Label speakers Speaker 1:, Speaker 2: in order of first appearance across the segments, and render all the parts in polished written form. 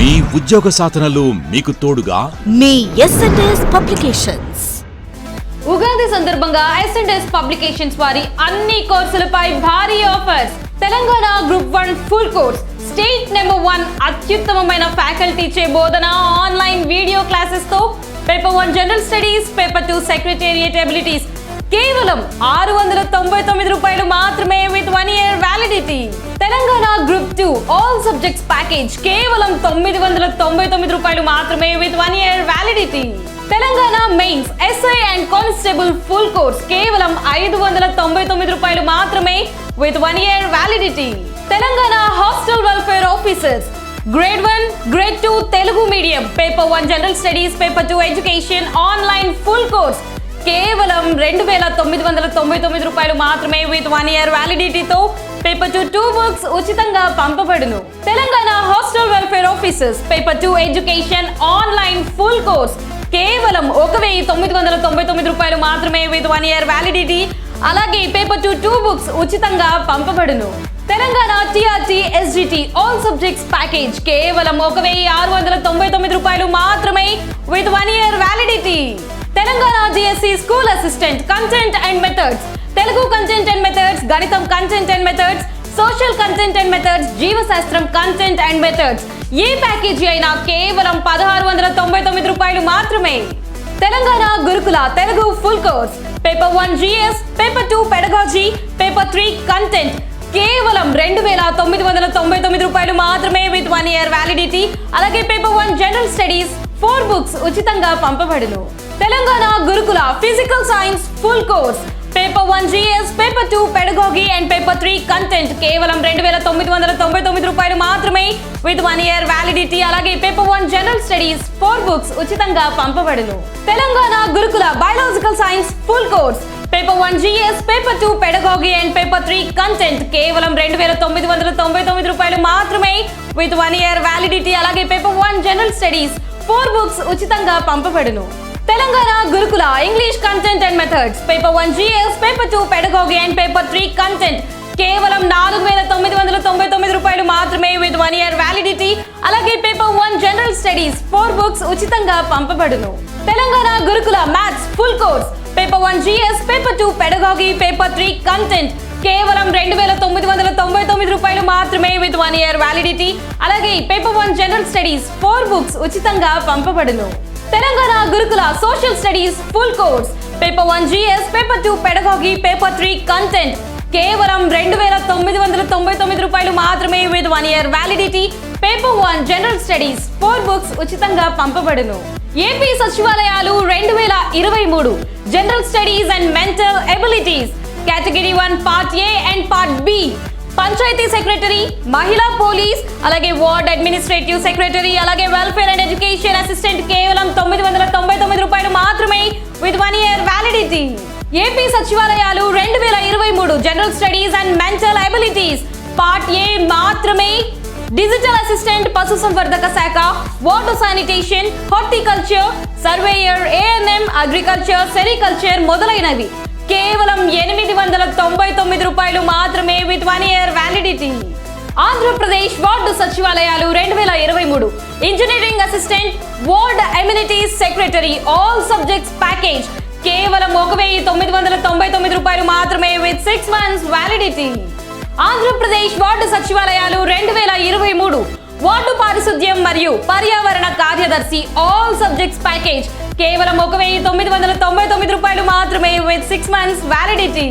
Speaker 1: మీ ఉద్యోగ సాధనలో మీకు తోడుగా
Speaker 2: మీ ఎస్&ఎస్ పబ్లికేషన్స్.
Speaker 3: ఉగాది సందర్భంగా ఎస్&ఎస్ పబ్లికేషన్స్ వారి అన్ని కోర్సులపై భారీ offers. Telangana group 1 full course, state number 1 అత్యుత్తమమైన ఫ్యాకల్టీచే బోధన, ఆన్లైన్ వీడియో క్లాసెస్ తో paper 1 general studies, paper 2 secretariat abilities కేవలం 699 రూపాయలు మాత్రమే with 1 year validity. Telangana group 2 all subjects package కేవలం 999 రూపాయలు మాత్రమే with 1 year validity. Telangana mains, SI and constable full course కేవలం 599 రూపాయలు మాత్రమే with 1 year validity. Telangana hostel welfare officers grade 1, grade 2 Telugu medium, paper 1 general studies, paper 2 education online full course కేవలం 2999 రూపాయలు మాత్రమే with 1 year వ్యాలిడిటీతో పేపర్ 2 బుక్స్ ఉచితంగా పంపబడును. Telangana hostel welfare officers paper 2 education online full course కేవలం 1999 రూపాయలు మాత్రమే విత్ 1 year వ్యాలిడిటీ. అలాగే పేపర్ 2 బుక్స్ ఉచితంగా పంపబడును. Telangana TRT SGT all subjects package కేవలం 1699 రూపాయలు మాత్రమే with 1 year validity. Telangana DSC school assistant content and methods, Telugu content and methods, గణితం content and methods, social content and methods, జీవశాస్త్రం కంటెంట్ అండ్ మెథడ్స్ ఏ package అయినా కేవలం 1699 రూపాయలు మాత్రమే. Telangana Gurukula Telugu full course paper 1 GS, paper 2 pedagogy, paper 3 content కేవలం 2999 రూపాయలు మాత్రమే విత్ 1 year వ్యాలిడిటీ. అలాగే పేపర్ 1 జనరల్ స్టడీస్ 4 బుక్స్ ఉచితంగా పంపబడును. Telangana Gurukula physical science full course paper 1 GS, paper 2 pedagogy and paper 3 content కేవలం 2999 రూపాయలు మాత్రమే విత్ 1 year వ్యాలిడిటీ. అలాగే పేపర్ 1 జనరల్ స్టడీస్ 4 బుక్స్ ఉచితంగా పంపబడును. Telangana Gurukula biological science full course paper 1 GS, paper 2 pedagogy and paper 3 content కేవలం 2999 రూపాయలు మాత్రమే విత్ 1 year వ్యాలిడిటీ. అలాగే పేపర్ 1 జనరల్ స్టడీస్ 4 బుక్స్ ఉచితంగా పంపబడును. Telangana Gurukula English content and methods paper 1 GS, paper 2 pedagogy and paper 3 content కేవలం 4999 రూపాయలు మాత్రమే విత్ 1 year వ్యాలిడిటీ. అలాగే పేపర్ 1 జనరల్ స్టడీస్ 4 బుక్స్ ఉచితంగా పంపబడును. Telangana Gurukula maths full course paper 1 GS, paper 2 pedagogy, paper 3 content కేవలం 2999 రూపాయలు మాత్రమే విత్ 1 year వ్యాలిడిటీ. అలాగే పేపర్ 1 జనరల్ స్టడీస్ 4 బుక్స్ ఉచితంగా పంపబడును. Telangana Gurukula social studies full course paper 1 GS, paper 2 pedagogy, paper 3 content కేవలం 2999 రూపాయలు మాత్రమే with 1 year validity. Paper 1 general studies 4 books ఉచితంగా పంపబడును. ఏపీ సచివాలయాలు 2023 general studies and mental abilities category 1 part A and part B, panchayati secretary, మహిళా police, అలాగే ward administrative secretary, అలాగే welfare and education assistant కేవలం 999 రూపాయలు మాత్రమే విత్ 1 year వ్యాలిడిటీ. ఏపీ సచివాలయాలు 2023 general studies and mental abilities part A మాత్రమే. Digital assistant, పశుసంవర్ధక శాఖ, water sanitation, horticulture, surveyor, ANM, agriculture, sericulture మొదలైనవి కేవలం 899 రూపాయలు మాత్రమే with 1 year validity. Andhra Pradesh ward సచివాలయాలు 2023 engineering assistant, ward amenities secretary all subjects package కేవలం 1999 రూపాయలు మాత్రమే with 6 months validity. Andhra Pradesh ward సచివాలయాలు 2023 వార్డు పారిశుద్ధ్యం మరియు పర్యావరణ కార్యదర్శి ఆల్ సబ్జెక్ట్స్ ప్యాకేజ్ కేవలం 1999 రూపాయలు మాత్రమే with 6 months validity.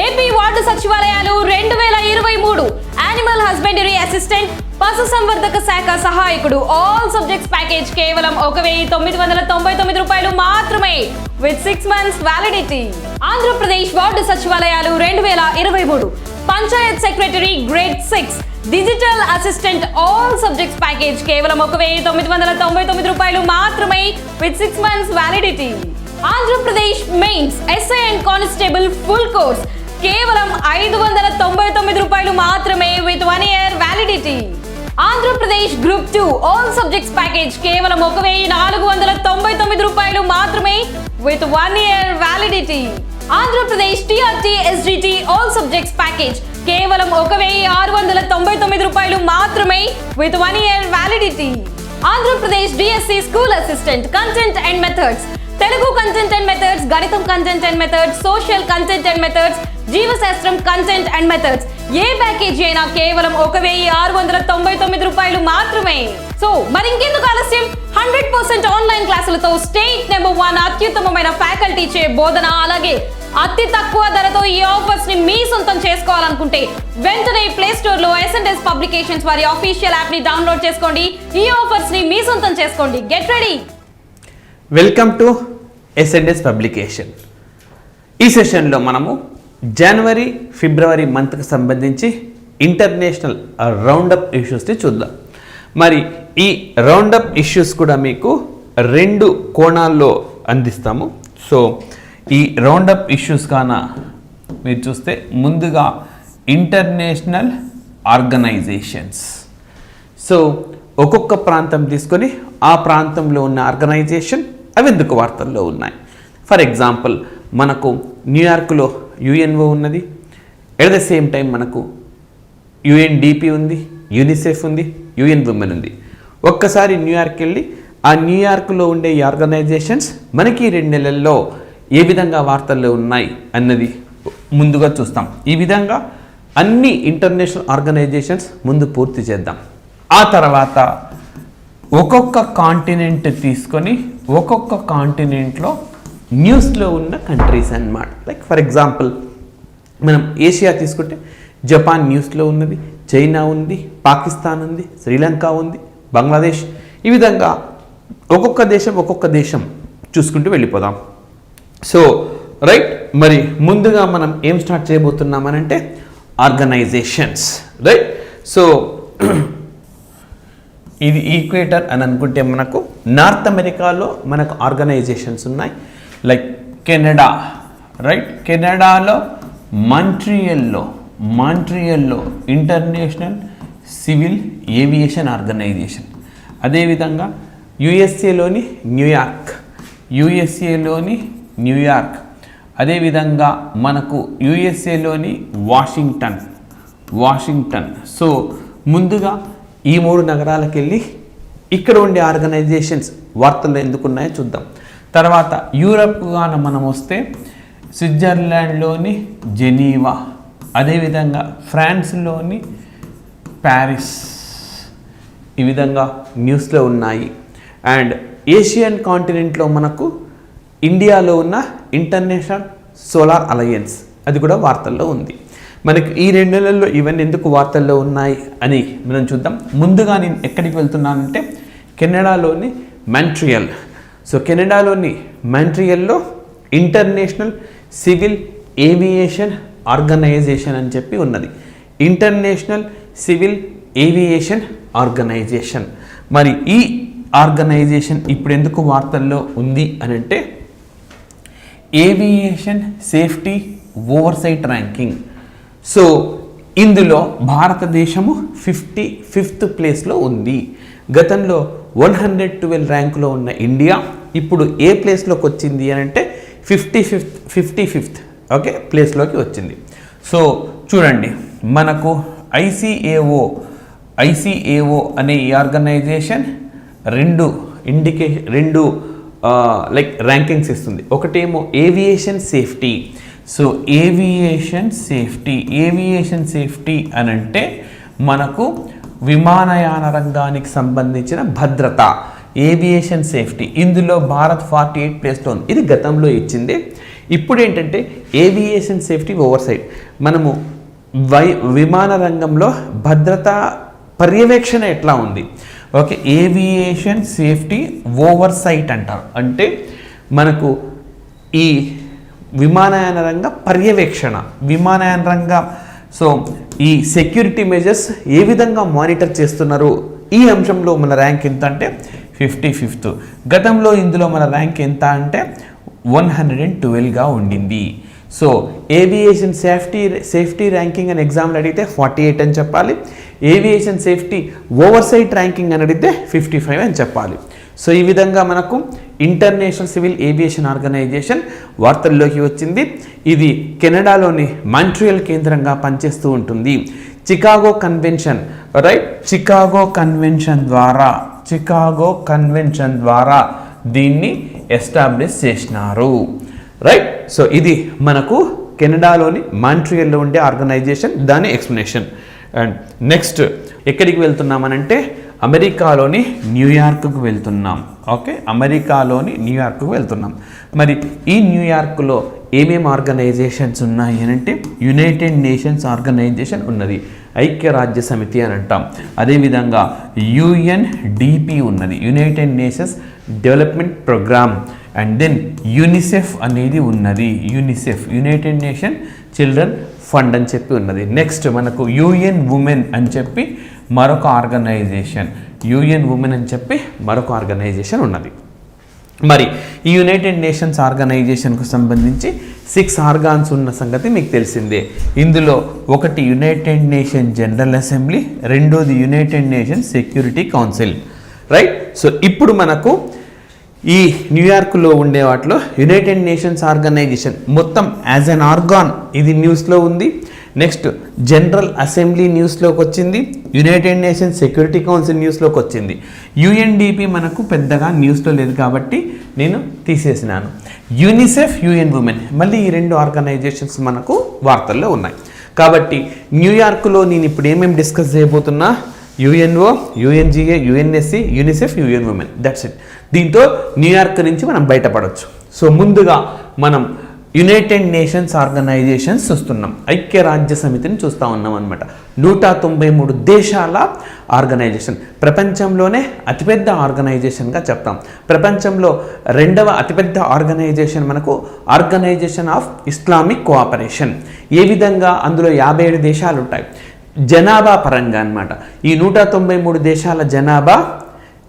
Speaker 3: AP ward సచివాలయాలు 2023 యానిమల్ హస్బెండరీ అసిస్టెంట్, పశుసంవర్ధక శాఖ సహాయకుడు ఆల్ సబ్జెక్ట్స్ ప్యాకేజ్ కేవలం 1999 రూపాయలు మాత్రమే with 6 months validity. Andhra Pradesh ward సచివాలయాలు 2023 Panchayat secretary grade 6 digital assistant all subjects package కేవలం 1999 రూపాయలు మాత్రమే with 6 months validity. Andhra Pradesh mains, SI and constable full course కేవలం 599 రూపాయలు మాత్రమే with 1 year validity. Andhra Pradesh group 2 all subjects package కేవలం 1499 రూపాయలు మాత్రమే with 1 year validity. Andhra Pradesh TRT SGT all subjects package కేవలం 1699 రూపాయలు మాత్రమే with 1 year validity. Andhra Pradesh DSC school assistant content and methods, Telugu content and methods, గణితం content and methods, social content and methods, జీవశాస్త్రం content and methods. ఏ package అయినా కేవలం 1699 రూపాయలు మాత్రమే. సో మరి ఇంకెందుకు ఆలస్యం? 100% ఆన్లైన్ క్లాసులతో స్టేట్ నెంబర్ 1 అత్యుత్తమమైన ఫ్యాకల్టీ చే బోధన, అలాగే అతి తక్కువ ధరతో ఈ ఆఫర్స్ ని మీ సొంతం చేసుకోవాలనుకుంటే వెంటనే ప్లే స్టోర్ లో S&S పబ్లికేషన్స్ వారి ఆఫీషియల్ యాప్ ని డౌన్లోడ్ చేసుకోండి. ఈ ఆఫర్స్ ని మీ సొంతం చేసుకోండి. Get ready.
Speaker 4: Welcome to S&S publication. ఈ సెషన్లో మనము జనవరి ఫిబ్రవరి మంత్కి సంబంధించి ఇంటర్నేషనల్ రౌండప్ ఇష్యూస్ని చూద్దాం. మరి ఈ రౌండప్ ఇష్యూస్ కూడా మీకు 2 కోణాల్లో అందిస్తాము. సో ఈ రౌండప్ ఇష్యూస్ కాన మీరు చూస్తే ముందుగా ఇంటర్నేషనల్ ఆర్గనైజేషన్స్. సో ఒక్కొక్క ప్రాంతం తీసుకొని ఆ ప్రాంతంలో ఉన్న ఆర్గనైజేషన్ అవి ఎందుకు వార్తల్లో ఉన్నాయి. ఫర్ ఎగ్జాంపుల్ మనకు న్యూయార్క్లో UNO ఉన్నది, ఎట్ ద సేమ్ టైం మనకు UNDP ఉంది, యూనిసెఫ్ ఉంది, UN Women ఉంది. ఒక్కసారి న్యూయార్క్ వెళ్ళి ఆ న్యూయార్క్లో ఉండే ఈ ఆర్గనైజేషన్స్ మనకి 2 నెలల్లో ఏ విధంగా వార్తల్లో ఉన్నాయి అన్నది ముందుగా చూస్తాం. ఈ విధంగా అన్ని ఇంటర్నేషనల్ ఆర్గనైజేషన్స్ ముందు పూర్తి చేద్దాం. ఆ తర్వాత ఒక్కొక్క కాంటినెంట్ తీసుకొని ఒక్కొక్క కాంటినెంట్లో న్యూస్లో ఉన్న కంట్రీస్ అన్నమాట. లైక్ ఫర్ ఎగ్జాంపుల్ మనం ఏషియా తీసుకుంటే జపాన్ న్యూస్లో ఉన్నది, చైనా ఉంది, పాకిస్తాన్ ఉంది, శ్రీలంక ఉంది, బంగ్లాదేశ్. ఈ విధంగా ఒక్కొక్క దేశం చూసుకుంటూ వెళ్ళిపోదాం. సో రైట్, మరి ముందుగా మనం ఏం స్టార్ట్ చేయబోతున్నామనంటే ఆర్గనైజేషన్స్. రైట్, సో ఇది ఈక్వేటర్ అని అనుకుంటే మనకు నార్త్ అమెరికాలో మనకు ఆర్గనైజేషన్స్ ఉన్నాయి. Like Canada. రైట్, కెనడాలో మాంట్రియల్లో ఇంటర్నేషనల్ సివిల్ ఏవియేషన్ ఆర్గనైజేషన్. అదేవిధంగా యుఎస్ఏలోని న్యూయార్క్, అదేవిధంగా మనకు యుఎస్ఏలోని వాషింగ్టన్. సో ముందుగా ఈ 3 నగరాలకు వెళ్ళి ఇక్కడ ఉండే ఆర్గనైజేషన్స్ వార్తల్లో ఎందుకున్నాయో చూద్దాం. తర్వాత యూరప్ గాన మనం వస్తే స్విట్జర్లాండ్లోని జెనీవా, అదేవిధంగా ఫ్రాన్స్లోని ప్యారిస్. ఈ విధంగా న్యూస్లో ఉన్నాయి. అండ్ ఏషియన్ కాంటినెంట్లో మనకు ఇండియాలో ఉన్న ఇంటర్నేషనల్ సోలార్ అలయన్స్, అది కూడా వార్తల్లో ఉంది. మనకి ఈ 2 నెలల్లో ఇవన్నీ ఎందుకు వార్తల్లో ఉన్నాయి అని మనం చూద్దాం. ముందుగా నేను ఎక్కడికి వెళ్తున్నానంటే కెనడాలోని మాంట్రియల్. సో కెనడాలోని మాంట్రియల్లో ఇంటర్నేషనల్ సివిల్ ఏవియేషన్ ఆర్గనైజేషన్ అని చెప్పి ఉన్నది. International civil aviation organisation. మరి ఈ ఆర్గనైజేషన్ ఇప్పుడు ఎందుకు వార్తల్లో ఉంది అని అంటే aviation safety oversight ranking. So ఇందులో భారతదేశము 55th ప్లేస్లో ఉంది. గతంలో 112 ర్యాంకులో ఉన్న ఇండియా ఇప్పుడు ఏ ప్లేస్లోకి వచ్చింది అని అంటే 55th ఓకే ప్లేస్లోకి వచ్చింది. సో చూడండి, మనకు ఐసిఏఓ అనే ఈ ఆర్గనైజేషన్ 2 లైక్ ర్యాంకింగ్స్ ఇస్తుంది. ఒకటేమో aviation safety. So aviation safety అని అంటే మనకు విమానయాన రంగానికి సంబంధించిన భద్రత, ఏవియేషన్ సేఫ్టీ. ఇందులో భారత్ 48 ప్లేస్లో ఉంది. ఇది గతంలో ఇచ్చింది. ఇప్పుడు ఏంటంటే ఏవియేషన్ సేఫ్టీ ఓవర్సైట్, మనము విమాన రంగంలో భద్రతా పర్యవేక్షణ ఎట్లా ఉంది. ఓకే, ఏవియేషన్ సేఫ్టీ ఓవర్సైట్ అంటారు. అంటే మనకు ఈ విమానయాన రంగ పర్యవేక్షణ, విమానయాన రంగం. సో ఈ సెక్యూరిటీ మెజర్స్ ఏ విధంగా మానిటర్ చేస్తున్నారు, ఈ అంశంలో మన ర్యాంక్ ఎంత అంటే 55th. గతంలో ఇందులో మన ర్యాంక్ ఎంత అంటే 112గా ఉండింది. సో ఏవియేషన్ సేఫ్టీ ర్యాంకింగ్ అని ఎగ్జామ్లో అడిగితే 48 అని చెప్పాలి. ఏవియేషన్ సేఫ్టీ ఓవర్సైట్ ర్యాంకింగ్ అని అడిగితే 55 అని చెప్పాలి. సో ఈ విధంగా మనకు ఇంటర్నేషనల్ సివిల్ ఏవియేషన్ ఆర్గనైజేషన్ వార్తల్లోకి వచ్చింది. ఇది కెనడాలోని మాంట్రియల్ కేంద్రంగా పనిచేస్తూ ఉంటుంది. Chicago convention, right, Chicago convention ద్వారా దీన్ని ఎస్టాబ్లిష్ చేసినారు, రైట్. సో ఇది మనకు కెనడాలోని మాంట్రియల్లో ఉండే ఆర్గనైజేషన్, దాని ఎక్స్ప్లెనేషన్. అండ్ నెక్స్ట్ ఎక్కడికి వెళ్తున్నామనంటే అమెరికాలోని న్యూయార్క్కు వెళ్తున్నాం. ఓకే, అమెరికాలోని న్యూయార్క్కు వెళ్తున్నాం. మరి ఈ న్యూయార్క్లో ఏమేమి ఆర్గనైజేషన్స్ ఉన్నాయి అని అంటే యునైటెడ్ నేషన్స్ ఆర్గనైజేషన్ ఉన్నది, ఐక్యరాజ్య సమితి అని అంటాం. అదేవిధంగా UNDP ఉన్నది, United Nations Development Programme. And then UNICEF అనేది ఉన్నది, UNICEF United Nation Children Fund అని చెప్పి ఉన్నది. నెక్స్ట్ మనకు UN ఉమెన్ అని చెప్పి మరొక ఆర్గనైజేషన్, UN ఉమెన్ అని చెప్పి మరొక ఆర్గనైజేషన్ ఉన్నది. మరి ఈ యునైటెడ్ నేషన్స్ ఆర్గనైజేషన్కు సంబంధించి 6 ఆర్గాన్స్ ఉన్న సంగతి మీకు తెలిసిందే. ఇందులో ఒకటి యునైటెడ్ నేషన్ జనరల్ అసెంబ్లీ, రెండోది United nation security council, right. So ఇప్పుడు మనకు ఈ న్యూయార్క్లో ఉండే వాటిలో యునైటెడ్ నేషన్స్ ఆర్గనైజేషన్ మొత్తం యాజ్ అన్ ఆర్గాన్ ఇది న్యూస్లో ఉంది. నెక్స్ట్ జనరల్ అసెంబ్లీ న్యూస్లోకి వచ్చింది, యునైటెడ్ నేషన్స్ సెక్యూరిటీ కౌన్సిల్ న్యూస్లోకి వచ్చింది. UNDP మనకు పెద్దగా న్యూస్లో లేదు కాబట్టి నేను తీసేసినాను. యూనిసెఫ్, UN ఉమెన్ మళ్ళీ ఈ 2 ఆర్గనైజేషన్స్ మనకు వార్తల్లో ఉన్నాయి. కాబట్టి న్యూయార్క్లో నేను ఇప్పుడు ఏమేమి డిస్కస్ చేయబోతున్నా, UNO, UNGA, UNSC, UNICEF, UN women, that's it. దీంతో న్యూయార్క్ నుంచి మనం బయటపడవచ్చు. సో ముందుగా మనం యునైటెడ్ నేషన్స్ ఆర్గనైజేషన్స్ చూస్తున్నాం, ఐక్యరాజ్య సమితిని చూస్తూ ఉన్నాం అనమాట. 193 దేశాల ఆర్గనైజేషన్, ప్రపంచంలోనే అతిపెద్ద ఆర్గనైజేషన్గా చెప్తాం. ప్రపంచంలో 2వ అతిపెద్ద ఆర్గనైజేషన్ మనకు ఆర్గనైజేషన్ ఆఫ్ ఇస్లామిక్ కోఆపరేషన్. ఏ విధంగా అందులో 57 దేశాలు ఉంటాయి జనాభా పరంగా అనమాట. ఈ 193 దేశాల జనాభా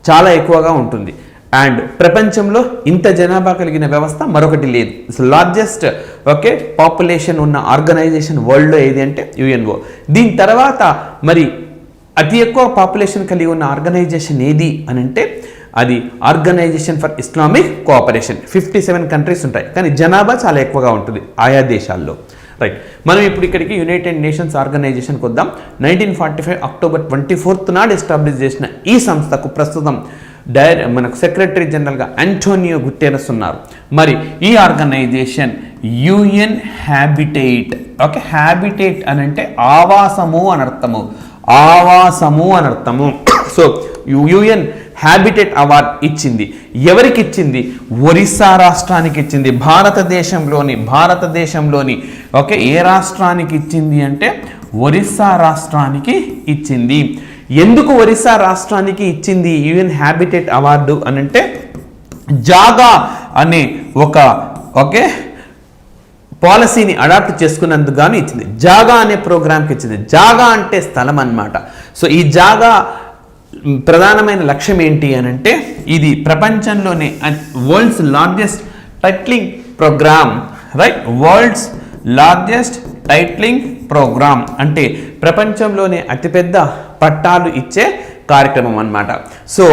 Speaker 4: చాలా ఎక్కువగా ఉంటుంది. అండ్ ప్రపంచంలో ఇంత జనాభా కలిగిన వ్యవస్థ మరొకటి లేదు. లార్జెస్ట్ ఓకే పాపులేషన్ ఉన్న ఆర్గనైజేషన్ వరల్డ్లో ఏది అంటే UNO. దీని తర్వాత మరి అతి ఎక్కువ పాపులేషన్ కలిగి ఉన్న ఆర్గనైజేషన్ ఏది అని అంటే అది organisation for Islamic cooperation. 57 countries ఉంటాయి, కానీ జనాభా చాలా ఎక్కువగా ఉంటుంది ఆయా దేశాల్లో, రైట్. మనం ఇప్పుడు ఇక్కడికి యునైటెడ్ నేషన్స్ ఆర్గనైజేషన్కి వద్దాం. 1945 అక్టోబర్ 24 నాడు ఎస్టాబ్లిష్ చేసిన ఈ సంస్థకు ప్రస్తుతం మనకు సెక్రటరీ జనరల్గా అంటోనియో గుటెరస్ ఉన్నారు. మరి ఈ organisation UN habitat, okay, habitat అని అంటే ఆవాసము అని అర్థము, సో UN హ్యాబిటేట్ అవార్డ్ ఇచ్చింది. ఎవరికి ఇచ్చింది? ఒరిస్సా రాష్ట్రానికి ఇచ్చింది. భారతదేశంలోని ఓకే ఏ రాష్ట్రానికి ఇచ్చింది అంటే ఒరిస్సా రాష్ట్రానికి ఇచ్చింది. ఎందుకు ఒరిస్సా రాష్ట్రానికి ఇచ్చింది UN హ్యాబిటేట్ అవార్డు అని అంటే జాగా అనే ఒక ఓకే పాలసీని అడాప్ట్ చేసుకున్నందుకు గాను ఇచ్చింది. జాగా అనే ప్రోగ్రామ్కి ఇచ్చింది. జాగా అంటే స్థలం అన్నమాట. సో ఈ జాగా ప్రధానమైన లక్ష్యం ఏంటి అని అంటే ఇది ప్రపంచంలోనే world's largest titling programme, right. World's largest titling programme అంటే ప్రపంచంలోనే అతిపెద్ద పట్టాలు ఇచ్చే కార్యక్రమం అన్నమాట. సో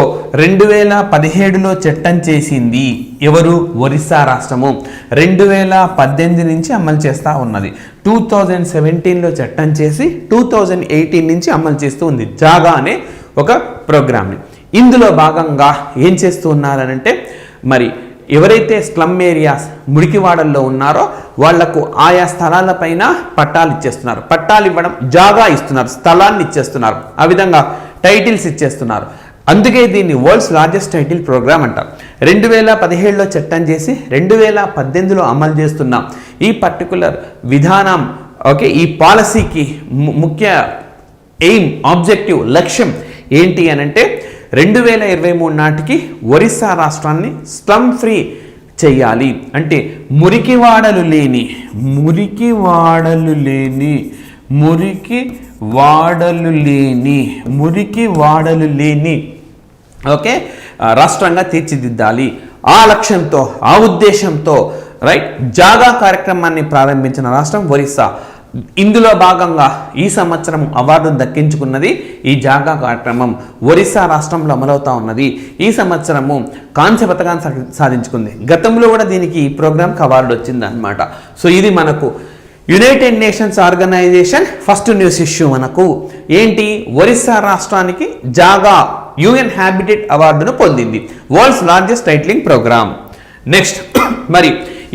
Speaker 4: 2017లో చట్టం చేసింది ఎవరు? ఒరిస్సా రాష్ట్రము. 2018 నుంచి అమలు చేస్తూ ఉన్నది. 2017లో చట్టం చేసి 2018 నుంచి అమలు చేస్తూ ఉంది జాగా అనే ఒక ప్రోగ్రామ్ని. ఇందులో భాగంగా ఏం చేస్తూ ఉన్నారనంటే మరి ఎవరైతే స్లమ్ ఏరియాస్ మురికివాడల్లో ఉన్నారో వాళ్లకు ఆయా స్థలాలపైన పట్టాలు ఇచ్చేస్తున్నారు. పట్టాలు ఇవ్వడం, జాగా ఇస్తున్నారు, స్థలాన్ని ఇచ్చేస్తున్నారు, ఆ విధంగా టైటిల్స్ ఇచ్చేస్తున్నారు. అందుకే దీన్ని వరల్డ్స్ లార్జెస్ట్ టైటిల్ ప్రోగ్రామ్ అంటారు. 2017లో చట్టం చేసి 2018లో అమలు చేస్తున్నాం. ఈ పర్టికులర్ విధానం ఓకే ఈ పాలసీకి ముఖ్య ఎయిమ్, ఆబ్జెక్టివ్, లక్ష్యం ఏంటి అని అంటే 2023 నాటికి ఒరిస్సా రాష్ట్రాన్ని స్లమ్ ఫ్రీ చెయ్యాలి. అంటే మురికివాడలు లేని ఓకే రాష్ట్రంగా తీర్చిదిద్దాలి. ఆ లక్ష్యంతో, ఆ ఉద్దేశంతో రైట్ జాగా కార్యక్రమాన్ని ప్రారంభించిన రాష్ట్రం ఒరిస్సా. ఇందులో భాగంగా ఈ సంవత్సరం అవార్డును దక్కించుకున్నది ఈ జాగా కార్యక్రమం. ఒరిస్సా రాష్ట్రంలో అమలవుతా ఉన్నది. ఈ సంవత్సరము కాంస్య పతకాన్ని సాధించుకుంది. గతంలో కూడా దీనికి ఈ ప్రోగ్రామ్కి అవార్డు వచ్చింది అనమాట. సో ఇది మనకు United Nations organisation first news issue మనకు ఏంటి, ఒరిస్సా రాష్ట్రానికి జాగా యుఎన్ హ్యాబిటేట్ అవార్డును పొందింది, world's largest titling programme. Next మరి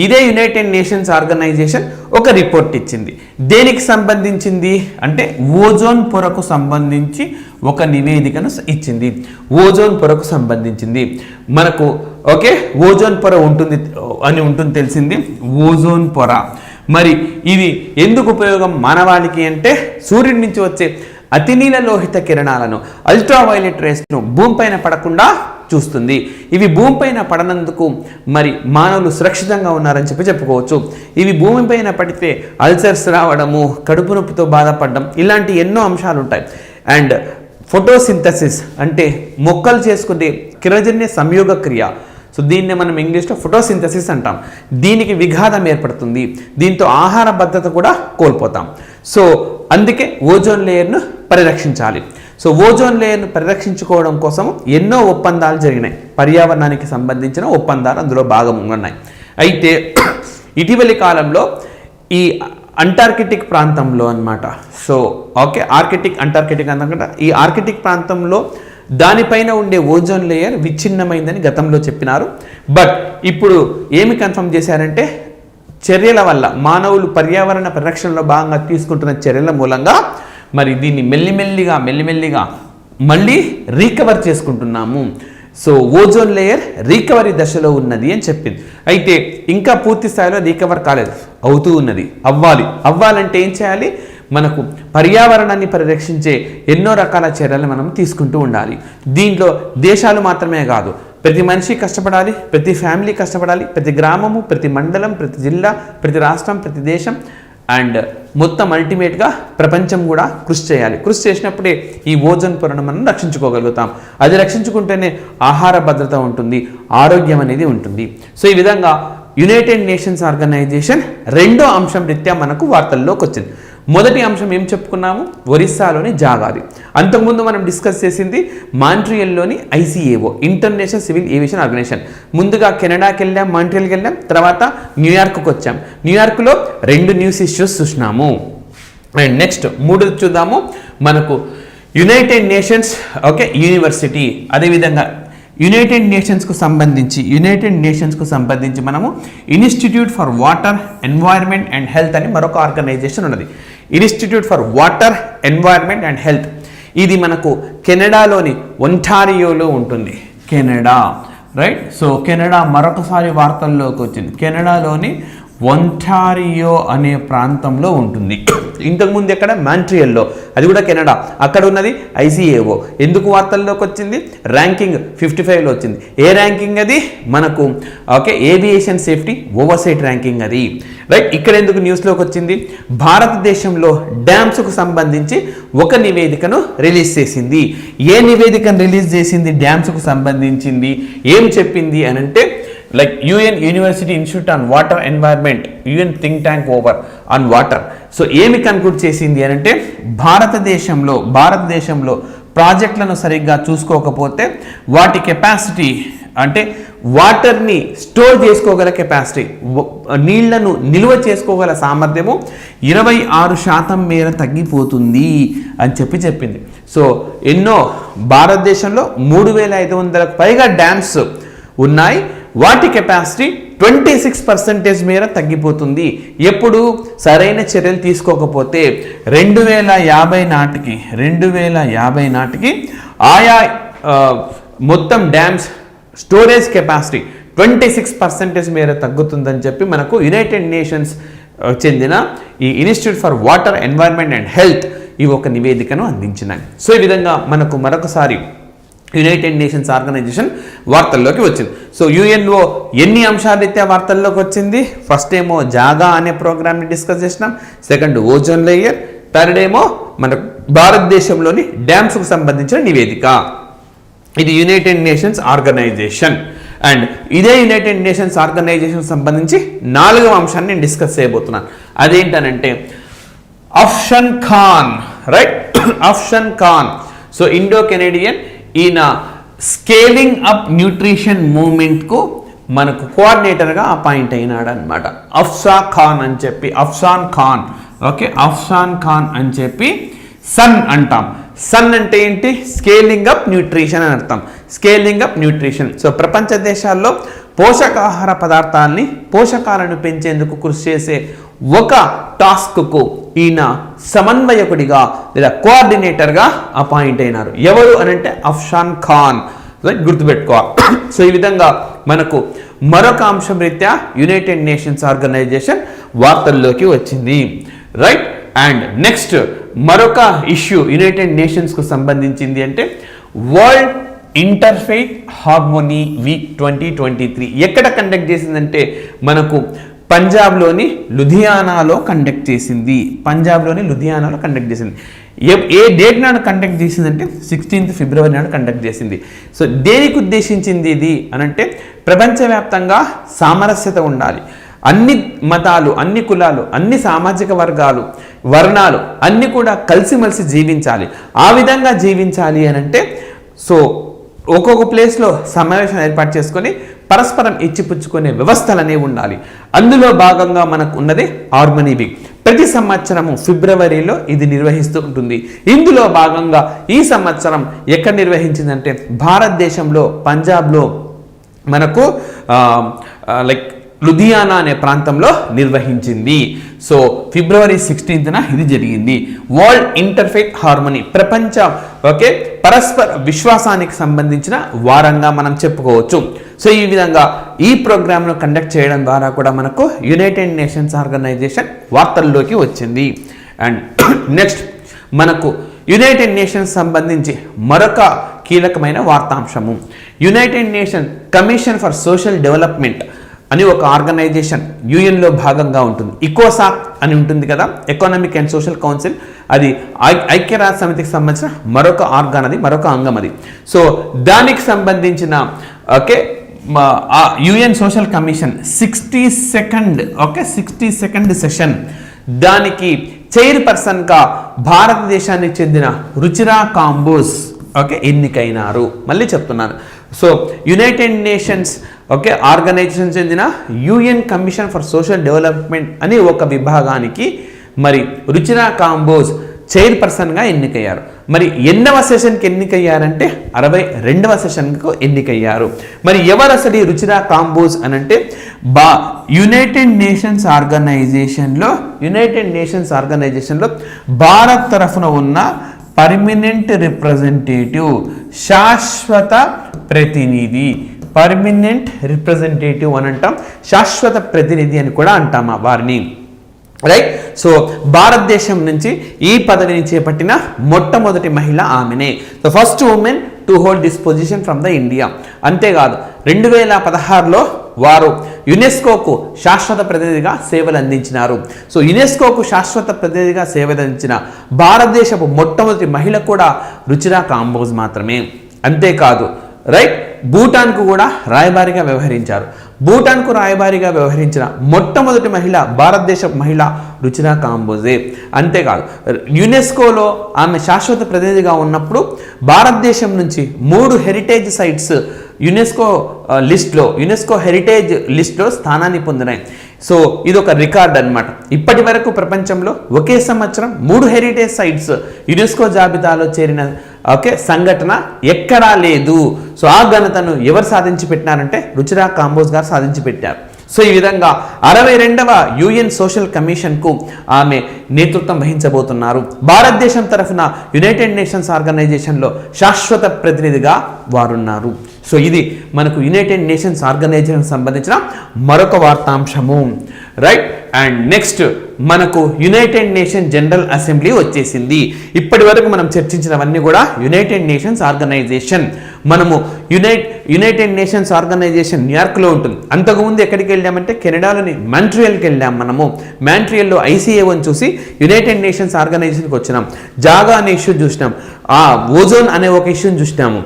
Speaker 4: ఇదే యునైటెడ్ నేషన్స్ ఆర్గనైజేషన్ ఒక రిపోర్ట్ ఇచ్చింది. దేనికి సంబంధించింది అంటే ఓజోన్ పొరకు సంబంధించి ఒక నివేదికను ఇచ్చింది. ఓజోన్ పొరకు సంబంధించింది మనకు ఓకే, ఓజోన్ పొర ఉంటుంది తెలిసింది. ఓజోన్ పొర మరి ఇది ఎందుకు ఉపయోగం మానవాళికి అంటే సూర్యుడి నుంచి వచ్చే అతినీల లోహిత కిరణాలను అల్ట్రావైలెట్ రేస్ను భూమిపైన పడకుండా చూస్తుంది. ఇవి భూమిపైన పడనందుకు మరి మానవులు సురక్షితంగా ఉన్నారని చెప్పుకోవచ్చు. ఇవి భూమిపైన పడితే అల్సర్స్ రావడము, కడుపు నొప్పితో బాధపడడం ఇలాంటి ఎన్నో అంశాలు ఉంటాయి. అండ్ ఫోటోసింథసిస్ అంటే మొక్కలు చేసుకునే కిరణజన్య సంయోగ క్రియ, సో దీన్ని మనం ఇంగ్లీష్లో ఫోటోసింథసిస్ అంటాం. దీనికి విఘాతం ఏర్పడుతుంది, దీంతో ఆహార భద్రత కూడా కోల్పోతాం. సో అందుకే ఓజోన్ లేయర్ను పరిరక్షించాలి. సో ఓజోన్ లేయర్ను పరిరక్షించుకోవడం కోసం ఎన్నో ఒప్పందాలు జరిగినాయి, పర్యావరణానికి సంబంధించిన ఒప్పందాలు అందులో భాగంగా ఉన్నాయి. అయితే ఇటీవలి కాలంలో ఈ అంటార్కిటిక్ ప్రాంతంలో అన్నమాట, సో ఓకే అంటార్కిటిక్ అనమాట, ఈ ఆర్కిటిక్ ప్రాంతంలో దానిపైన ఉండే ఓజోన్ లేయర్ విచ్ఛిన్నమైందని గతంలో చెప్పినారు. బట్ ఇప్పుడు ఏమి కన్ఫర్మ్ చేశారంటే చర్యల వల్ల, మానవులు పర్యావరణ పరిరక్షణలో భాగంగా తీసుకుంటున్న చర్యల మూలంగా మరి దీన్ని మెల్లిమెల్లిగా మళ్ళీ రీకవర్ చేసుకుంటున్నాము. సో ఓజోన్ లేయర్ రీకవరీ దశలో ఉన్నది అని చెప్పింది. అయితే ఇంకా పూర్తి స్థాయిలో రీకవర్ కాలేదు, అవుతూ ఉన్నది. అవ్వాలంటే ఏం చేయాలి, మనకు పర్యావరణాన్ని పరిరక్షించే ఎన్నో రకాల చర్యలు మనం తీసుకుంటూ ఉండాలి. దీంట్లో దేశాలు మాత్రమే కాదు, ప్రతి మనిషి కష్టపడాలి, ప్రతి ఫ్యామిలీ కష్టపడాలి, ప్రతి గ్రామము, ప్రతి మండలం, ప్రతి జిల్లా, ప్రతి రాష్ట్రం, ప్రతి దేశం అండ్ మొత్తం అల్టిమేట్గా ప్రపంచం కూడా కృషి చేయాలి. కృషి చేసినప్పుడే ఈ ఓజోన్ పొరను మనం రక్షించుకోగలుగుతాం. అది రక్షించుకుంటేనే ఆహార భద్రత ఉంటుంది, ఆరోగ్యం అనేది ఉంటుంది. సో ఈ విధంగా యునైటెడ్ నేషన్స్ ఆర్గనైజేషన్ రెండో అంశం రీత్యా మనకు వార్తల్లోకి వచ్చింది. మొదటి అంశం ఏం చెప్పుకున్నాము, ఒరిస్సాలోని జాగాది. అంతకుముందు మనం డిస్కస్ చేసింది మాంట్రియల్లోని ICAO, International civil aviation Organisation. ముందుగా కెనడాకి వెళ్ళాం, మాంట్రియల్కి వెళ్ళాం, తర్వాత న్యూయార్క్కి వచ్చాం. న్యూయార్క్లో 2 న్యూస్ ఇష్యూస్ చూసినాము. అండ్ నెక్స్ట్ 3 చూద్దాము, మనకు యునైటెడ్ నేషన్స్ ఓకే యూనివర్సిటీ, అదేవిధంగా యునైటెడ్ నేషన్స్కు సంబంధించి మనము institute for water, environment and health అని మరొక ఆర్గనైజేషన్ ఉన్నది. Institute for water, environment and health ఇది మనకు కెనడాలోని ఒంటారియోలో ఉంటుంది. Canada right. సో కెనడా మరొకసారి వార్తల్లోకి వచ్చింది. కెనడాలోని ఒంటారియో అనే ప్రాంతంలో ఉంటుంది. ఇంతకుముందు ఎక్కడ మాంట్రియల్లో, అది కూడా కెనడా, అక్కడ ఉన్నది ICAO. ఎందుకు వార్తల్లోకి వచ్చింది, ర్యాంకింగ్ 55లో వచ్చింది. ఏ ర్యాంకింగ్ అది, మనకు okay aviation safety oversight ranking అది రైట్. ఇక్కడ ఎందుకు న్యూస్లోకి వచ్చింది, భారతదేశంలో డ్యామ్స్కు సంబంధించి ఒక నివేదికను రిలీజ్ చేసింది. ఏ నివేదికను రిలీజ్ చేసింది, డ్యామ్స్కు సంబంధించింది, ఏం చెప్పింది అని అంటే like UN university institute on water environment, UN think tank over on water. So ఏమి కన్క్లూడ్ చేసింది అని అంటే భారతదేశంలో ప్రాజెక్టులను సరిగ్గా చూసుకోకపోతే వాటి కెపాసిటీ అంటే వాటర్ని స్టోర్ చేసుకోగల కెపాసిటీ, నీళ్లను నిల్వ చేసుకోగల సామర్థ్యము 26% మేర తగ్గిపోతుంది అని చెప్పింది. సో ఎన్నో భారతదేశంలో 3500కు పైగా డ్యామ్స్ ఉన్నాయి, వాటి కెపాసిటీ 26% మేర తగ్గిపోతుంది. ఎప్పుడు సరైన చర్యలు తీసుకోకపోతే 2050 నాటికి ఆయా మొత్తం డ్యామ్స్ స్టోరేజ్ కెపాసిటీ 26% మేర తగ్గుతుందని చెప్పి మనకు యునైటెడ్ నేషన్స్ చెందిన ఈ institute for water, environment and health ఇవి ఒక నివేదికను అందించినాయి. సో ఈ విధంగా మనకు మరొకసారి యునైటెడ్ నేషన్స్ ఆర్గనైజేషన్ వార్తల్లోకి వచ్చింది. సో UNO ఎన్ని అంశాలు అయితే వార్తల్లోకి వచ్చింది, ఫస్ట్ ఏమో జాగా అనే ప్రోగ్రామ్ని డిస్కస్ చేసినాం, సెకండ్ ఓజోన్ లేయర్, థర్డ్ ఏమో మన భారతదేశంలోని డ్యామ్స్కు సంబంధించిన నివేదిక. ఇది యునైటెడ్ నేషన్స్ ఆర్గనైజేషన్. అండ్ ఇదే యునైటెడ్ నేషన్స్ ఆర్గనైజేషన్ సంబంధించి 4వ అంశాన్ని నేను డిస్కస్ చేయబోతున్నాను. అదేంటనంటే Afshan Khan right. Afshan Khan so Indo Canadian, ఈయన స్కేలింగ్ అప్ న్యూట్రిషన్ మూవ్మెంట్కు మనకు కోఆర్డినేటర్గా అపాయింట్ అయినాడు అనమాట. అఫ్సాన్ ఖాన్ అని చెప్పి, అఫ్సాన్ ఖాన్, ఓకే, అఫ్సాన్ ఖాన్ అని చెప్పి సన్ అంటాం. సన్ అంటే ఏంటి? స్కేలింగ్ అప్ న్యూట్రిషన్ అని అర్థం. Scaling up nutrition. సో ప్రపంచ దేశాల్లో పోషకాహార పదార్థాలని, పోషకాలను పెంచేందుకు కృషి చేసే ఒక టాస్క్కు ఈయన సమన్వయకుడిగా లేదా కోఆర్డినేటర్గా అపాయింట్ అయినారు. ఎవరు అని అంటే అఫ్సాన్ ఖాన్. రైట్, గుర్తుపెట్టుకోవాలి. సో ఈ విధంగా మనకు మరొక అంశం రీత్యా యునైటెడ్ నేషన్స్ ఆర్గనైజేషన్ వార్తల్లోకి వచ్చింది. రైట్, అండ్ నెక్స్ట్ మరొక ఇష్యూ యునైటెడ్ నేషన్స్కు సంబంధించింది అంటే వరల్డ్ ఇంటర్ఫెయిత్ హార్మోనీ వీక్ 2023 ఎక్కడ కండక్ట్ చేసిందంటే మనకు పంజాబ్లోని లుధియానాలో కండక్ట్ చేసింది. పంజాబ్లోని లుధియానాలో కండక్ట్ చేసింది. ఏ డేట్ నాడు కండక్ట్ చేసిందంటే 16th ఫిబ్రవరి నాడు కండక్ట్ చేసింది. సో దేనికి ఉద్దేశించింది ఇది అనంటే ప్రపంచవ్యాప్తంగా సామరస్యత ఉండాలి. అన్ని మతాలు, అన్ని కులాలు, అన్ని సామాజిక వర్గాలు, వర్ణాలు అన్నీ కూడా కలిసిమెలిసి జీవించాలి. ఆ విధంగా జీవించాలి అనంటే సో ఒక్కొక్క ప్లేస్లో సమావేశం ఏర్పాటు చేసుకొని పరస్పరం ఇచ్చిపుచ్చుకునే వ్యవస్థలు అనేవి ఉండాలి. అందులో భాగంగా మనకు ఉన్నది హార్మనీ వీక్. ప్రతి సంవత్సరము ఫిబ్రవరిలో ఇది నిర్వహిస్తూ ఉంటుంది. ఇందులో భాగంగా ఈ సంవత్సరం ఎక్కడ నిర్వహించిందంటే భారతదేశంలో పంజాబ్లో మనకు లైక్ లుధియానా అనే ప్రాంతంలో నిర్వహించింది. సో ఫిబ్రవరి 16th ఇది జరిగింది. వరల్డ్ ఇంటర్ఫెయిత్ హార్మనీ, ప్రపంచ పరస్పర విశ్వాసానికి సంబంధించిన వారంగా మనం చెప్పుకోవచ్చు. సో ఈ విధంగా ఈ ప్రోగ్రామ్ను కండక్ట్ చేయడం ద్వారా కూడా మనకు యునైటెడ్ నేషన్స్ ఆర్గనైజేషన్ వార్తల్లోకి వచ్చింది. అండ్ నెక్స్ట్ మనకు యునైటెడ్ నేషన్స్ సంబంధించి మరొక కీలకమైన వార్తాంశము, United Nation commission for social development అని ఒక ఆర్గనైజేషన్ యుఎన్లో భాగంగా ఉంటుంది. ఇకోసాక్ అని ఉంటుంది కదా, ఎకనామిక్ అండ్ సోషల్ కౌన్సిల్. అది ఐక్యరాజ్య సమితికి సంబంధించిన మరొక ఆర్గాన్, అది మరొక అంగం అది. సో దానికి సంబంధించిన UN social commission 62nd session, దానికి చైర్పర్సన్గా భారతదేశానికి చెందిన రుచిరా కాంబోజ్ ఎన్నికైనారు. మళ్ళీ చెప్తున్నాను. సో యునైటెడ్ నేషన్స్ ఆర్గనైజేషన్ చెందిన UN commission for social development అని ఒక విభాగానికి మరి రుచిరా కాంబోజ్ చైర్పర్సన్గా ఎన్నికయ్యారు. మరి ఎన్నవ సెషన్కి ఎన్నికయ్యారంటే 62వ సెషన్కు ఎన్నికయ్యారు. మరి ఎవరు అసలు ఈ రుచిరా కాంబోజ్ అని అంటే యునైటెడ్ నేషన్స్ ఆర్గనైజేషన్లో భారత్ తరఫున ఉన్న పర్మనెంట్ రిప్రజెంటేటివ్, శాశ్వత ప్రతినిధి. పర్మనెంట్ రిప్రజెంటేటివ్ అని అంటాం, శాశ్వత ప్రతినిధి అని కూడా అంటాం వారిని. రైట్. సో భారతదేశం నుంచి ఈ పదవిని చేపట్టిన మొట్టమొదటి మహిళ ఆమెనే. The first women to hold this position from the India. అంతేకాదు 2016లో వారు యునెస్కోకు శాశ్వత ప్రతినిధిగా సేవలు అందించినారు. సో యునెస్కోకు శాశ్వత ప్రతినిధిగా సేవలు అందించిన భారతదేశపు మొట్టమొదటి మహిళ కూడా రుచిరా కాంబోజ్ మాత్రమే. అంతేకాదు రైట్, భూటాన్కు కూడా రాయబారిగా వ్యవహరించారు. భూటాన్కు రాయబారిగా వ్యవహరించిన మొట్టమొదటి మహిళ భారతదేశ మహిళ రుచిరా కాంబోజే. అంతేకాదు యునెస్కోలో ఆమె శాశ్వత ప్రతినిధిగా ఉన్నప్పుడు భారతదేశం నుంచి 3 హెరిటేజ్ సైట్స్ యునెస్కో హెరిటేజ్ లిస్ట్లో స్థానాన్ని పొందినాయి. సో ఇది ఒక రికార్డ్ అన్నమాట. ఇప్పటి వరకు ప్రపంచంలో ఒకే సంవత్సరం 3 హెరిటేజ్ సైట్స్ యునెస్కో జాబితాలో చేరిన సంఘటన ఎక్కడా లేదు. సో ఆ ఘనతను ఎవరు సాధించి పెట్టినారంటే రుచిరా కాంబోజ్ గారు సాధించి పెట్టారు. సో ఈ విధంగా 62వ యుఎన్ సోషల్ కమిషన్కు ఆమె నేతృత్వం వహించబోతున్నారు. భారతదేశం తరఫున యునైటెడ్ నేషన్స్ ఆర్గనైజేషన్లో శాశ్వత ప్రతినిధిగా వారున్నారు. సో ఇది మనకు యునైటెడ్ నేషన్స్ ఆర్గనైజేషన్ సంబంధించిన మరొక వార్తాంశము. రైట్. అండ్ నెక్స్ట్ మనకు యునైటెడ్ నేషన్ జనరల్ అసెంబ్లీ వచ్చేసింది. ఇప్పటి వరకు మనం చర్చించినవన్నీ కూడా యునైటెడ్ నేషన్స్ ఆర్గనైజేషన్. మనము యునైటెడ్ నేషన్స్ ఆర్గనైజేషన్ న్యూయార్క్లో ఉంటుంది. అంతకుముందు ఎక్కడికి వెళ్ళామంటే కెనడాలోని మాంట్రియల్కి వెళ్ళాం. మనము మాంట్రియల్లో ICAO చూసి యునైటెడ్ నేషన్స్ ఆర్గనైజేషన్కి వచ్చినాం. జాగా అనే ఇష్యూ చూసినాం, ఓజోన్ అనే ఒక ఇష్యూని చూసినాము.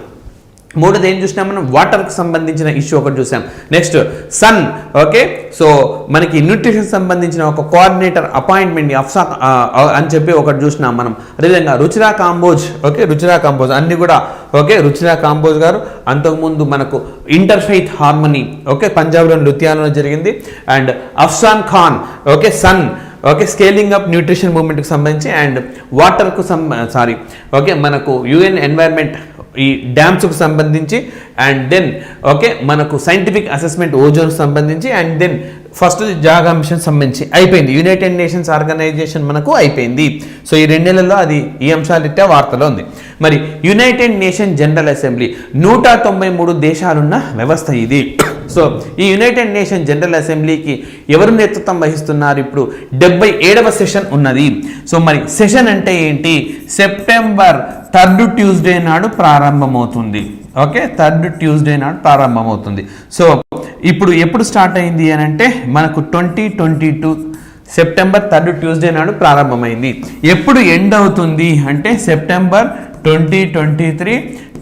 Speaker 4: మూడోది ఏం చూసినాం మనం, వాటర్కి సంబంధించిన ఇష్యూ ఒకటి చూసాం. నెక్స్ట్ సన్, ఓకే, సో మనకి న్యూట్రిషన్ సంబంధించిన ఒక కోఆర్డినేటర్ అపాయింట్మెంట్ అని చెప్పి ఒకటి చూసినాం మనం. అదేవిధంగా రుచిరా కాంబోజ్, ఓకే, రుచిరా కాంబోజ్ అన్ని కూడా ఓకే, రుచిరా కాంబోజ్ గారు అంతకుముందు మనకు ఇంటర్ఫెయిత్ హార్మనీ, ఓకే, పంజాబ్లోని లుధియానాలో జరిగింది. And Afsan Khan, okay, SUN, okay, scaling up nutrition మూవ్మెంట్కి సంబంధించి. అండ్ వాటర్కు ఓకే, మనకు యుఎన్ ఎన్వైర్న్మెంట్ ఈ డ్యామ్స్కు సంబంధించి. అండ్ దెన్ ఓకే, మనకు సైంటిఫిక్ అసెస్మెంట్ ఓజోన్కి సంబంధించి. And then first Jaga mission సంబంధించి అయిపోయింది. యునైటెడ్ నేషన్స్ ఆర్గనైజేషన్ మనకు అయిపోయింది. సో ఈ 2 నెలల్లో అది ఈ అంశాలు ఇట్టే వార్తలో ఉంది. మరి యునైటెడ్ నేషన్ జనరల్ అసెంబ్లీ 193 దేశాలున్న వ్యవస్థ ఇది. సో ఈ యునైటెడ్ నేషన్ జనరల్ అసెంబ్లీకి ఎవరు నేతృత్వం వహిస్తున్నారు? ఇప్పుడు 77వ సెషన్ ఉన్నది. సో మరి సెషన్ అంటే ఏంటి? సెప్టెంబర్ 3rd ట్యూస్డే నాడు ప్రారంభమవుతుంది. ఓకే, 3rd ట్యూస్డే నాడు ప్రారంభమవుతుంది. సో ఇప్పుడు ఎప్పుడు స్టార్ట్ అయింది అని అంటే మనకు 2022 సెప్టెంబర్ 3rd ట్యూస్డే నాడు ప్రారంభమైంది. ఎప్పుడు ఎండ్ అవుతుంది అంటే సెప్టెంబర్ 2023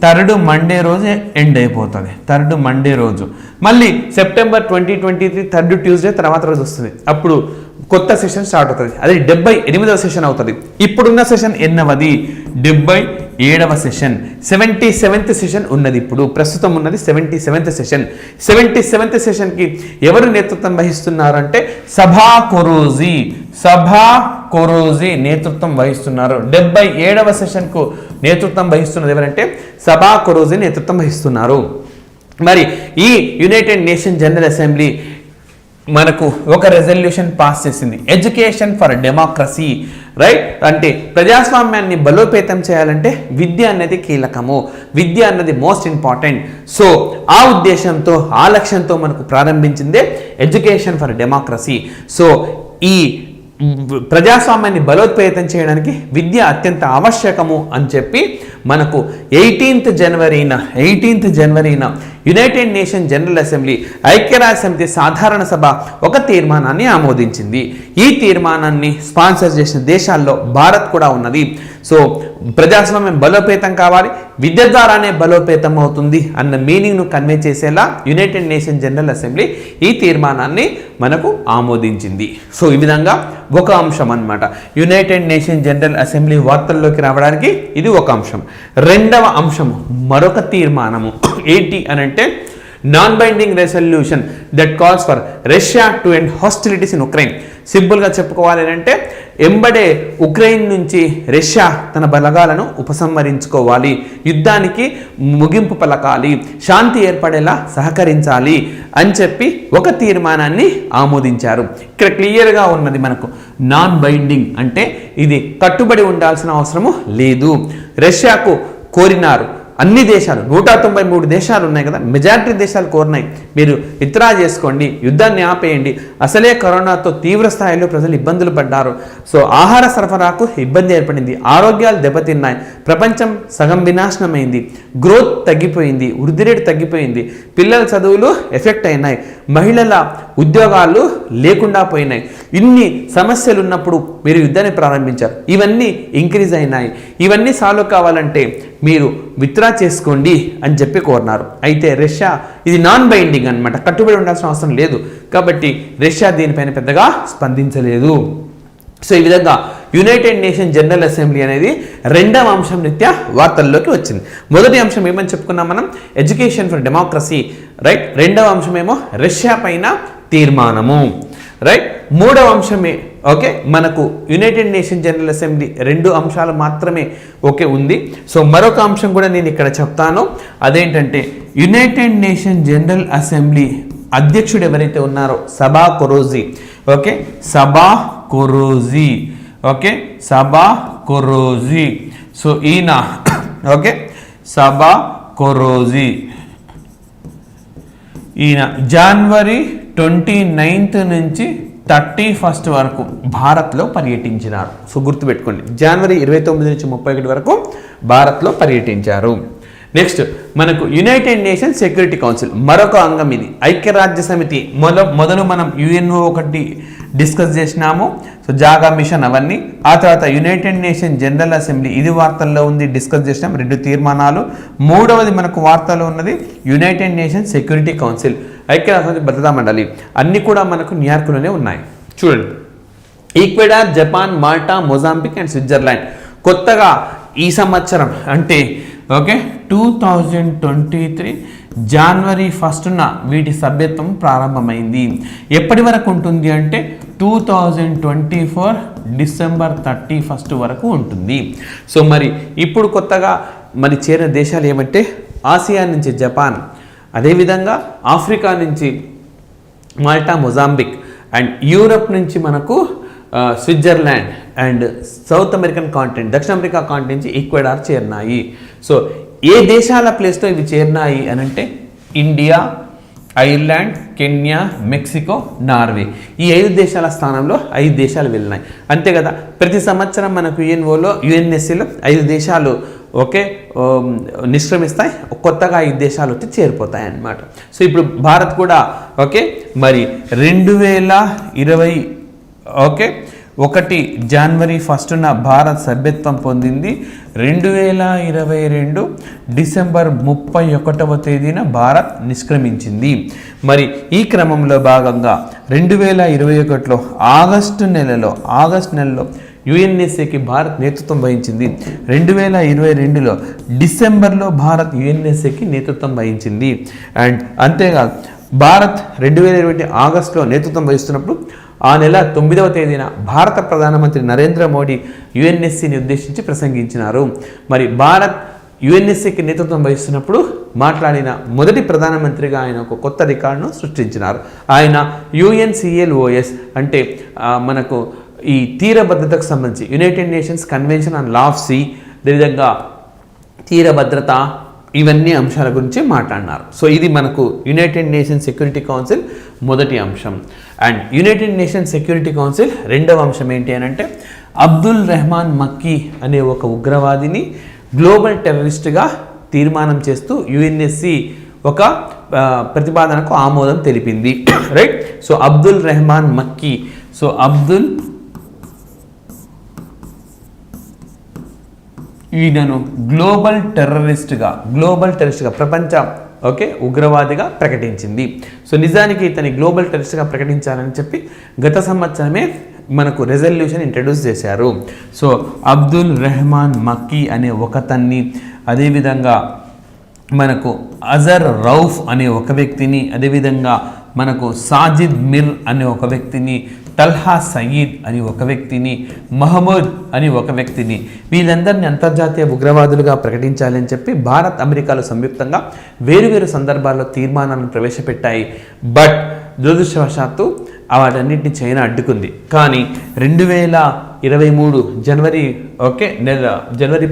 Speaker 4: 3rd మండే రోజు ఎండ్ అయిపోతుంది. 3rd మండే రోజు మళ్ళీ సెప్టెంబర్ 2023 3rd ట్యూస్డే తర్వాత రోజు వస్తుంది. అప్పుడు కొత్త సెషన్ స్టార్ట్ అవుతుంది. అది 78వ సెషన్ అవుతుంది. ఇప్పుడున్న సెషన్ ఎన్నవది? 77వ సెషన్, 77th సెషన్ ఉన్నది. ఇప్పుడు ప్రస్తుతం ఉన్నది 77th సెషన్. 77th సెషన్కి ఎవరు నేతృత్వం వహిస్తున్నారు అంటే సభా కొరోజీ నేతృత్వం వహిస్తున్నారు. 77వ సెషన్కు నేతృత్వం వహిస్తున్నది ఎవరంటే సభా కొరోజీ నేతృత్వం వహిస్తున్నారు. మరి ఈ యునైటెడ్ నేషన్ జనరల్ అసెంబ్లీ మనకు ఒక రెజల్యూషన్ పాస్ చేసింది, ఎడ్యుకేషన్ ఫర్ డెమోక్రసీ, రైట్? అంటే ప్రజాస్వామ్యాన్ని బలోపేతం చేయాలంటే విద్య అనేది కీలకము, విద్య అన్నది మోస్ట్ ఇంపార్టెంట్. సో ఆ ఉద్దేశంతో, ఆ లక్ష్యంతో మనకు ప్రారంభించిందే ఎడ్యుకేషన్ ఫర్ డెమోక్రసీ. సో ఈ ప్రజాస్వామ్యాన్ని బలోపేతం చేయడానికి విద్య అత్యంత ఆవశ్యకము అని చెప్పి మనకు 18th జనవరిన యునైటెడ్ నేషన్ జనరల్ అసెంబ్లీ ఐక్యరాజ్య సమితి సాధారణ సభ ఒక తీర్మానాన్ని ఆమోదించింది. ఈ తీర్మానాన్ని స్పాన్సర్ చేసిన దేశాల్లో భారత్ కూడా ఉన్నది. సో ప్రజాస్వామ్యం బలోపేతం కావాలి, విద్య ద్వారానే బలోపేతం అవుతుంది అన్న మీనింగ్ను కన్వే చేసేలా యునైటెడ్ నేషన్ జనరల్ అసెంబ్లీ ఈ తీర్మానాన్ని మనకు ఆమోదించింది. సో ఈ విధంగా ఒక అంశం అన్నమాట. యునైటెడ్ నేషన్ జనరల్ అసెంబ్లీ వార్తల్లోకి రావడానికి ఇది ఒక అంశం. రెండవ అంశము మరొక తీర్మానము ఏంటి అని అంటే non binding resolution that calls for Russia to end hostilities in Ukraine. సింపుల్గా చెప్పుకోవాలి అంటే ఎంబడే ఉక్రెయిన్ నుంచి రష్యా తన బలగాలను ఉపసంహరించుకోవాలి, యుద్ధానికి ముగింపు పలకాలి, శాంతి ఏర్పడేలా సహకరించాలి అని చెప్పి ఒక తీర్మానాన్ని ఆమోదించారు. ఇక్కడ క్లియర్గా ఉన్నది మనకు నాన్ బైండింగ్ అంటే ఇది కట్టుబడి ఉండాల్సిన అవసరము లేదు. రష్యాకు కోరినారు అన్ని దేశాలు, 193 దేశాలు ఉన్నాయి కదా, మెజారిటీ దేశాలు కోరినాయి మీరు విత్డ్రా చేసుకోండి, యుద్ధాన్ని ఆపేయండి, అసలే కరోనాతో తీవ్ర స్థాయిలో ప్రజలు ఇబ్బందులు పడ్డారు. సో ఆహార సరఫరాకు ఇబ్బంది ఏర్పడింది, ఆరోగ్యాలు దెబ్బతిన్నాయి, ప్రపంచం సగం వినాశనమైంది, గ్రోత్ తగ్గిపోయింది, వృద్ధి రేటు తగ్గిపోయింది, పిల్లల చదువులు ఎఫెక్ట్ అయినాయి, మహిళల ఉద్యోగాలు లేకుండా పోయినాయి. ఇన్ని సమస్యలు ఉన్నప్పుడు మీరు యుద్ధాన్ని ప్రారంభించారు, ఇవన్నీ ఇంక్రీజ్ అయినాయి, ఇవన్నీ సాల్వ్ కావాలంటే మీరు విత్డ్రా చేసుకోండి అని చెప్పి కోరినారు. అయితే రష్యా ఇది నాన్ బైండింగ్ అన్నమాట, కట్టుబడి ఉండాల్సిన అవసరం లేదు కాబట్టి రష్యా దీనిపైన పెద్దగా స్పందించలేదు. సో ఈ విధంగా యునైటెడ్ నేషన్ జనరల్ అసెంబ్లీ అనేది రెండవ అంశం రీత్యా వార్తల్లోకి వచ్చింది. మొదటి అంశం ఏమని చెప్పుకున్నాం మనం, ఎడ్యుకేషన్ ఫర్ డెమోక్రసీ, రైట్? రెండవ అంశమేమో రష్యా పైన తీర్మానము, రైట్? మూడవ అంశమే ఓకే మనకు యునైటెడ్ నేషన్ జనరల్ అసెంబ్లీ 2 అంశాలు మాత్రమే ఓకే ఉంది. సో మరొక అంశం కూడా నేను ఇక్కడ చెప్తాను, అదేంటంటే యునైటెడ్ నేషన్ జనరల్ అసెంబ్లీ అధ్యక్షుడు ఎవరైతే ఉన్నారో సభా కొరోజీ, ఓకే, సభా కొరోజీ, ఓకే, సభా కొరోజీ. సో ఈయన ఓకే సభా కొరోజీ ఈయన జనవరి 29th నుంచి 31st వరకు భారత్లో పర్యటించినారు. సో గుర్తుపెట్టుకోండి, జనవరి 29 నుంచి 31 వరకు భారత్లో పర్యటించారు. నెక్స్ట్ మనకు యునైటెడ్ నేషన్ సెక్యూరిటీ కౌన్సిల్ మరొక అంగం ఇది, ఐక్యరాజ్య సమితి. మొదలు మనం UNO ఒకటి డిస్కస్ చేసినాము. సో జాగా మిషన్ అవన్నీ. ఆ తర్వాత యునైటెడ్ నేషన్ జనరల్ అసెంబ్లీ, ఇది వార్తల్లో ఉంది, డిస్కస్ చేసినాం, 2 తీర్మానాలు. మూడవది మనకు వార్తలో ఉన్నది యునైటెడ్ నేషన్ సెక్యూరిటీ కౌన్సిల్, ఐక్యరాజ్యసమితి భద్రతా మండలి, అన్నీ కూడా మనకు న్యూయార్క్లోనే ఉన్నాయి. చూడండి, Ecuador, Japan, Malta, Mozambique and Switzerland కొత్తగా ఈ సంవత్సరం అంటే 2023 జనవరి 1న వీటి సభ్యత్వం ప్రారంభమైంది. ఎప్పటి వరకు ఉంటుంది అంటే 2024 డిసెంబర్ 31 వరకు ఉంటుంది. సో మరి ఇప్పుడు కొత్తగా మరి చేరిన దేశాలు ఏమంటే ఆసియా నుంచి జపాన్, అదేవిధంగా ఆఫ్రికా నుంచి మాల్టా, మొజాంబిక్ అండ్ యూరప్ నుంచి మనకు Switzerland and south American continent, దక్షిణ అమెరికా కాంటినెంట్ నుంచి ఈక్వెడార్ చేరినాయి. సో ఏ దేశాల ప్లేస్లో ఇవి చేరినాయి అని అంటే India, Ireland, Kenya, Mexico, Norway, ఈ 5 దేశాల స్థానంలో 5 దేశాలు వెళ్ళినాయి. అంతే కదా, ప్రతి సంవత్సరం మనకు యుఎన్ఎస్సిలో 5 దేశాలు నిష్క్రమిస్తాయి, కొత్తగా 5 దేశాలు వచ్చి చేరిపోతాయి అన్నమాట. సో ఇప్పుడు భారత్ కూడా మరి 2020 1 జనవరి 1న భారత్ సభ్యత్వం పొందింది. 2022 డిసెంబర్ 31వ తేదీన భారత్ నిష్క్రమించింది. మరి ఈ క్రమంలో భాగంగా 2021లో ఆగస్టు నెలలో యుఎన్ఎస్ఏకి భారత్ నేతృత్వం వహించింది. 2022లో డిసెంబర్లో భారత్ యుఎన్ఎస్ఏకి నేతృత్వం వహించింది. అండ్ అంతేకాదు, భారత్ 2020 ఆగస్టులో నేతృత్వం వహిస్తున్నప్పుడు ఆ నెల 9వ తేదీన భారత ప్రధానమంత్రి నరేంద్ర మోడీ యుఎన్ఎస్సిని ఉద్దేశించి ప్రసంగించినారు. మరి భారత్ యుఎన్ఎస్సికి నేతృత్వం వహిస్తున్నప్పుడు మాట్లాడిన మొదటి ప్రధానమంత్రిగా ఆయన ఒక కొత్త రికార్డును సృష్టించినారు. ఆయన UNCLOS అంటే మనకు ఈ తీర భద్రతకు సంబంధించి United Nations Convention on Law of Sea, అదేవిధంగా తీర భద్రత, ఇవన్నీ అంశాల గురించి మాట్లాడినారు. సో ఇది మనకు యునైటెడ్ నేషన్స్ సెక్యూరిటీ కౌన్సిల్ మొదటి అంశం. And United Nations security council రెండవ అంశం ఏంటి అని అంటే అబ్దుల్ రెహమాన్ మక్కీ అనే ఒక ఉగ్రవాదిని గ్లోబల్ టెర్రరిస్ట్గా తీర్మానం చేస్తూ యుఎన్ఎస్సి ఒక ప్రతిపాదనకు ఆమోదం తెలిపింది. Right. So Abdul Rehman Makki, so ఈయనను గ్లోబల్ టెర్రరిస్ట్గా ప్రపంచ ఉగ్రవాదిగా ప్రకటించింది. సో నిజానికి ఇతని గ్లోబల్ టెర్రరిస్ట్గా ప్రకటించాలని చెప్పి గత సంవత్సరమే మనకు రెజల్యూషన్ ఇంట్రడ్యూస్ చేశారు. సో అబ్దుల్ రెహమాన్ మక్కీ అనే ఒకతన్ని, అదేవిధంగా మనకు అజర్ రౌఫ్ అనే ఒక వ్యక్తిని, అదేవిధంగా మనకు సాజిద్ మిర్ అనే ఒక వ్యక్తిని, తల్హా సయీద్ అని ఒక వ్యక్తిని, మహమూద్ అని ఒక వ్యక్తిని, వీళ్ళందరినీ అంతర్జాతీయ ఉగ్రవాదులుగా ప్రకటించాలని చెప్పి భారత్, అమెరికాలు సంయుక్తంగా వేరువేరు సందర్భాల్లో తీర్మానాలను ప్రవేశపెట్టాయి. బట్ దురదృష్టవశాత్తు వాటన్నింటినీ చైనా అడ్డుకుంది. కానీ 2023 జనవరి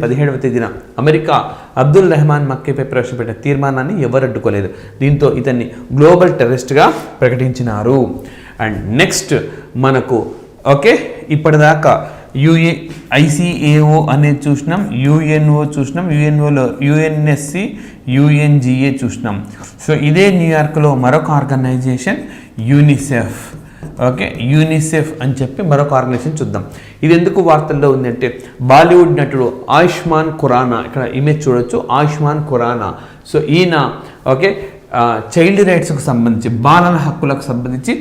Speaker 4: 17వ తేదీన అమెరికా అబ్దుల్ రెహమాన్ మక్కీపై ప్రవేశపెట్టిన తీర్మానాన్ని ఎవరు అడ్డుకోలేదు. దీంతో ఇతన్ని గ్లోబల్ టెర్రరిస్ట్గా ప్రకటించినారు. అండ్ నెక్స్ట్ మనకు ఇప్పటిదాకా ICAO అనేది చూసినాం, UNO చూసినాం, UNOలో UNSC, UNGA చూసినాం. సో ఇదే న్యూయార్క్లో మరొక ఆర్గనైజేషన్ యూనిసెఫ్ అని చెప్పి మరొక ఆర్గనైజేషన్ చూద్దాం. ఇది ఎందుకు వార్తల్లో ఉందంటే బాలీవుడ్ నటుడు ఆయుష్మాన్ ఖురానా, ఇక్కడ ఇమేజ్ చూడొచ్చు, ఆయుష్మాన్ ఖురానా. సో ఈయన చైల్డ్ రైట్స్కు సంబంధించి, బాలల హక్కులకు సంబంధించి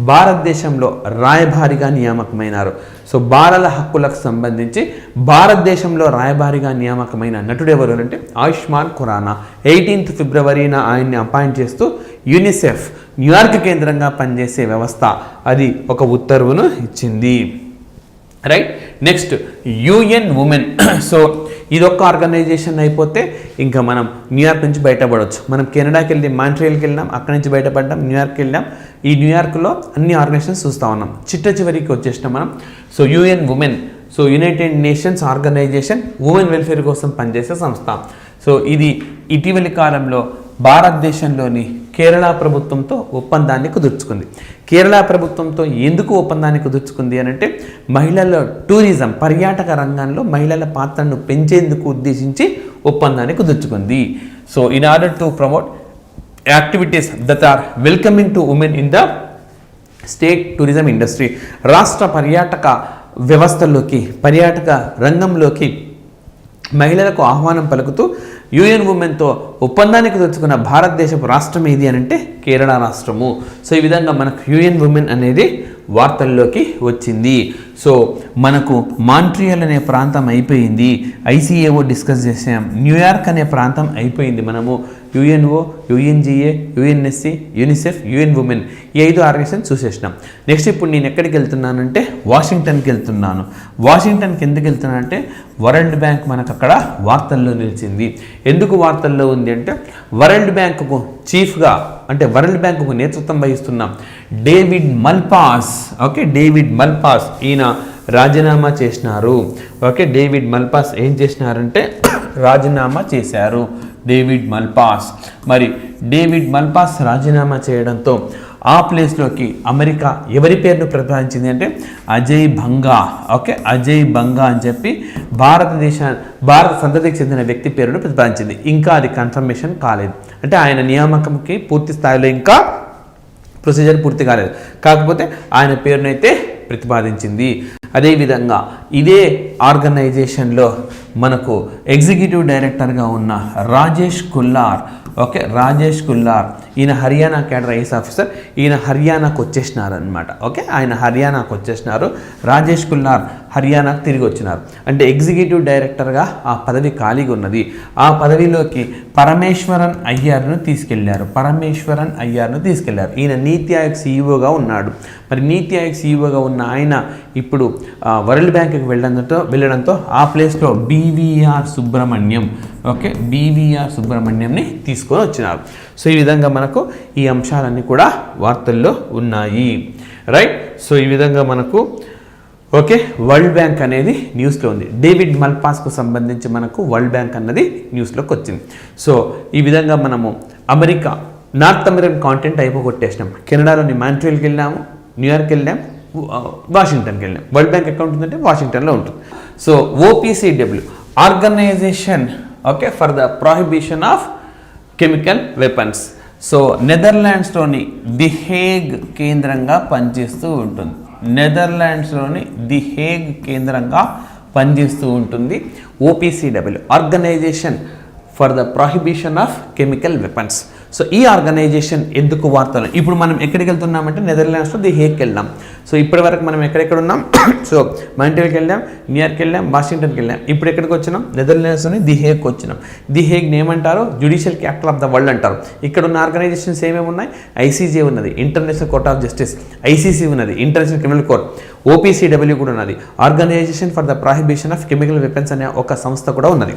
Speaker 4: భారతదేశంలో రాయబారిగా నియామకమైనారు. సో బాలల హక్కులకు సంబంధించి భారతదేశంలో రాయబారిగా నియామకమైన నటుడు ఎవరు అంటే ఆయుష్మాన్ ఖురానా. 18th ఫిబ్రవరిన ఆయన్ని అపాయింట్ చేస్తూ యూనిసెఫ్ న్యూయార్క్ కేంద్రంగా పనిచేసే వ్యవస్థ అది ఒక ఉత్తర్వును ఇచ్చింది. Right. Next UN women. So ఇదొక్క ఆర్గనైజేషన్ అయిపోతే ఇంకా మనం న్యూయార్క్ నుంచి బయటపడవచ్చు. మనం కెనడాకి వెళ్ళి మాంట్రియల్కి వెళ్ళినాం, అక్కడి నుంచి బయటపడ్డాం, న్యూయార్క్కి వెళ్ళాం. ఈ న్యూయార్క్లో అన్ని ఆర్గనైజేషన్స్ చూస్తూ ఉన్నాం. చివరికి వచ్చేసినాం మనం. So UN women, so United Nations organisation women welfare కోసం పనిచేసే సంస్థ. సో ఇది ఇటీవలి కాలంలో భారతదేశంలోని కేరళ ప్రభుత్వంతో ఒప్పందాన్ని కుదుర్చుకుంది. కేరళ ప్రభుత్వంతో ఎందుకు ఒప్పందాన్ని కుదుర్చుకుంది అని అంటే మహిళల టూరిజం, పర్యాటక రంగంలో మహిళల పాత్రను పెంచేందుకు ఉద్దేశించి ఒప్పందాన్ని కుదుర్చుకుంది. So in order to promote activities that are welcoming to women in the state tourism industry, రాష్ట్ర పర్యాటక వ్యవస్థల్లోకి, పర్యాటక రంగంలోకి మహిళలకు ఆహ్వానం పలుకుతూ యుఎన్ ఉమెన్తో ఒప్పందానికి తెచ్చుకున్న భారతదేశపు రాష్ట్రం ఏది అని అంటే కేరళ రాష్ట్రము. సో ఈ విధంగా మనకు యుఎన్ ఉమెన్ అనేది వార్తల్లోకి వచ్చింది. సో మనకు మాంట్రియల్ అనే ప్రాంతం అయిపోయింది, ఐసిఏఓ డిస్కస్ చేసాం, న్యూయార్క్ అనే ప్రాంతం అయిపోయింది. మనము UNO, UNGA, UNSC, UNICEF, UN women ఈ 5 ఆర్గనైజేషన్ చూసేసినాం. నెక్స్ట్ ఇప్పుడు నేను ఎక్కడికి వెళ్తున్నానంటే వాషింగ్టన్కి వెళ్తున్నాను. వాషింగ్టన్కి ఎందుకు వెళ్తున్నానంటే వరల్డ్ బ్యాంక్ మనకు అక్కడ వార్తల్లో నిలిచింది. ఎందుకు వార్తల్లో ఉంది అంటే వరల్డ్ బ్యాంకుకు చీఫ్గా అంటే వరల్డ్ బ్యాంకుకు నేతృత్వం వహిస్తున్నాం డేవిడ్ మల్పాస్. ఓకే, డేవిడ్ మల్పాస్ ఈయన రాజీనామా చేసినారు. ఓకే, డేవిడ్ మల్పాస్ ఏం చేసినారంటే రాజీనామా చేశారు డేవిడ్ మల్పాస్. మరి డేవిడ్ మల్పాస్ రాజీనామా చేయడంతో ఆ ప్లేస్లోకి అమెరికా ఎవరి పేరును ప్రతిపాదించింది అంటే అజయ్ బంగా. ఓకే, అజయ్ బంగా అని చెప్పి భారత సంతతికి చెందిన వ్యక్తి పేరును ప్రతిపాదించింది. ఇంకా అది కన్ఫర్మేషన్ కాలేదు, అంటే ఆయన నియామకంకి పూర్తి స్థాయిలో ఇంకా ప్రొసీజర్ పూర్తి కాలేదు, కాకపోతే ఆయన పేరునైతే ప్రతిపాదించింది. అదేవిధంగా ఇదే ఆర్గనైజేషన్లో మనకు ఎగ్జిక్యూటివ్ డైరెక్టర్గా ఉన్న రాజేష్ కుల్లార్. ఓకే, రాజేష్ కుల్లార్ ఈయన హర్యానా క్యాడర్ ఐఏఎస్ ఆఫీసర్. ఈయన హర్యానాకు వచ్చేసినారు అనమాట. ఓకే, ఆయన హర్యానాకు వచ్చేసినారు. రాజేష్ కుల్లార్ హర్యానాకు తిరిగి వచ్చినారు. అంటే ఎగ్జిక్యూటివ్ డైరెక్టర్గా ఆ పదవి ఖాళీగా ఉన్నది. ఆ పదవిలోకి పరమేశ్వరన్ అయ్యర్ను తీసుకెళ్లారు. ఈయన నీతి ఆయోగ్ సీఈఓగా ఉన్నాడు. మరి నీతి ఆయోగ్ సీఈఓగా ఉన్న ఆయన ఇప్పుడు వరల్డ్ బ్యాంక్కి వెళ్ళడంతో ఆ ప్లేస్లో బీవీఆర్ సుబ్రహ్మణ్యం. ఓకే, బీవీఆర్ సుబ్రహ్మణ్యంని తీసుకొని వచ్చినారు. సో ఈ విధంగా మనకు ఈ అంశాలన్నీ కూడా వార్తల్లో ఉన్నాయి. రైట్, సో ఈ విధంగా మనకు ఓకే వరల్డ్ బ్యాంక్ అనేది న్యూస్లో ఉంది. డేవిడ్ మల్పాస్కు సంబంధించి మనకు వరల్డ్ బ్యాంక్ అన్నది న్యూస్లోకి వచ్చింది. సో ఈ విధంగా మనము అమెరికా నార్త్ అమెరికన్ కాంటినెంట్ అయిపోగొట్టేసినాం. కెనడాలోని మాంట్రియల్కి వెళ్ళాము, న్యూయార్క్ వెళ్ళాం, వాషింగ్టన్కి వెళ్ళాం. వరల్డ్ బ్యాంక్ ఎక్కడ ఉంటుందంటే వాషింగ్టన్లో ఉంటుంది. So OPCW organisation okay for the prohibition of chemical weapons. So నెదర్లాండ్స్లోని ది హేగ్ కేంద్రంగా పనిచేస్తూ ఉంటుంది. OPCW organisation for the prohibition of chemical weapons. So ఈ ఆర్గనైజేషన్ ఎందుకు వార్తలు? ఇప్పుడు మనం ఎక్కడికి వెళ్తున్నామంటే నెదర్లాండ్స్లో ది హేగ్కి వెళ్ళాం. సో ఇప్పటి వరకు మనం ఎక్కడెక్కడ ఉన్నాం? సో మాంట్రియల్కి వెళ్ళాం, న్యూయార్క్ వెళ్ళాం, వాషింగ్టన్కి వెళ్ళాం. ఇప్పుడు ఎక్కడికి వచ్చినాం? నెదర్లాండ్స్లోని ది హేగ్కి వచ్చినాం. ది హేగ్ని ఏమంటారు? Judicial capital of the world అంటారు. ఇక్కడ ఉన్న ఆర్గనైజేషన్స్ ఏమేమి ఉన్నాయి? ఐసీజే ఉన్నది, International court of Justice, ICC ఉన్నది, ఇంటర్నేషనల్ క్రిమినల్ కోర్ట్, ఓపీసీడబ్ల్యూ కూడా ఉన్నది, Organisation for the prohibition of chemical Weapons అనే ఒక సంస్థ కూడా ఉన్నది.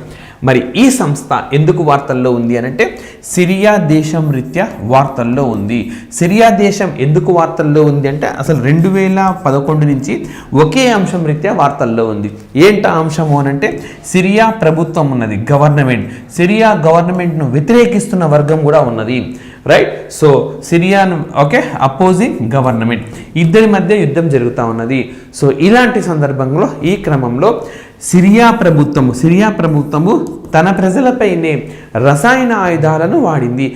Speaker 4: మరి ఈ సంస్థ ఎందుకు వార్తల్లో ఉంది అని అంటే సిరియా దేశం రీత్యా వార్తల్లో ఉంది. సిరియా దేశం ఎందుకు వార్తల్లో ఉంది అంటే అసలు 2011 నుంచి ఒకే అంశం రీత్యా వార్తల్లో ఉంది. ఏంటా అంశము అని అంటే సిరియా ప్రభుత్వం ఉన్నది, గవర్నమెంట్. సిరియా గవర్నమెంట్ను వ్యతిరేకిస్తున్న వర్గం కూడా ఉన్నది. రైట్, సో సిరియాను ఓకే అపోజింగ్ గవర్నమెంట్, ఇద్దరి మధ్య యుద్ధం జరుగుతూ ఉన్నది. సో ఇలాంటి సందర్భంలో ఈ క్రమంలో సిరియా ప్రభుత్వము తన ప్రజలపైనే రసాయన ఆయుధాలను వాడింది.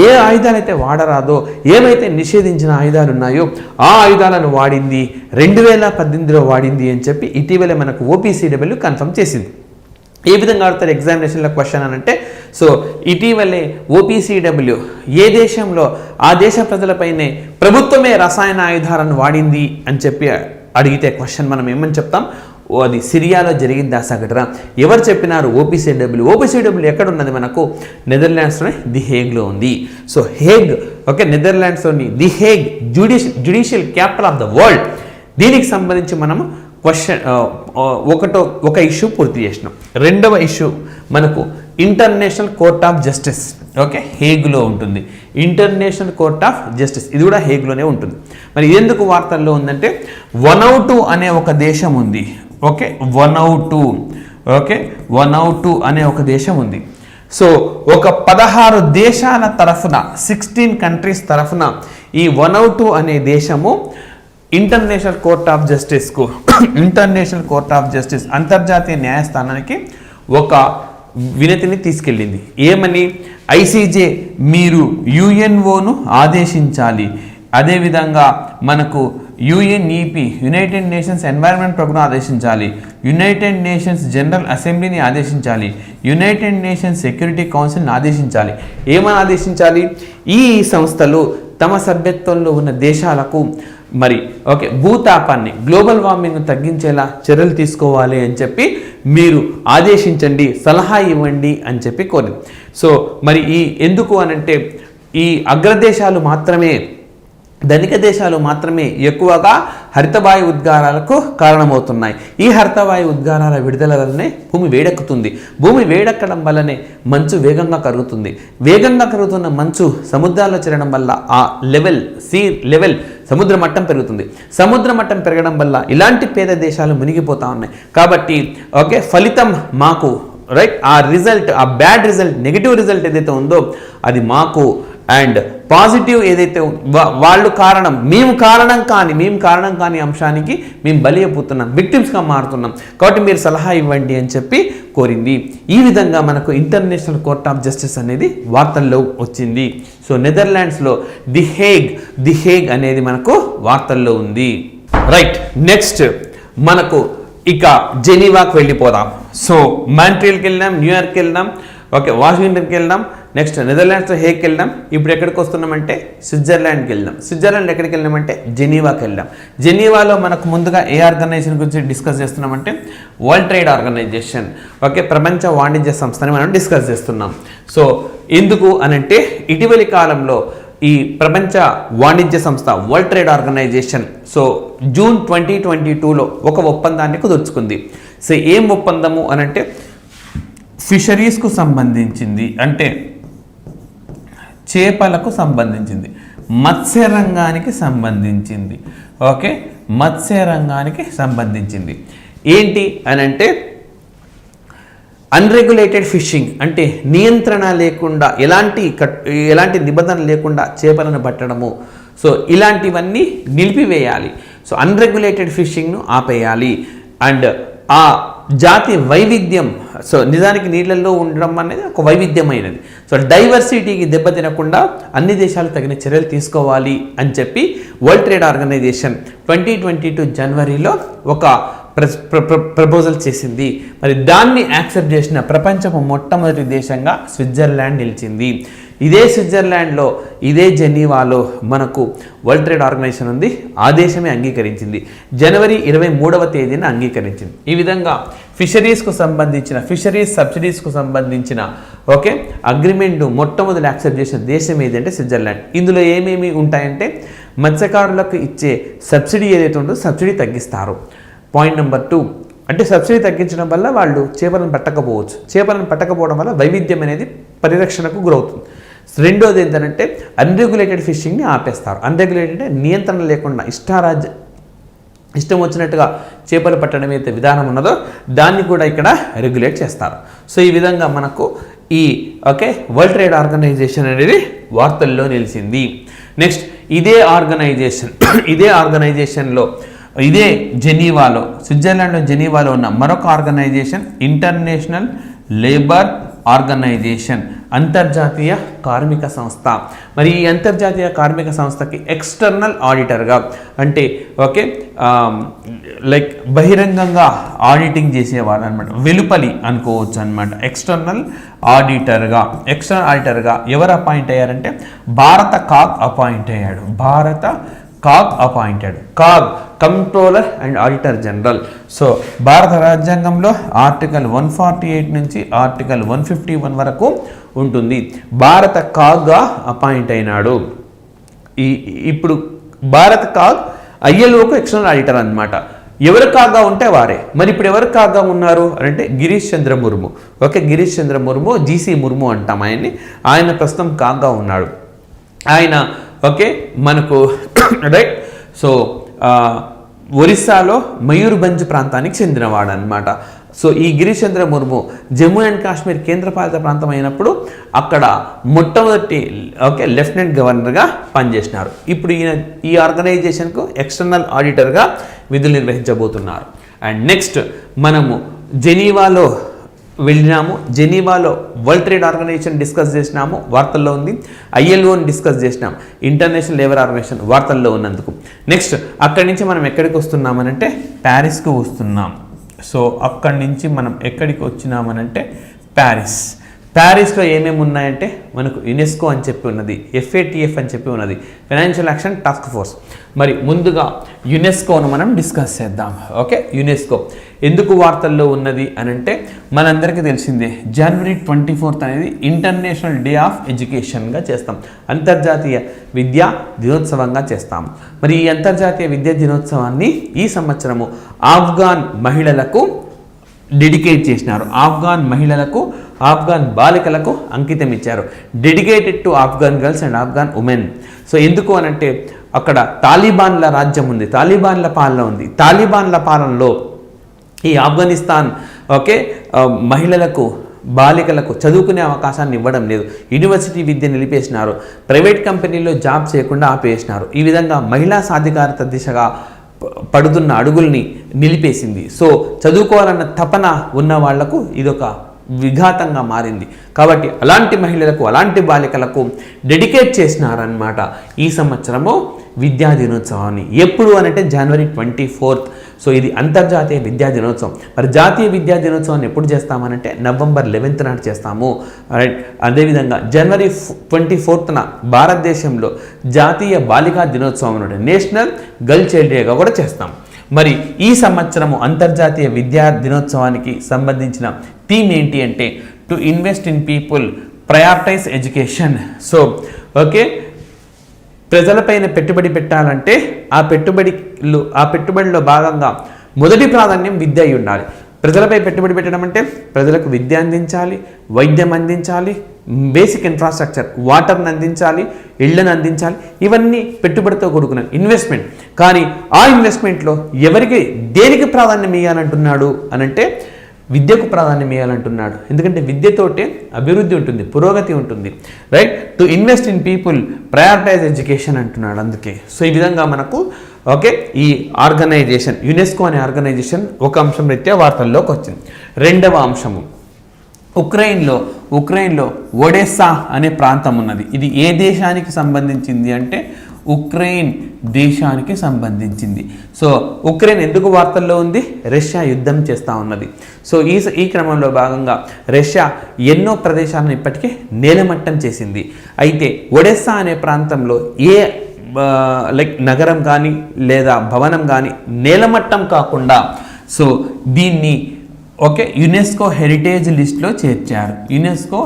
Speaker 4: ఏ ఆయుధాలైతే వాడరాదో, ఏమైతే నిషేధించిన ఆయుధాలు ఉన్నాయో ఆ ఆయుధాలను వాడింది, 2018లో వాడింది అని చెప్పి ఇటీవలే మనకు ఓపీసీడబ్ల్యూ కన్ఫర్మ్ చేసింది. ఏ విధంగా అడుగుతారు ఎగ్జామినేషన్లో క్వశ్చన్ అని అంటే, సో ఇటీవలే ఓపీసీడబ్ల్యూ ఏ దేశంలో ఆ దేశ ప్రజలపైనే ప్రభుత్వమే రసాయన ఆయుధాలను వాడింది అని చెప్పి అడిగితే క్వశ్చన్ మనం ఏమని చెప్తాం? అది సిరియాలో జరిగింది ఆ సంఘటన. ఎవరు చెప్పినారు? ఓపీసీడబ్ల్యూ ఎక్కడ ఉన్నది? మనకు నెదర్లాండ్స్లోని ది హేగ్లో ఉంది. సో హేగ్ ఓకే నెదర్లాండ్స్లోని the Hague judicial capital of the world. దీనికి సంబంధించి మనము క్వశ్చన్ ఒక ఇష్యూ పూర్తి చేసినాం. రెండవ ఇష్యూ మనకు international court of justice okay హేగ్లో ఉంటుంది. ఇంటర్నేషనల్ కోర్ట్ ఆఫ్ జస్టిస్ ఇది కూడా హేగ్లోనే ఉంటుంది. మరి ఎందుకు వార్తల్లో ఉందంటే వనౌటు అనే ఒక దేశం ఉంది. ఓకే వనౌటు అనే ఒక దేశం ఉంది. సో ఒక 16 దేశాల తరఫున 16 కంట్రీస్ తరఫున ఈ వనౌటు అనే దేశము ఇంటర్నేషనల్ కోర్ట్ ఆఫ్ జస్టిస్ అంతర్జాతీయ న్యాయస్థానానికి ఒక వినతిని తీసుకెళ్ళింది. ఏమని? ఐసీజే మీరు యుఎన్ఓను ఆదేశించాలి, అదేవిధంగా మనకు UNEP United Nations environment programme ఆదేశించాలి, యునైటెడ్ నేషన్స్ జనరల్ అసెంబ్లీని ఆదేశించాలి, యునైటెడ్ నేషన్స్ సెక్యూరిటీ కౌన్సిల్ని ఆదేశించాలి. ఏమని ఆదేశించాలి? ఈ సంస్థలు తమ సభ్యత్వంలో ఉన్న దేశాలకు మరి భూతాపాన్ని గ్లోబల్ వార్మింగ్ తగ్గించేలా చర్యలు తీసుకోవాలి అని చెప్పి మీరు ఆదేశించండి, సలహా ఇవ్వండి అని చెప్పి కోరింది. సో మరి ఈ ఎందుకు అనంటే ఈ అగ్రదేశాలు మాత్రమే, ధనిక దేశాలు మాత్రమే ఎక్కువగా హరితవాయు ఉద్గారాలకు కారణమవుతున్నాయి. ఈ హరితవాయు ఉద్గారాల విడుదల వల్లనే భూమి వేడెక్కుతుంది. భూమి వేడెక్కడం వల్లనే మంచు వేగంగా కరుగుతుంది. వేగంగా కరుగుతున్న మంచు సముద్రాల్లో చేరడం వల్ల ఆ సీ లెవెల్ సముద్ర మట్టం పెరుగుతుంది. సముద్ర మట్టం పెరగడం వల్ల ఇలాంటి పేద దేశాలు మునిగిపోతూ ఉన్నాయి. కాబట్టి ఫలితం మాకు ఆ రిజల్ట్, ఆ బ్యాడ్ రిజల్ట్, నెగిటివ్ రిజల్ట్ ఏదైతే ఉందో అది మాకు, అండ్ పాజిటివ్ ఏదైతే వాళ్ళు కారణం, మేము కారణం కాని అంశానికి మేము బలి అయిపోతున్నాం, విక్టిమ్స్గా మారుతున్నాం. కాబట్టి మీరు సలహా ఇవ్వండి అని చెప్పి కోరింది. ఈ విధంగా మనకు ఇంటర్నేషనల్ కోర్ట్ ఆఫ్ జస్టిస్ అనేది వార్తల్లో వచ్చింది. సో నెదర్లాండ్స్లో ది హేగ్ అనేది మనకు వార్తల్లో ఉంది. రైట్, నెక్స్ట్ మనకు ఇక జెనీవాకి వెళ్ళిపోదాం. సో మాంట్రియల్కి వెళ్ళినాం, న్యూయార్క్కి వెళ్ళినాం, వాషింగ్టన్కి వెళ్ళినాం, నెక్స్ట్ నెదర్లాండ్స్లో హేగ్కి వెళ్ళాం. ఇప్పుడు ఎక్కడికి వస్తున్నామంటే స్విట్జర్లాండ్కి వెళ్దాం. స్విట్జర్లాండ్ ఎక్కడికి వెళ్ళామంటే జెనీవాకి వెళ్ళాం. జెనీవాలో మనకు ముందుగా ఏ ఆర్గనైజేషన్ గురించి డిస్కస్ చేస్తున్నామంటే వరల్డ్ ట్రేడ్ ఆర్గనైజేషన్, ప్రపంచ వాణిజ్య సంస్థని మనం డిస్కస్ చేస్తున్నాం. సో ఎందుకు అనంటే ఇటీవలి కాలంలో ఈ ప్రపంచ వాణిజ్య సంస్థ వరల్డ్ ట్రేడ్ ఆర్గనైజేషన్ జూన్ 2022లో ఒక ఒప్పందాన్ని కుదుర్చుకుంది. సో ఏం ఒప్పందము అనంటే ఫిషరీస్కు సంబంధించింది, అంటే చేపలకు సంబంధించింది, మత్స్య రంగానికి సంబంధించింది. మత్స్య రంగానికి సంబంధించింది. ఏంటి అనంటే అన్రెగ్యులేటెడ్ ఫిషింగ్, అంటే నియంత్రణ లేకుండా, ఎలాంటి నిబంధన లేకుండా చేపలను పట్టడము. సో ఇలాంటివన్నీ నిలిపివేయాలి. సో అన్రెగ్యులేటెడ్ ఫిషింగ్ను ఆపేయాలి. అండ్ ఆ జాతి వైవిధ్యం, నిజానికి నీళ్ళల్లో ఉండడం అనేది ఒక వైవిధ్యమైనది. డైవర్సిటీకి దెబ్బతినకుండా అన్ని దేశాలు తగిన చర్యలు తీసుకోవాలి అని చెప్పి వరల్డ్ ట్రేడ్ ఆర్గనైజేషన్ 2022 జనవరిలో ఒక ప్రపోజల్ చేసింది. మరి దాన్ని యాక్సెప్ట్ చేసిన ప్రపంచపు మొట్టమొదటి దేశంగా స్విట్జర్లాండ్ నిలిచింది. ఇదే స్విట్జర్లాండ్లో, ఇదే జెనీవాలో మనకు వరల్డ్ ట్రేడ్ ఆర్గనైజేషన్ ఉంది. ఆ దేశమే అంగీకరించింది. జనవరి 23వ తేదీన అంగీకరించింది. ఈ విధంగా ఫిషరీస్కు సంబంధించిన, ఫిషరీస్ సబ్సిడీస్కు సంబంధించిన అగ్రిమెంట్ మొట్టమొదటి యాక్సెప్ట్ చేసిన దేశం ఏదంటే స్విట్జర్లాండ్. ఇందులో ఏమేమి ఉంటాయంటే మత్స్యకారులకు ఇచ్చే సబ్సిడీ ఏదైతే ఉందో సబ్సిడీ తగ్గిస్తారు. పాయింట్ నెంబర్ 2, అంటే సబ్సిడీ తగ్గించడం వల్ల వాళ్ళు చేపలను పట్టకపోవచ్చు. చేపలను పట్టకపోవడం వల్ల వైవిధ్యం అనేది పరిరక్షణకు గురవుతుంది. రెండోది ఏంటంటే అన్రెగ్యులేటెడ్ ఫిషింగ్ని ఆపేస్తారు. అన్రెగ్యులేటెడ్ అంటే నియంత్రణ లేకుండా ఇష్టం వచ్చినట్టుగా చేపలు పట్టడం అయితే విధానం ఉన్నదో దాన్ని కూడా ఇక్కడ రెగ్యులేట్ చేస్తారు. సో ఈ విధంగా మనకు ఈ వరల్డ్ ట్రేడ్ ఆర్గనైజేషన్ అనేది వార్తల్లో నిలిచింది. నెక్స్ట్ ఇదే ఆర్గనైజేషన్లో ఇదే జెనీవాలో, స్విట్జర్లాండ్లో జెనీవాలో ఉన్న మరొక ఆర్గనైజేషన్ ఇంటర్నేషనల్ లేబర్ ఆర్గనైజేషన్, అంతర్జాతీయ కార్మిక సంస్థ. మరి ఈ అంతర్జాతీయ కార్మిక సంస్థకి ఎక్స్టర్నల్ ఆడిటర్గా, అంటే బహిరంగంగా ఆడిటింగ్ చేసేవారు అనమాట, వెలుపలి అనుకోవచ్చు అనమాట. ఎక్స్టర్నల్ ఆడిటర్గా ఎవరు అపాయింట్ అయ్యారంటే భారత కాగ్ అపాయింట్ అయ్యాడు. CAG controller and auditor general. So భారత రాజ్యాంగంలో ఆర్టికల్ 148 నుంచి ఆర్టికల్ 151 వరకు ఉంటుంది. భారత కాగ్గా అపాయింట్ అయినాడు. ఇప్పుడు భారత కాగ్ ఐఎల్ఓకు ఎక్స్టర్నల్ ఆడిటర్ అనమాట. ఎవరు కాగ్గా ఉంటే వారే. మరి ఇప్పుడు ఎవరు కాగ్గా ఉన్నారు అంటే గిరీష్ చంద్ర ముర్ము. గిరీష్ చంద్ర ముర్ము, జీసీ ముర్ము అంటాం ఆయన్ని. ఆయన ప్రస్తుతం కాగ్గా ఉన్నాడు. ఆయన మనకు రైట్. సో ఒరిస్సాలో మయూర్భంజ్ ప్రాంతానికి చెందినవాడు అనమాట. సో ఈ గిరీష్ చంద్ర ముర్ము జమ్మూ అండ్ కాశ్మీర్ కేంద్రపాలిత ప్రాంతం అయినప్పుడు అక్కడ మొట్టమొదటి లెఫ్టినెంట్ గవర్నర్గా పనిచేసినారు. ఇప్పుడు ఈ ఆర్గనైజేషన్కు ఎక్స్టర్నల్ ఆడిటర్గా విధులు నిర్వహించబోతున్నారు. అండ్ నెక్స్ట్ మనము జెనీవాలో వెళ్ళినాము, జెనీవాలో వరల్డ్ ట్రేడ్ ఆర్గనైజేషన్ డిస్కస్ చేసినాము, వార్తల్లో ఉంది. ILOని డిస్కస్ చేసినాం, ఇంటర్నేషనల్ లేబర్ ఆర్గనైజేషన్, వార్తల్లో ఉన్నందుకు. నెక్స్ట్ అక్కడి నుంచి మనం ఎక్కడికి వస్తున్నామనంటే ప్యారిస్కు వస్తున్నాం. సో అక్కడి నుంచి మనం ఎక్కడికి వచ్చినామనంటే ప్యారిస్లో ఏమేమి ఉన్నాయంటే మనకు యునెస్కో అని చెప్పి ఉన్నది, FATF అని చెప్పి ఉన్నది, ఫైనాన్షియల్ యాక్షన్ టాస్క్ ఫోర్స్. మరి ముందుగా యునెస్కోను మనం డిస్కస్ చేద్దాం. ఓకే, యునెస్కో ఎందుకు వార్తల్లో ఉన్నది అని అంటే మనందరికీ తెలిసిందే, జనవరి 24 అనేది ఇంటర్నేషనల్ డే ఆఫ్ ఎడ్యుకేషన్గా చేస్తాం, అంతర్జాతీయ విద్యా దినోత్సవంగా చేస్తాము. మరి ఈ అంతర్జాతీయ విద్యా దినోత్సవాన్ని ఈ సంవత్సరము ఆఫ్ఘాన్ మహిళలకు డెడికేట్ చేసినారు. ఆఫ్ఘాన్ మహిళలకు, ఆఫ్ఘాన్ బాలికలకు అంకితం ఇచ్చారు. Dedicated to Afghan girls and Afghan women. So ఎందుకు అనంటే అక్కడ తాలిబాన్ల రాజ్యం ఉంది, తాలిబాన్ల పాలన ఉంది. తాలిబాన్ల పాలనలో ఈ ఆఫ్ఘనిస్తాన్ మహిళలకు, బాలికలకు చదువుకునే అవకాశాన్ని ఇవ్వడం లేదు. యూనివర్సిటీ విద్య నిలిపేసినారు, ప్రైవేట్ కంపెనీలో జాబ్ చేయకుండా ఆపేసినారు. ఈ విధంగా మహిళా సాధికారత దిశగా పడుతున్న అడుగుల్ని నిలిపేసింది. సో చదువుకోవాలన్న తపన ఉన్న వాళ్లకు ఇదొక విఘాతంగా మారింది. కాబట్టి అలాంటి మహిళలకు, అలాంటి బాలికలకు డెడికేట్ చేసినారన్నమాట ఈ సంవత్సరము విద్యా దినోత్సవాన్ని. ఎప్పుడు అనంటే జనవరి 24. సో ఇది అంతర్జాతీయ విద్యా దినోత్సవం. మరి జాతీయ విద్యా దినోత్సవాన్ని ఎప్పుడు చేస్తామనంటే నవంబర్ 11 నాడు చేస్తాము. రైట్. అదేవిధంగా జనవరి 24న భారతదేశంలో జాతీయ బాలికా దినోత్సవం నుండి నేషనల్ గర్ల్ చైల్డ్ డేగా కూడా చేస్తాం. మరి ఈ సంవత్సరము అంతర్జాతీయ విద్యా దినోత్సవానికి సంబంధించిన థీమ్ ఏంటి అంటే to invest in people, prioritise education. So ప్రజలపైన పెట్టుబడి పెట్టాలంటే ఆ పెట్టుబడిలో భాగంగా మొదటి ప్రాధాన్యం విద్య అయి ఉండాలి. ప్రజలపై పెట్టుబడి పెట్టడం అంటే ప్రజలకు విద్య అందించాలి, వైద్యం అందించాలి, బేసిక్ ఇన్ఫ్రాస్ట్రక్చర్, వాటర్ని అందించాలి, ఇళ్లను అందించాలి. ఇవన్నీ పెట్టుబడితో కూడుకున్న ఇన్వెస్ట్మెంట్. కానీ ఆ ఇన్వెస్ట్మెంట్లో దేనికి ప్రాధాన్యం ఇవ్వాలంటున్నాడు అనంటే విద్యకు ప్రాధాన్యం ఇవ్వాలంటున్నాడు. ఎందుకంటే విద్యతోటే అభివృద్ధి ఉంటుంది, పురోగతి ఉంటుంది. Right. To invest in people, prioritise education అంటున్నాడు. అందుకే సో ఈ విధంగా మనకు ఈ ఆర్గనైజేషన్, యునెస్కో అనే ఆర్గనైజేషన్ ఒక అంశం రీత్యా వార్తల్లోకి వచ్చింది. రెండవ అంశము ఉక్రెయిన్లో ఒడెస్సా అనే ప్రాంతం ఉన్నది. ఇది ఏ దేశానికి సంబంధించింది అంటే ఉక్రెయిన్ దేశానికి సంబంధించింది. సో ఉక్రెయిన్ ఎందుకు వార్తల్లో ఉంది? రష్యా యుద్ధం చేస్తూ ఉన్నది. సో ఈ క్రమంలో భాగంగా రష్యా ఎన్నో ప్రదేశాలను ఇప్పటికీ నేలమట్టం చేసింది. అయితే ఒడెస్సా అనే ప్రాంతంలో నగరం కానీ లేదా భవనం కానీ నేలమట్టం కాకుండా సో దీన్ని యునెస్కో హెరిటేజ్ లిస్ట్లో చేర్చారు. యునెస్కో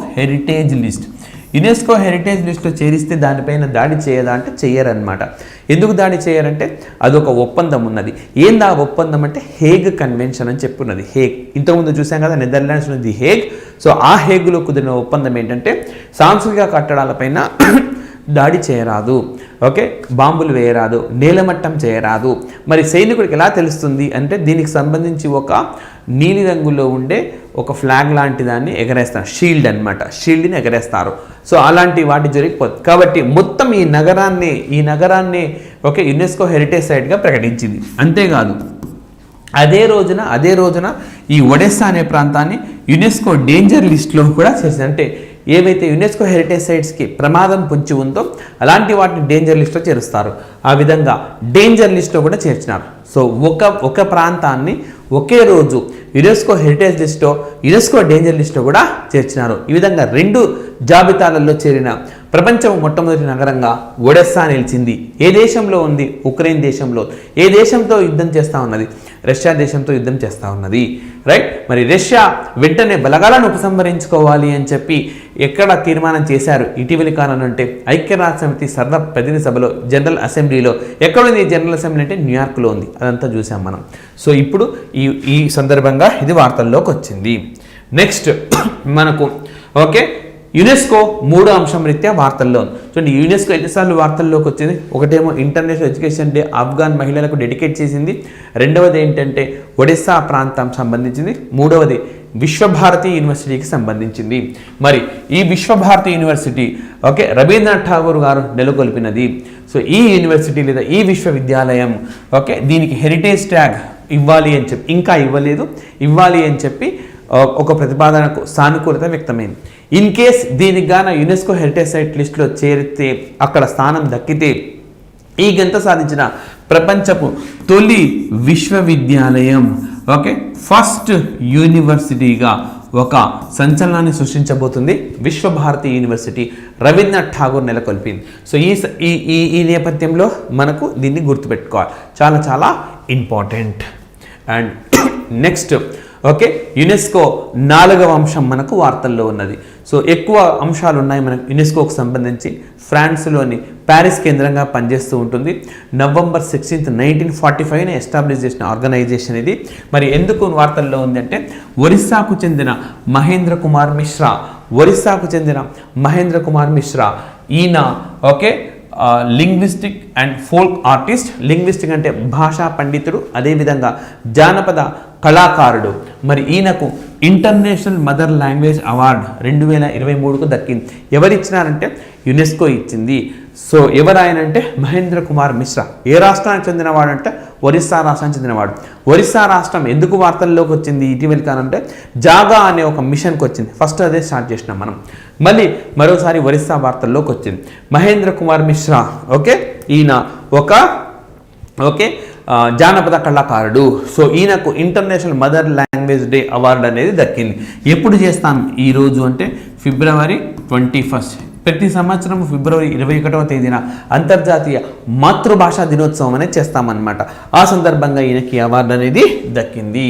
Speaker 4: హెరిటేజ్ లిస్ట్లో చేరిస్తే దానిపైన దాడి చేయదా అంటే చెయ్యరనమాట. ఎందుకు దాడి చేయరంటే అదొక ఒప్పందం ఉన్నది. ఏందా ఒప్పందం అంటే హేగ్ కన్వెన్షన్ అని చెప్పున్నది. హేగ్ ఇంతకుముందు చూసాం కదా, నెదర్లాండ్స్ ఉన్నది హేగ్. సో ఆ హేగ్లో కుదిరిన ఒప్పందం ఏంటంటే సాంస్కృతిక కట్టడాలపైన దాడి చేయరాదు, బాంబులు వేయరాదు, నేలమట్టం చేయరాదు. మరి సైనికుడికి ఎలా తెలుస్తుంది అంటే దీనికి సంబంధించి ఒక నీలి రంగులో ఉండే ఒక ఫ్లాగ్ లాంటి దాన్ని ఎగరేస్తారు, షీల్డ్ అనమాట. షీల్డ్ని ఎగరేస్తారు. సో అలాంటి వాటి జరిగిపోతుంది. కాబట్టి మొత్తం ఈ నగరాన్ని యునెస్కో హెరిటేజ్ సైట్గా ప్రకటించింది. అంతేకాదు అదే రోజున ఈ ఒడెస్సా అనే ప్రాంతాన్ని యునెస్కో డేంజర్ లిస్ట్లో కూడా చేసింది. అంటే ఏవైతే యునెస్కో హెరిటేజ్ సైట్స్కి ప్రమాదం పొంచి ఉందో అలాంటి వాటిని డేంజర్ లిస్ట్లో చేరుస్తారు. ఆ విధంగా డేంజర్ లిస్ట్లో కూడా చేర్చినారు. సో ఒక ప్రాంతాన్ని ఒకే రోజు యునెస్కో హెరిటేజ్ లిస్ట్లో, యునెస్కో డేంజర్ లిస్ట్లో కూడా చేర్చినారు. ఈ విధంగా 2 జాబితాలలో చేరిన ప్రపంచం మొట్టమొదటి నగరంగా ఒడెస్సా నిలిచింది. ఏ దేశంలో ఉంది? ఉక్రెయిన్ దేశంలో. ఏ దేశంతో యుద్ధం చేస్తూ ఉన్నది? రష్యా దేశంతో యుద్ధం చేస్తూ ఉన్నది. రైట్. మరి రష్యా వెంటనే బలగాలను ఉపసంహరించుకోవాలి అని చెప్పి ఎక్కడ తీర్మానం చేశారు ఇటీవలి కాలంలో అంటే ఐక్యరాజ్యసమితి సర్వప్రతినిధి సభలో, జనరల్ అసెంబ్లీలో. ఎక్కడుంది జనరల్ అసెంబ్లీ అంటే న్యూయార్క్లో ఉంది. అదంతా చూసాం మనం. సో ఇప్పుడు ఈ సందర్భంగా ఇది వార్తల్లోకి వచ్చింది. నెక్స్ట్ మనకు యునెస్కో 3వ అంశం రీత్యా వార్తల్లో. చూడండి, యునెస్కో ఎన్నిసార్లు వార్తల్లోకి వచ్చింది? ఒకటేమో ఇంటర్నేషనల్ ఎడ్యుకేషన్ డే, ఆఫ్ఘాన్ మహిళలకు డెడికేట్ చేసింది. రెండవది ఏంటంటే ఒడెస్సా ప్రాంతం సంబంధించింది. మూడవది విశ్వభారతి యూనివర్సిటీకి సంబంధించింది. మరి ఈ విశ్వభారతి యూనివర్సిటీ రవీంద్రనాథ్ ఠాగూర్ గారు నెలకొల్పినది. సో ఈ యూనివర్సిటీ లేదా ఈ విశ్వవిద్యాలయం దీనికి హెరిటేజ్ ట్యాగ్ ఇవ్వాలి అని చెప్పి, ఇంకా ఇవ్వలేదు, ఇవ్వాలి అని చెప్పి ఒక ప్రతిపాదనకు సానుకూలత వ్యక్తమైంది. ఇన్ కేస్ దీనికి గాన యునెస్కో హెరిటేజ్ సైట్ లిస్టులో చేరితే, అక్కడ స్థానం దక్కితే ఈ గంత సాధించిన ప్రపంచపు తొలి విశ్వవిద్యాలయం, ఓకే, ఫస్ట్ యూనివర్సిటీగా ఒక సంచలనాన్ని సృష్టించబోతుంది విశ్వభారతి యూనివర్సిటీ రవీంద్రనాథ్ ఠాగూర్ నెలకొల్పింది. సో ఈ నేపథ్యంలో మనకు దీన్ని గుర్తుపెట్టుకోవాలి, చాలా చాలా important. And next, okay, UNESCO 4వ అంశం మనకు వార్తల్లో ఉన్నది. సో ఎక్కువ అంశాలు ఉన్నాయి మనకు యునెస్కోకు సంబంధించి. ఫ్రాన్స్లోని ప్యారిస్ కేంద్రంగా పనిచేస్తూ ఉంటుంది. నవంబర్ 16, 1945 ఎస్టాబ్లిష్ చేసిన ఆర్గనైజేషన్ ఇది. మరి ఎందుకు వార్తల్లో ఉంది అంటే, ఒరిస్సాకు చెందిన మహేంద్ర కుమార్ మిశ్రా ఈయన, okay, linguistic and folk artist. Linguistic అంటే భాషా పండితుడు, అదేవిధంగా జానపద కళాకారుడు. మరి ఈయనకు ఇంటర్నేషనల్ మదర్ లాంగ్వేజ్ అవార్డు 2023కు దక్కింది. ఎవరిచ్చినారంటే యునెస్కో ఇచ్చింది. సో ఎవరాయనంటే మహేంద్ర కుమార్ మిశ్రా. ఏ రాష్ట్రానికి చెందినవాడు అంటే ఒరిస్సా రాష్ట్రానికి చెందినవాడు. ఒరిస్సా రాష్ట్రం ఎందుకు వార్తల్లోకి వచ్చింది ఇటీవలి కాలంటే, జాగా అనే ఒక మిషన్కి వచ్చింది. ఫస్ట్ అదే స్టార్ట్ చేసినాం మనం. మళ్ళీ మరోసారి ఒరిస్సా వార్తల్లోకి వచ్చింది. మహేంద్ర కుమార్ మిశ్రా, ఓకే, ఈయన ఒక, ఓకే, జానపద కళాకారుడు. సో ఈయనకు international mother language day award అనేది దక్కింది. ఎప్పుడు చేస్తాం ఈరోజు అంటే ఫిబ్రవరి 21. ప్రతి సంవత్సరం ఫిబ్రవరి 21వ తేదీన అంతర్జాతీయ మాతృభాషా దినోత్సవం అనేది చేస్తామన్నమాట. ఆ సందర్భంగా ఈయనకి అవార్డు అనేది దక్కింది.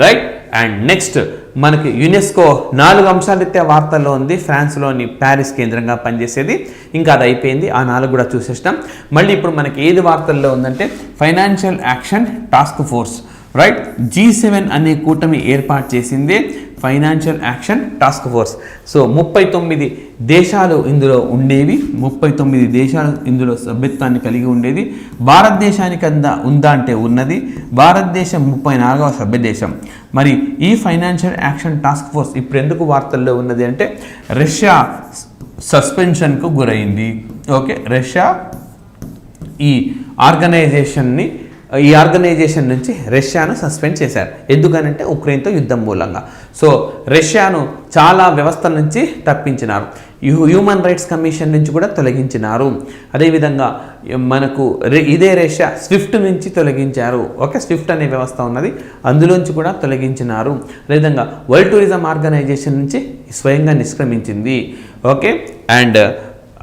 Speaker 4: రైట్. అండ్ నెక్స్ట్ మనకి యునెస్కో 4 అంశాలు అయితే వార్తల్లో ఉంది. ఫ్రాన్స్లోని ప్యారిస్ కేంద్రంగా పనిచేసేది. ఇంకా అది అయిపోయింది, ఆ 4 కూడా చూసేసినాం. మళ్ళీ ఇప్పుడు మనకి ఏది వార్తల్లో ఉందంటే financial action task force. Right. G7 అనే కూటమి ఏర్పాటు చేసిందే financial action task force. So 39 దేశాలు ఇందులో ఉండేవి. 39 దేశాలు ఇందులో సభ్యత్వాన్ని కలిగి ఉండేది. భారతదేశానికి ఉందా అంటే ఉన్నది. భారతదేశం 34వ సభ్య దేశం. మరి ఈ ఫైనాన్షియల్ యాక్షన్ టాస్క్ ఫోర్స్ ఇప్పుడు ఎందుకు వార్తల్లో ఉన్నది అంటే, రష్యా సస్పెన్షన్కు గురైంది. ఓకే, రష్యా ఈ ఆర్గనైజేషన్ నుంచి రష్యాను సస్పెండ్ చేశారు. ఎందుకనంటే ఉక్రెయిన్తో యుద్ధం మూలంగా. సో రష్యాను చాలా వ్యవస్థల నుంచి తప్పించినారు. హ్యూమన్ రైట్స్ కమిషన్ నుంచి కూడా తొలగించినారు. అదేవిధంగా మనకు ఇదే రష్యా స్విఫ్ట్ నుంచి తొలగించారు. ఓకే, స్విఫ్ట్ అనే వ్యవస్థ ఉన్నది, అందులోంచి కూడా తొలగించినారు. అదేవిధంగా వరల్డ్ టూరిజం ఆర్గనైజేషన్ నుంచి స్వయంగా నిష్క్రమించింది. ఓకే, అండ్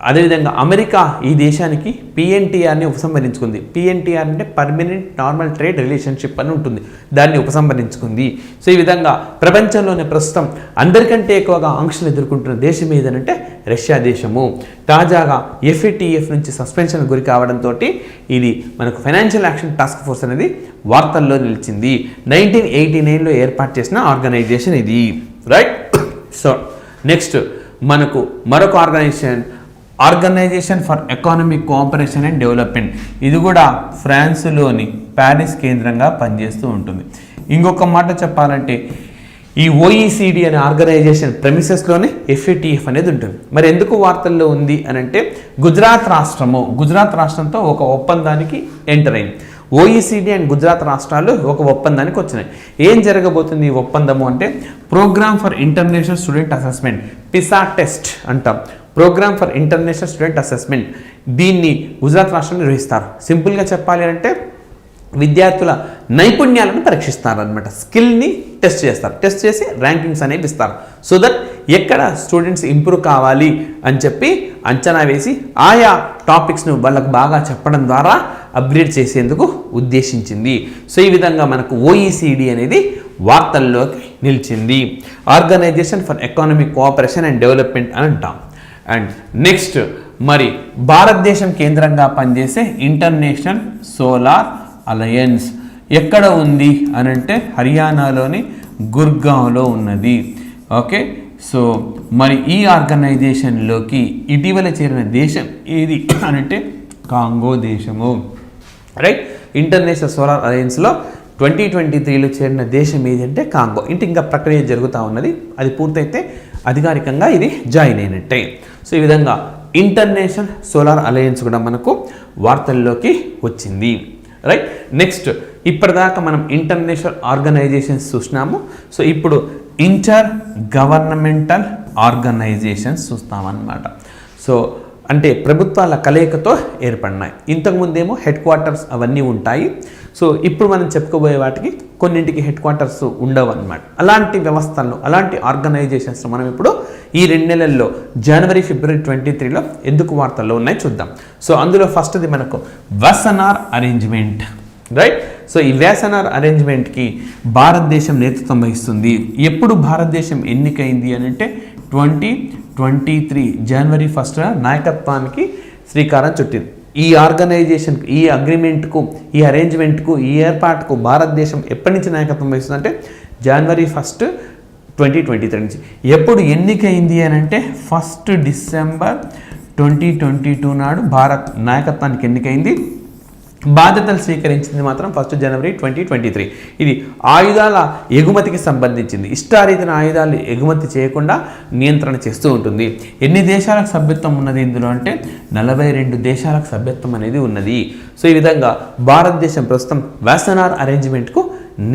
Speaker 4: అదేవిధంగా అమెరికా ఈ దేశానికి PNTRని ఉపసంహరించుకుంది. PNTR అంటే పర్మనెంట్ నార్మల్ ట్రేడ్ రిలేషన్షిప్ అని ఉంటుంది, దాన్ని ఉపసంహరించుకుంది. సో ఈ విధంగా ప్రపంచంలోనే ప్రస్తుతం అందరికంటే ఎక్కువగా ఆంక్షలు ఎదుర్కొంటున్న దేశం ఏదనంటే రష్యా దేశము. తాజాగా FATF నుంచి సస్పెన్షన్ గురి కావడంతో ఇది మనకు ఫైనాన్షియల్ యాక్షన్ టాస్క్ ఫోర్స్ అనేది వార్తల్లో నిలిచింది. 1989లో ఏర్పాటు చేసిన ఆర్గనైజేషన్ ఇది. రైట్. సో నెక్స్ట్ మనకు మరొక Organisation for Economic Cooperation and Development. ఇది కూడా ఫ్రాన్స్లోని ప్యారిస్ కేంద్రంగా పనిచేస్తూ ఉంటుంది. ఇంకొక మాట చెప్పాలంటే ఈ OECD అనే ఆర్గనైజేషన్ ప్రెమిసెస్లోనే FATF అనేది ఉంటుంది. మరి ఎందుకు వార్తల్లో ఉంది అని అంటే, గుజరాత్ రాష్ట్రంతో ఒక ఒప్పందానికి ఎంటర్ అయింది. OECD అండ్ గుజరాత్ రాష్ట్రాలు ఒక ఒప్పందానికి వచ్చినాయి. ఏం జరగబోతుంది ఈ ఒప్పందము అంటే, programme for international student assessment, PISA test అంటాం. Programme for international student assessment, దీన్ని గుజరాత్ రాష్ట్రం నిర్వహిస్తారు. సింపుల్గా చెప్పాలి అంటే విద్యార్థుల నైపుణ్యాలను పరీక్షిస్తారనమాట. స్కిల్ని టెస్ట్ చేస్తారు. టెస్ట్ చేసి ర్యాంకింగ్స్ అనేవి ఇస్తారు. సో దట్ ఎక్కడ స్టూడెంట్స్ ఇంప్రూవ్ కావాలి అని చెప్పి అంచనా వేసి ఆయా టాపిక్స్ను వాళ్ళకు బాగా చెప్పడం ద్వారా అప్గ్రేడ్ చేసేందుకు ఉద్దేశించింది. సో ఈ విధంగా మనకు OECD అనేది వార్తల్లోకి నిలిచింది. Organisation for Economic Cooperation and Development అని అంటాం. అండ్ నెక్స్ట్ మరి భారతదేశం కేంద్రంగా పనిచేసే ఇంటర్నేషనల్ సోలార్ అలయన్స్ ఎక్కడ ఉంది అని అంటే హర్యానాలోని గుర్గావ్లో ఉన్నది. ఓకే, సో మరి ఈ ఆర్గనైజేషన్లోకి ఇటీవల చేరిన దేశం ఏది అని అంటే కాంగో దేశము. రైట్. ఇంటర్నేషనల్ సోలార్ అలయన్స్లో 2023లో చేరిన దేశం ఏది అంటే కాంగో. ఇంకా ప్రక్రియ జరుగుతూ ఉన్నది. అది పూర్తయితే అధికారికంగా ఇది జాయిన్ అయినట్టే. సో ఈ విధంగా ఇంటర్నేషనల్ సోలార్ అలయన్స్ కూడా మనకు వార్తల్లోకి వచ్చింది. రైట్. నెక్స్ట్ ఇప్పటిదాకా మనం ఇంటర్నేషనల్ ఆర్గనైజేషన్స్ చూసినాము. సో ఇప్పుడు ఇంటర్ గవర్నమెంటల్ ఆర్గనైజేషన్స్ చూస్తామన్నమాట. సో అంటే ప్రభుత్వాల కలయికతో ఏర్పడినాయి. ఇంతకుముందేమో హెడ్ క్వార్టర్స్ అవన్నీ ఉంటాయి. సో ఇప్పుడు మనం చెప్పుకోబోయే వాటికి కొన్నింటికి హెడ్ క్వార్టర్స్ ఉండవు అన్నమాట. అలాంటి వ్యవస్థలను, అలాంటి ఆర్గనైజేషన్స్ మనం ఇప్పుడు ఈ 2 నెలల్లో జనవరి ఫిబ్రవరి 23లో ఎందుకు వార్తల్లో ఉన్నాయి చూద్దాం. సో అందులో ఫస్ట్ది మనకు వాసనార్ అరేంజ్మెంట్, రైట్. సో ఈ వాసనార్ అరేంజ్మెంట్కి భారతదేశం నేతృత్వం వహిస్తుంది. ఎప్పుడు భారతదేశం ఎన్నికైంది అని అంటే 2023 జనవరి 1న నాయకత్వానికి శ్రీకారం చుట్టింది. ఈ ఆర్గనైజేషన్కు, ఈ అగ్రిమెంట్కు, ఈ అరేంజ్మెంట్కు, ఈ ఏర్పాటుకు భారతదేశం ఎప్పటి నుంచి నాయకత్వం వహిస్తుంది అంటే జనవరి 1, 2023 నుంచి. ఎప్పుడు ఎన్నికైంది అని అంటే 1 డిసెంబర్ 2022 నాడు భారత్ నాయకత్వానికి ఎన్నికైంది. బాధ్యతలు స్వీకరించింది మాత్రం 1 జనవరి 2023. ఇది ఆయుధాల ఎగుమతికి సంబంధించింది. ఇష్టారీతిన ఆయుధాలు ఎగుమతి చేయకుండా నియంత్రణ చేస్తూ ఉంటుంది. ఎన్ని దేశాలకు సభ్యత్వం ఉన్నది ఇందులో అంటే 42 దేశాలకు సభ్యత్వం అనేది ఉన్నది. సో ఈ విధంగా భారతదేశం ప్రస్తుతం వాసనార్ అరేంజ్మెంట్కు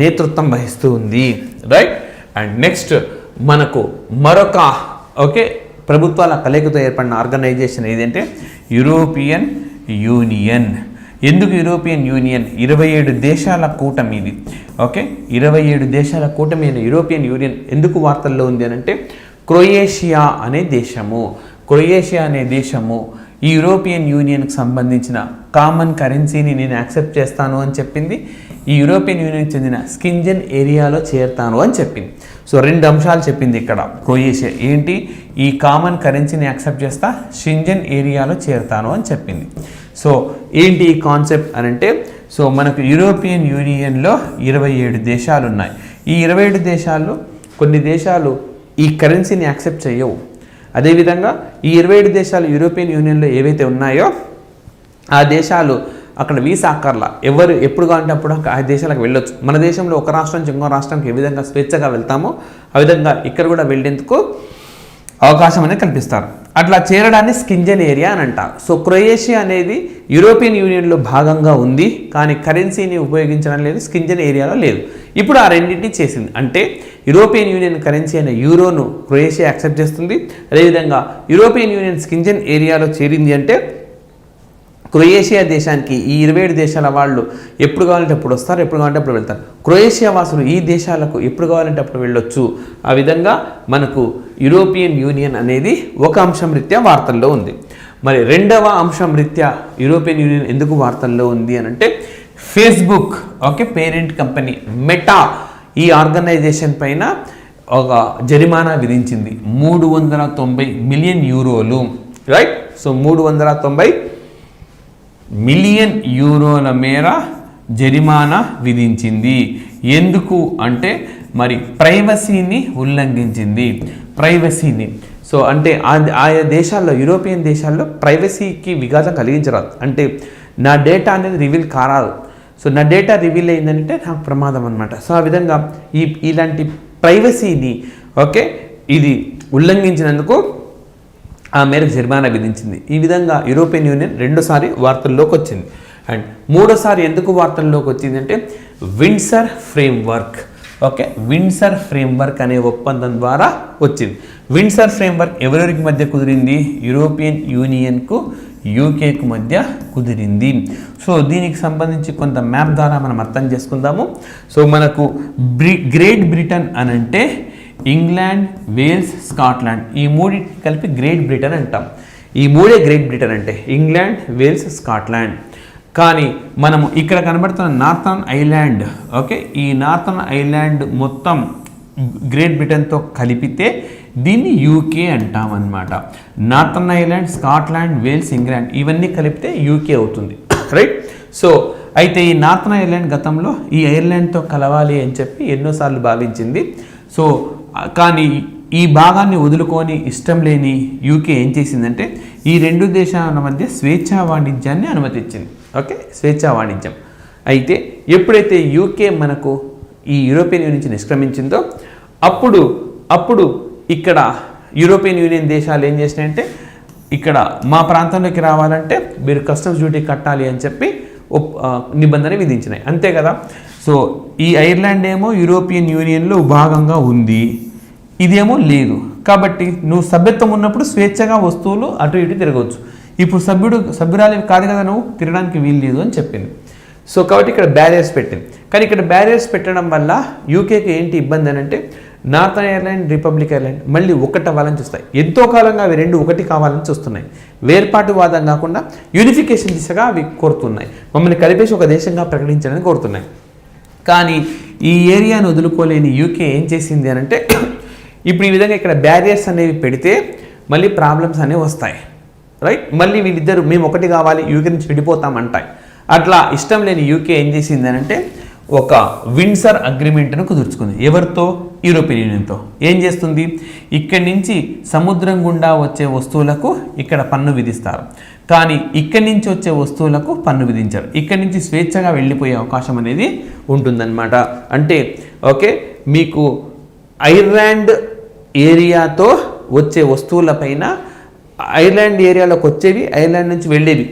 Speaker 4: నేతృత్వం వహిస్తూ ఉంది, రైట్. అండ్ నెక్స్ట్ మనకు మరొక ప్రభుత్వాల కలయికతో ఏర్పడిన ఆర్గనైజేషన్ ఏదంటే యూరోపియన్ యూనియన్. ఎందుకు యూరోపియన్ యూనియన్? 27 దేశాల కూటమి ఇది. 27 దేశాల కూటమి అయిన యూరోపియన్ యూనియన్ ఎందుకు వార్తల్లో ఉంది అని అంటే క్రొయేషియా అనే దేశము ఈ యూరోపియన్ యూనియన్కి సంబంధించిన కామన్ కరెన్సీని నేను యాక్సెప్ట్ చేస్తాను అని చెప్పింది. ఈ యూరోపియన్ యూనియన్కి చెందిన స్కింజన్ ఏరియాలో చేరుతాను అని చెప్పింది. సో 2 అంశాలు చెప్పింది ఇక్కడ క్రొయేషియా. ఏంటి? ఈ కామన్ కరెన్సీని యాక్సెప్ట్ చేస్తా, షెంజన్ ఏరియాలో చేరుతాను అని చెప్పింది. సో ఏంటి ఈ కాన్సెప్ట్ అని అంటే, సో మనకు యూరోపియన్ యూనియన్లో 27 దేశాలు ఉన్నాయి. ఈ 27 దేశాల్లో కొన్ని దేశాలు ఈ కరెన్సీని యాక్సెప్ట్ చేయవు. అదేవిధంగా ఈ 27 దేశాలు యూరోపియన్ యూనియన్లో ఏవైతే ఉన్నాయో ఆ దేశాలు అక్కడ వీసా అక్కర్లా, ఎవరు ఎప్పుడు కావాలంటే అప్పుడు ఆ దేశాలకు వెళ్ళొచ్చు. మన దేశంలో ఒక రాష్ట్రం నుంచి ఇంకో రాష్ట్రానికి ఏ విధంగా స్వేచ్ఛగా వెళ్తామో ఆ విధంగా ఇక్కడ కూడా వెళ్ళేందుకు అవకాశం అనేది కల్పిస్తారు. అట్లా చేరడాన్ని స్కింజన్ ఏరియా అని అంటారు. సో క్రొయేషియా అనేది యూరోపియన్ యూనియన్లో భాగంగా ఉంది, కానీ కరెన్సీని ఉపయోగించడం లేదు, స్కింజన్ ఏరియాలో లేదు. ఇప్పుడు ఆ రెండింటిని చేసింది. అంటే యూరోపియన్ యూనియన్ కరెన్సీ అయిన యూరోను క్రొయేషియా యాక్సెప్ట్ చేస్తుంది. అదేవిధంగా యూరోపియన్ యూనియన్ స్కింజన్ ఏరియాలో చేరింది అంటే క్రొయేషియా దేశానికి ఈ 27 దేశాల వాళ్ళు ఎప్పుడు కావాలంటే అప్పుడు వస్తారు, ఎప్పుడు కావాలంటే అప్పుడు వెళ్తారు. క్రొయేషియా వాసులు ఈ దేశాలకు ఎప్పుడు కావాలంటే అప్పుడు వెళ్ళొచ్చు. ఆ విధంగా మనకు యూరోపియన్ యూనియన్ అనేది ఒక అంశం రీత్యా వార్తల్లో ఉంది. మరి రెండవ అంశం రీత్యా యూరోపియన్ యూనియన్ ఎందుకు వార్తల్లో ఉంది అని అంటే ఫేస్బుక్ పేరెంట్ కంపెనీ మెటా ఈ ఆర్గనైజేషన్ పైన ఒక జరిమానా విధించింది 390 మిలియన్ యూరోలు, రైట్. సో 390 మిలియన్ యూరోల మేర జరిమానా విధించింది. ఎందుకు అంటే మరి ప్రైవసీని ఉల్లంఘించింది, ప్రైవసీని. సో అంటే ఆయా దేశాల్లో, యూరోపియన్ దేశాల్లో ప్రైవసీకి విఘాతం కలిగించరాదు. అంటే నా డేటా అనేది రివీల్ కారాదు. సో నా డేటా రివీల్ అయిందంటే నాకు ప్రమాదం అనమాట. సో ఆ విధంగా ఇలాంటి ప్రైవసీని ఇది ఉల్లంఘించినందుకు ఆ మేరకు జరిమానా విధించింది. ఈ విధంగా యూరోపియన్ యూనియన్ రెండోసారి వార్తల్లోకి వచ్చింది. అండ్ మూడోసారి ఎందుకు వార్తల్లోకి వచ్చింది అంటే విండ్సర్ ఫ్రేమ్వర్క్. విండ్సర్ ఫ్రేమ్వర్క్ అనే ఒప్పందం ద్వారా వచ్చింది. విండ్సర్ ఫ్రేమ్వర్క్ ఎవరెవరికి మధ్య కుదిరింది? యూరోపియన్ యూనియన్కు యూకేకు మధ్య కుదిరింది. సో దీనికి సంబంధించి కొంత మ్యాప్ ద్వారా మనం అర్థం చేసుకుందాము. సో మనకు గ్రేట్ బ్రిటన్ అని అంటే ఇంగ్లాండ్, వేల్స్, స్కాట్లాండ్ ఈ మూడింటికి కలిపి గ్రేట్ బ్రిటన్ అంటాం. ఈ మూడే గ్రేట్ బ్రిటన్ అంటే ఇంగ్లాండ్, వేల్స్, స్కాట్లాండ్. కానీ మనము ఇక్కడ కనబడుతున్న నార్థన్ ఐలాండ్ ఈ నార్థన్ ఐలాండ్ మొత్తం గ్రేట్ బ్రిటన్తో కలిపితే దీన్ని యూకే అంటాం అన్నమాట. Northern Ireland, Scotland, Wales, England ఇవన్నీ కలిపితే యూకే అవుతుంది, రైట్. సో అయితే ఈ నార్థన్ ఐలాండ్ గతంలో ఈ ఐర్లాండ్తో కలవాలి అని చెప్పి ఎన్నోసార్లు భావించింది. సో కానీ ఈ భాగాన్ని వదులుకొని ఇష్టం లేని యూకే ఏం చేసిందంటే ఈ 2 దేశాల మధ్య స్వేచ్ఛా వాణిజ్యాన్ని అనుమతించింది. స్వేచ్ఛా వాణిజ్యం. అయితే ఎప్పుడైతే యూకే మనకు ఈ యూరోపియన్ యూనియన్ నుంచి నిష్క్రమించిందో అప్పుడు ఇక్కడ యూరోపియన్ యూనియన్ దేశాలు ఏం చేసినాయంటే ఇక్కడ మా ప్రాంతంలోకి రావాలంటే మీరు కస్టమ్స్ డ్యూటీ కట్టాలి అని చెప్పి నిబంధన విధించినాయి, అంతే కదా. సో ఈ ఐర్లాండ్ ఏమో యూరోపియన్ యూనియన్లో భాగంగా ఉంది, ఇదేమో లేదు. కాబట్టి నువ్వు సభ్యత్వం ఉన్నప్పుడు స్వేచ్ఛగా వస్తువులు అటు ఇటు తిరగవచ్చు. ఇప్పుడు సభ్యురాలి కాదు కదా, నువ్వు తిరగడానికి వీలు లేదు అని చెప్పింది. సో కాబట్టి ఇక్కడ బ్యారియర్స్ పెట్టింది. కానీ ఇక్కడ బ్యారియర్స్ పెట్టడం వల్ల యూకేకి ఏంటి ఇబ్బంది అని అంటే, నార్థన్ ఐర్లాండ్, రిపబ్లిక్ ఐర్లాండ్ మళ్ళీ ఒకటి అవ్వాలని చూస్తాయి. ఎంతో కాలంగా అవి రెండు ఒకటి కావాలని చూస్తున్నాయి. వేర్పాటువాదం కాకుండా యూనిఫికేషన్ దిశగా అవి కోరుతున్నాయి. మమ్మల్ని కలిపేసి ఒక దేశంగా ప్రకటించాలని కోరుతున్నాయి. కానీ ఈ ఏరియాను వదులుకోలేని యూకే ఏం చేసింది అని అంటే, ఇప్పుడు ఈ విధంగా ఇక్కడ బ్యారియర్స్ అనేవి పెడితే మళ్ళీ ప్రాబ్లమ్స్ అనేవి వస్తాయి. రైట్, మళ్ళీ వీళ్ళిద్దరు మేము ఒకటి కావాలి, యూకే నుంచి విడిపోతామంటాయి. అట్లా ఇష్టం లేని యూకే ఏం చేసింది అని అంటే, ఒక విండ్సర్ అగ్రిమెంట్ను కుదుర్చుకుంది. ఎవరితో? యూరోపియన్ యూనియన్తో. ఏం చేస్తుంది? ఇక్కడి నుంచి సముద్రం గుండా వచ్చే వస్తువులకు ఇక్కడ పన్ను విధిస్తారు, కానీ ఇక్కడి నుంచి వచ్చే వస్తువులకు పన్ను విధించారు. ఇక్కడి నుంచి స్వేచ్ఛగా వెళ్ళిపోయే అవకాశం అనేది ఉంటుందన్నమాట. అంటే ఓకే, మీకు ఐర్లాండ్ ఏరియాతో వచ్చే వస్తువులపైన, ఐర్లాండ్ ఏరియాలోకి వచ్చేవి, ఐర్లాండ్ నుంచి వెళ్ళేవి,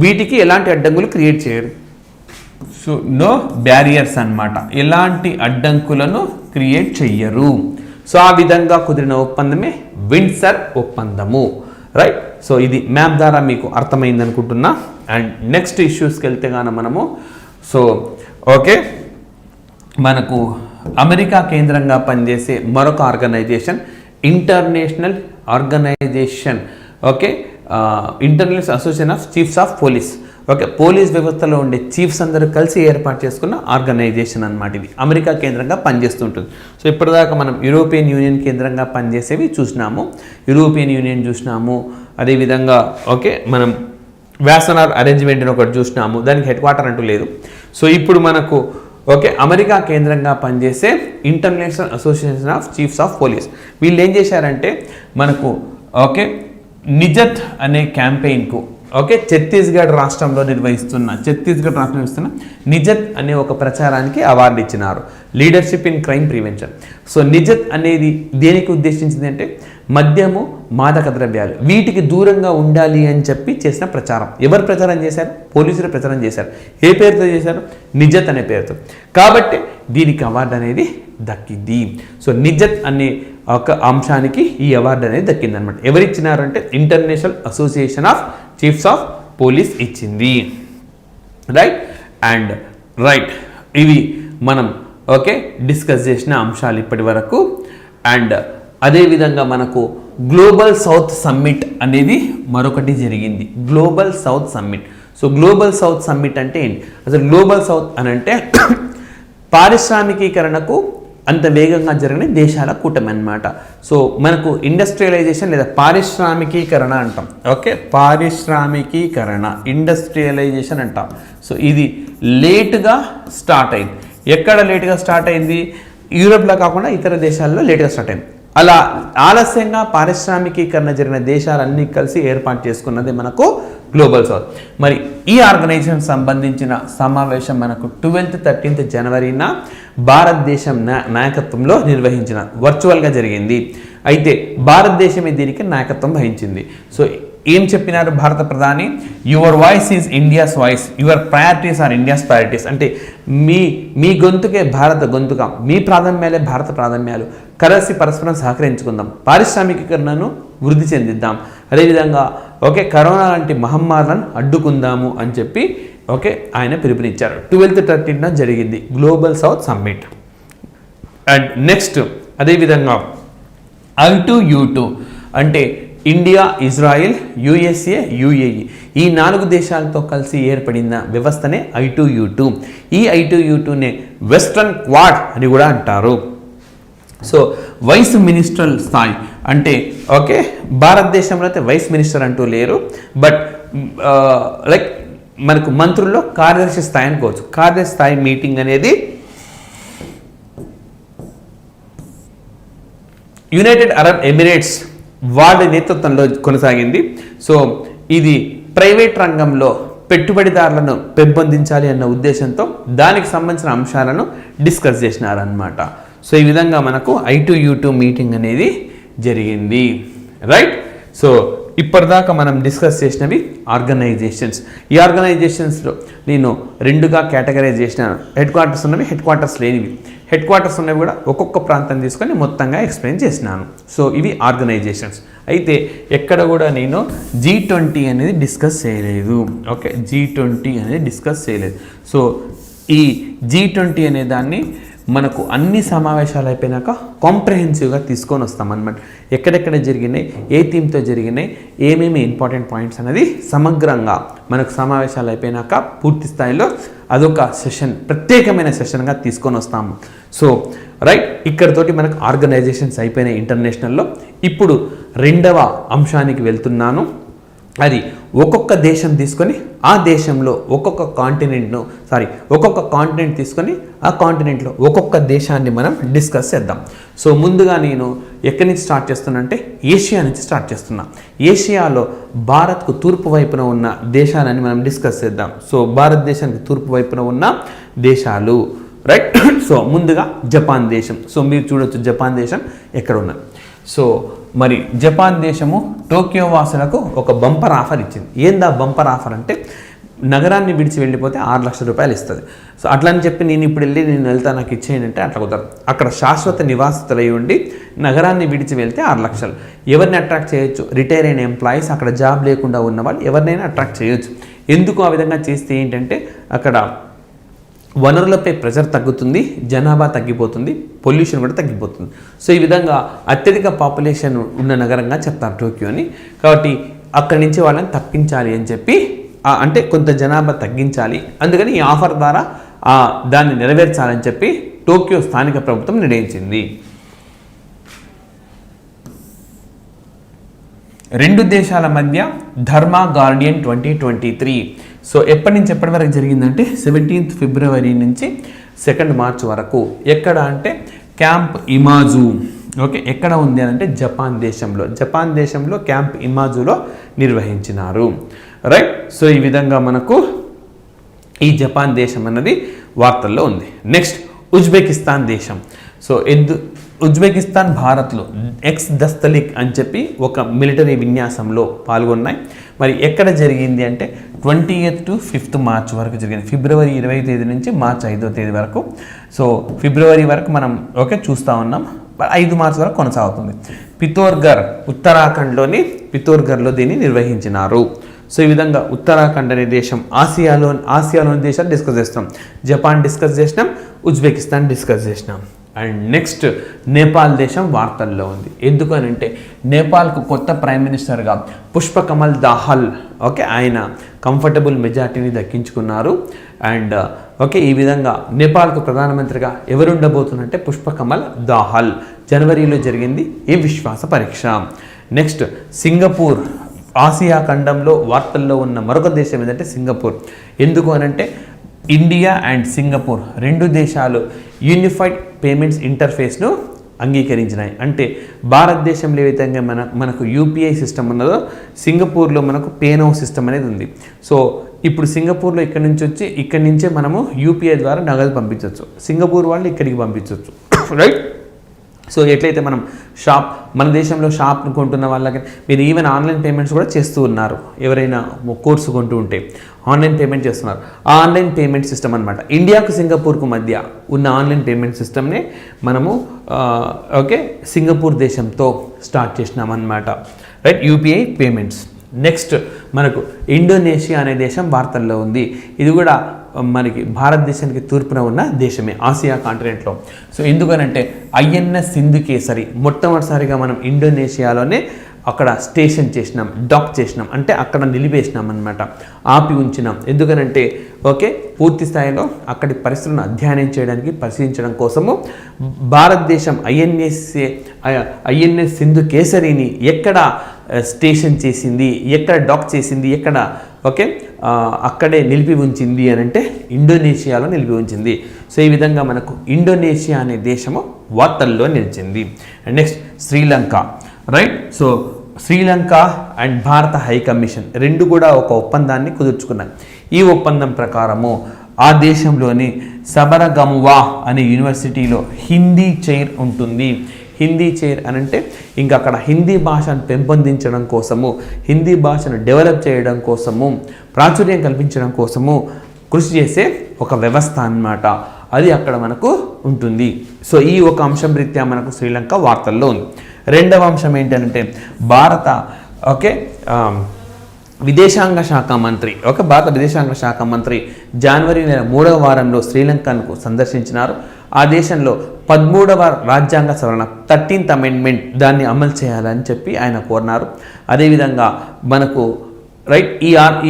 Speaker 4: వీటికి ఎలాంటి అడ్డంకులు క్రియేట్ చేయరు. సో నో బ్యారియర్స్ అన్నమాట, ఎలాంటి అడ్డంకులను క్రియేట్ చెయ్యరు. సో ఆ విధంగా కుదిరిన ఒప్పందమే విండ్సర్ ఒప్పందము. రైట్, సో ఇది మ్యాప్ ద్వారా మీకు అర్థమైంది అనుకుంటున్నా. అండ్ నెక్స్ట్ ఇష్యూస్కి వెళ్తే కానీ మనము, సో ఓకే, మనకు అమెరికా కేంద్రంగా పనిచేసే మరొక organisation international organisation, okay, International Association of Chiefs of Police. Okay, police వ్యవస్థలో ఉండే చీఫ్స్ అందరూ కలిసి ఏర్పాటు చేసుకున్న ఆర్గనైజేషన్ అన్నమాట. ఇది అమెరికా కేంద్రంగా పనిచేస్తుంటుంది. సో ఇప్పటిదాకా మనం యూరోపియన్ యూనియన్ కేంద్రంగా పనిచేసేవి చూసినాము, యూరోపియన్ యూనియన్ చూసినాము. అదేవిధంగా ఓకే, మనం వ్యాసనార్ అరేంజ్మెంట్ అని ఒకటి చూసినాము, దానికి హెడ్ క్వార్టర్ అంటూ లేదు. సో ఇప్పుడు మనకు ఓకే, అమెరికా కేంద్రంగా పనిచేసే International Association of Chiefs of Police. వీళ్ళు ఏం చేశారంటే, మనకు ఓకే నిజత్ అనే క్యాంపెయిన్కు, ఓకే, ఛత్తీస్గఢ్ రాష్ట్రంలో నిర్వహిస్తున్న నిజత్ అనే ఒక ప్రచారానికి అవార్డు ఇచ్చినారు, leadership in crime prevention. So Nijat అనేది దేనికి ఉద్దేశించింది అంటే, మద్యము, మాదక ద్రవ్యాలు వీటికి దూరంగా ఉండాలి అని చెప్పి చేసిన ప్రచారం. ఎవరు ప్రచారం చేశారు? పోలీసులు ప్రచారం చేశారు. ఏ పేరుతో చేశారు? నిజత్ అనే పేరుతో. కాబట్టి దీనికి అవార్డు అనేది దక్కింది. సో నిజత్ అనే ఒక అంశానికి ఈ అవార్డు అనేది దక్కింది అనమాట. ఎవరు ఇచ్చినారు అంటే, International Association of Chiefs of Police ఇచ్చింది. రైట్ అండ్ రైట్, ఇవి మనం ఓకే డిస్కస్ చేసిన అంశాలు ఇప్పటి వరకు. అండ్ అదేవిధంగా మనకు గ్లోబల్ సౌత్ సమ్మిట్ అనేది మరొకటి జరిగింది, global south summit. So global south summit అంటే ఏంటి? అసలు గ్లోబల్ సౌత్ అని అంటే పారిశ్రామికీకరణకు అంత వేగంగా జరిగిన దేశాల కూటమి అన్నమాట. సో మనకు ఇండస్ట్రియలైజేషన్ లేదా పారిశ్రామికీకరణ అంటాం. ఓకే, పారిశ్రామికీకరణ, ఇండస్ట్రియలైజేషన్ అంటాం. సో ఇది లేటుగా స్టార్ట్ అయింది. ఎక్కడ లేటుగా స్టార్ట్ అయింది? యూరోప్లో కాకుండా ఇతర దేశాల్లో లేటుగా స్టార్ట్ అయింది. అలా ఆలస్యంగా పారిశ్రామికీకరణ జరిగిన దేశాలన్నీ కలిసి ఏర్పాటు చేసుకున్నది మనకు గ్లోబల్ సౌత్. మరి ఈ ఆర్గనైజేషన్ సంబంధించిన సమావేశం మనకు 12th, 13th జనవరిన భారతదేశం నాయకత్వంలో నిర్వహించిన వర్చువల్గా జరిగింది. అయితే భారతదేశమే దీనికి నాయకత్వం వహించింది. సో ఏం చెప్పినారు భారత ప్రధాని? Your voice is India's voice, your priorities are India's priorities. అంటే మీ గొంతుకే భారత గొంతుగా, మీ ప్రాధాన్యాలే భారత ప్రాధాన్యాలు, కలిసి పరస్పరం సహకరించుకుందాం, పారిశ్రామికీకరణను వృద్ధి చెందిద్దాం, అదేవిధంగా ఓకే కరోనా లాంటి మహమ్మారులను అడ్డుకుందాము అని చెప్పి ఓకే ఆయన పిలుపునిచ్చారు. 12th, 13th జరిగింది global south summit. And next అదేవిధంగా I2U2 అంటే ఇండియా, ఇజ్రాయిల్, USA, UAE ఈ 4 దేశాలతో కలిసి ఏర్పడిన వ్యవస్థనే I2U2. ఈ I2U2నే వెస్ట్రన్ క్వాడ్ అని కూడా అంటారు. సో వైస్ మినిస్ట్రల్ స్థాయి అంటే ఓకే భారతదేశంలో అయితే వైస్ మినిస్టర్ అంటూ లేరు, బట్ లైక్ మనకు మంత్రుల్లో కార్యదర్శి స్థాయి అనుకోవచ్చు. కార్యదర్శి స్థాయి మీటింగ్ అనేది యునైటెడ్ అరబ్ ఎమిరేట్స్ వాళ్ళ నేతృత్వంలో కొనసాగింది. సో ఇది ప్రైవేట్ రంగంలో పెట్టుబడిదారులను పెంపొందించాలి అన్న ఉద్దేశంతో దానికి సంబంధించిన అంశాలను డిస్కస్ చేసినారన్నమాట. సో ఈ విధంగా మనకు I2U2 మీటింగ్ అనేది జరిగింది. రైట్, సో ఇప్పటిదాకా మనం డిస్కస్ చేసినవి ఆర్గనైజేషన్స్. ఈ ఆర్గనైజేషన్స్లో నేను రెండుగా కేటగరైజ్ చేసినాను. హెడ్ క్వార్టర్స్ ఉన్నవి, హెడ్ క్వార్టర్స్ లేనివి. హెడ్ క్వార్టర్స్ ఉన్నవి కూడా ఒక్కొక్క ప్రాంతం తీసుకొని మొత్తంగా ఎక్స్ప్లెయిన్ చేసినాను. సో ఇవి ఆర్గనైజేషన్స్. అయితే ఎక్కడ కూడా నేను G20 అనేది డిస్కస్ చేయలేదు. ఓకే, G20 అనేది డిస్కస్ చేయలేదు. సో ఈ G20 అనే దాన్ని మనకు అన్ని సమావేశాలు అయిపోయినాక కాంప్రహెన్సివ్గా తీసుకొని వస్తాం అన్నమాట. ఎక్కడెక్కడ జరిగినాయి, ఏ థీమ్తో జరిగినాయి, ఏమేమి ఇంపార్టెంట్ పాయింట్స్ అనేది సమగ్రంగా మనకు సమావేశాలు అయిపోయినాక పూర్తి స్థాయిలో అదొక సెషన్, ప్రత్యేకమైన సెషన్గా తీసుకొని వస్తాము. సో రైట్, ఇక్కడతోటి మనకు ఆర్గనైజేషన్స్ అయిపోయినాయి ఇంటర్నేషనల్లో. ఇప్పుడు రెండవ అంశానికి వెళ్తున్నాను. అది ఒక్కొక్క దేశం తీసుకొని ఆ దేశంలో ఒక్కొక్క కాంటినెంట్ తీసుకొని ఆ కాంటినెంట్లో ఒక్కొక్క దేశాన్ని మనం డిస్కస్ చేద్దాం. సో ముందుగా నేను ఎక్కడి నుంచి స్టార్ట్ చేస్తున్నా అంటే ఏషియా నుంచి స్టార్ట్ చేస్తున్నా. ఏషియాలో భారత్కు తూర్పు వైపున ఉన్న దేశాలని మనం డిస్కస్ చేద్దాం. సో భారతదేశానికి తూర్పు వైపున ఉన్న దేశాలు, రైట్. సో ముందుగా జపాన్ దేశం. సో మీరు చూడొచ్చు జపాన్ దేశం ఎక్కడ ఉన్నది. సో మరి జపాన్ దేశము టోక్యో వాసులకు ఒక బంపర్ ఆఫర్ ఇచ్చింది. ఏందా బంపర్ ఆఫర్ అంటే, నగరాన్ని విడిచి వెళ్ళిపోతే 6 లక్షల రూపాయలు ఇస్తుంది. సో అట్లా అని చెప్పి నేను ఇప్పుడు నేను వెళ్తా, నాకు ఇచ్చేయండి అంటే అట్లా కుదరదు. అక్కడ శాశ్వత నివాసితులై ఉండి నగరాన్ని విడిచి వెళ్తే 6 లక్షలు. ఎవరిని అట్రాక్ట్ చేయొచ్చు? రిటైర్ అయిన ఎంప్లాయీస్, అక్కడ జాబ్ లేకుండా ఉన్న వాళ్ళు ఎవరినైనా అట్రాక్ట్ చేయొచ్చు. ఎందుకు ఆ విధంగా చేస్తే ఏంటంటే అక్కడ వనరులపై ప్రెషర్ తగ్గుతుంది, జనాభా తగ్గిపోతుంది, పొల్యూషన్ కూడా తగ్గిపోతుంది. సో ఈ విధంగా అత్యధిక పాపులేషన్ ఉన్న నగరంగా చెప్తారు టోక్యోని. కాబట్టి అక్కడి నుంచి వాళ్ళని తప్పించాలి అని చెప్పి, అంటే కొంత జనాభా తగ్గించాలి, అందుకని ఈ ఆఫర్ ద్వారా దాన్ని నెరవేర్చాలని చెప్పి టోక్యో స్థానిక ప్రభుత్వం నిర్ణయించింది. రెండు దేశాల మధ్య ధర్మా గార్డియన్ 2023. సో ఎప్పటి నుంచి ఎప్పటి వరకు జరిగిందంటే 17th ఫిబ్రవరి నుంచి 2nd మార్చ్ వరకు. ఎక్కడ అంటే క్యాంప్ ఇమాజు. ఓకే, ఎక్కడ ఉంది అని అంటే జపాన్ దేశంలో క్యాంప్ ఇమాజులో నిర్వహించినారు, రైట్. సో ఈ విధంగా మనకు ఈ జపాన్ దేశం అన్నది వార్తల్లో ఉంది. నెక్స్ట్ ఉజ్బెకిస్తాన్ దేశం. సో ఉజ్బెకిస్తాన్ భారత్లో దస్తలిక్ అని చెప్పి ఒక మిలిటరీ విన్యాసంలో పాల్గొన్నాయి. మరి ఎక్కడ జరిగింది అంటే 20th to 5th మార్చ్ వరకు జరిగింది. ఫిబ్రవరి 20వ తేదీ నుంచి మార్చి 5వ తేదీ వరకు. సో ఫిబ్రవరి వరకు మనం చూస్తూ ఉన్నాం, 5 మార్చ్ వరకు కొనసాగుతుంది. పితోర్గర్, ఉత్తరాఖండ్లోని పితోర్గర్లో దీన్ని నిర్వహించినారు. సో ఈ విధంగా ఉత్తరాఖండ్ అనే దేశం, ఆసియాలోని దేశాలు డిస్కస్ చేస్తాం. జపాన్ డిస్కస్ చేసినాం, ఉజ్బెకిస్తాన్ డిస్కస్ చేసినాం. అండ్ నెక్స్ట్ నేపాల్ దేశం వార్తల్లో ఉంది. ఎందుకనంటే నేపాల్కు కొత్త ప్రైమ్ మినిస్టర్గా పుష్పకమల్ దాహల్, ఓకే, ఆయన కంఫర్టబుల్ మెజార్టీని దక్కించుకున్నారు. అండ్ ఓకే, ఈ విధంగా నేపాల్కు ప్రధానమంత్రిగా ఎవరు ఉండబోతున్నారంటే పుష్పకమల్ దాహల్. జనవరిలో జరిగింది ఈ విశ్వాస పరీక్ష. నెక్స్ట్ సింగపూర్, ఆసియా ఖండంలో వార్తల్లో ఉన్న మరొక దేశం ఏంటంటే సింగపూర్. ఎందుకు అనంటే ఇండియా అండ్ సింగపూర్ రెండు దేశాలు యూనిఫైడ్ పేమెంట్స్ ఇంటర్ఫేస్ను అంగీకరించినాయి. అంటే భారతదేశంలో ఏ విధంగా మనకు యూపీఐ సిస్టమ్ ఉన్నదో సింగపూర్లో మనకు పేనో సిస్టమ్ అనేది ఉంది. సో ఇప్పుడు సింగపూర్లో ఇక్కడి నుంచే మనము యూపీఐ ద్వారా నగదు పంపించవచ్చు. సింగపూర్ వాళ్ళు ఇక్కడికి పంపించవచ్చు, రైట్. సో ఎట్లయితే మనం మన దేశంలో షాప్ కొంటున్న వాళ్ళకి మీరు ఈవెన్ ఆన్లైన్ పేమెంట్స్ కూడా చేస్తూ ఉన్నారు. ఎవరైనా కోర్సు కొంటూ ఉంటే ఆన్లైన్ పేమెంట్ చేస్తున్నారు. ఆ ఆన్లైన్ పేమెంట్ సిస్టమ్ అనమాట ఇండియాకు సింగపూర్కు మధ్య ఉన్న ఆన్లైన్ పేమెంట్ సిస్టమ్నే మనము ఓకే సింగపూర్ దేశంతో స్టార్ట్ చేసినాం అన్నమాట, రైట్, యూపీఐ పేమెంట్స్. నెక్స్ట్ మనకు ఇండోనేషియా అనే దేశం వార్తల్లో ఉంది. ఇది కూడా మనకి భారతదేశానికి తూర్పున ఉన్న దేశమే ఆసియా కాంటినెంట్లో. సో ఎందుకనంటే INS సింధు కేసరి మొట్టమొదటిసారిగా మనం ఇండోనేషియాలోనే అక్కడ స్టేషన్ చేసినాం, డాక్ చేసినాం, అంటే అక్కడ నిలిపేసినాం అన్నమాట, ఆపి ఉంచినాం. ఎందుకనంటే ఓకే పూర్తి స్థాయిలో అక్కడి పరిస్థితులను అధ్యయనం చేయడానికి, పరిశీలించడం కోసము భారతదేశం INS సింధు కేసరిని ఎక్కడ స్టేషన్ చేసింది, ఎక్కడ డాక్ చేసింది, ఎక్కడ ఓకే అక్కడే నిలిపి ఉంచింది అని అంటే ఇండోనేషియాలో నిలిపి ఉంచింది. సో ఈ విధంగా మనకు ఇండోనేషియా అనే దేశము వార్తల్లో నిలిచింది. And next Sri Lanka, right. So Sri Lanka and భారత హై కమిషన్ రెండు కూడా ఒక ఒప్పందాన్ని కుదుర్చుకున్నాయి. ఈ ఒప్పందం ప్రకారము ఆ దేశంలోని సబరగమువా అనే యూనివర్సిటీలో హిందీ చైర్ ఉంటుంది. హిందీ చైర్ అని అంటే ఇంకా అక్కడ హిందీ భాషను పెంపొందించడం కోసము, హిందీ భాషను డెవలప్ చేయడం కోసము, ప్రాచుర్యం కల్పించడం కోసము కృషి చేసే ఒక వ్యవస్థ అన్నమాట. అది అక్కడ మనకు ఉంటుంది. సో ఈ ఒక అంశం రీత్యా మనకు శ్రీలంక వార్తల్లో ఉంది. రెండవ అంశం ఏంటంటే భారత విదేశాంగ శాఖ మంత్రి భారత విదేశాంగ శాఖ మంత్రి జనవరి నెల 3వ వారంలో శ్రీలంకను సందర్శించినారు. ఆ దేశంలో 13వ రాజ్యాంగ సవరణ 13th అమెండ్మెంట్ దాన్ని అమలు చేయాలని చెప్పి ఆయన కోరినారు. అదేవిధంగా మనకు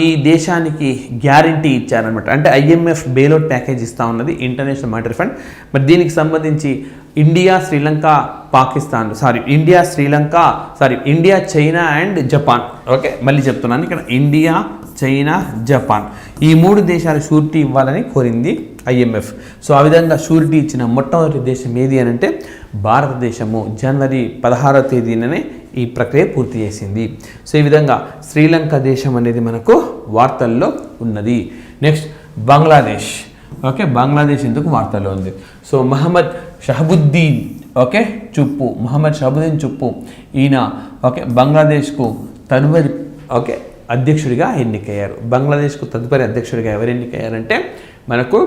Speaker 4: ఈ దేశానికి గ్యారంటీ ఇచ్చారనమాట. అంటే IMF బెయిల్అవుట్ ప్యాకేజ్ ఇస్తూ ఉన్నది ఇంటర్నేషనల్ మానిటరీ ఫండ్. మరి దీనికి సంబంధించి ఇండియా, చైనా అండ్ జపాన్. మళ్ళీ చెప్తున్నాను, ఇక్కడ ఇండియా, చైనా, జపాన్ ఈ 3 దేశాలు షూరిటీ ఇవ్వాలని కోరింది IMF. సో ఆ విధంగా షూరిటీ ఇచ్చిన మొట్టమొదటి దేశం ఏది అని అంటే భారతదేశము జనవరి 16వ తేదీననే ఈ ప్రక్రియ పూర్తి చేసింది. సో ఈ విధంగా శ్రీలంక దేశం అనేది మనకు వార్తల్లో ఉన్నది. నెక్స్ట్ బంగ్లాదేశ్. బంగ్లాదేశ్ ఎందుకు వార్తల్లో ఉంది? సో మహమ్మద్ షహబుద్దీన్ చుప్పు ఈయన బంగ్లాదేశ్కు తదుపరి అధ్యక్షుడిగా ఎన్నికయ్యారు. బంగ్లాదేశ్కు తదుపరి అధ్యక్షుడిగా ఎవరు ఎన్నికయ్యారంటే మనకు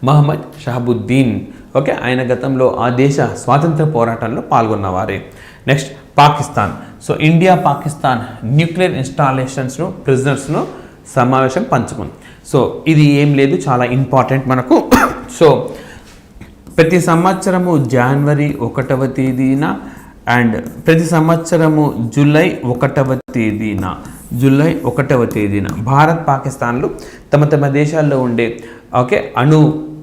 Speaker 4: మహమ్మద్ షహబుద్దీన్. ఆయన గతంలో ఆ దేశ స్వాతంత్ర పోరాటంలో పాల్గొన్నవారే. Next Pakistan. So India Pakistan nuclear ఇన్స్టాలేషన్స్ను ప్రిజనర్స్ను సమావేశం పంచుకుంది. సో ఇది ఏం లేదు, చాలా ఇంపార్టెంట్ మనకు. సో ప్రతి సంవత్సరము జనవరి 1వ తేదీన అండ్ ప్రతి సంవత్సరము జూలై 1వ తేదీన భారత్ పాకిస్తాన్లు తమ తమ దేశాల్లో ఉండే అణు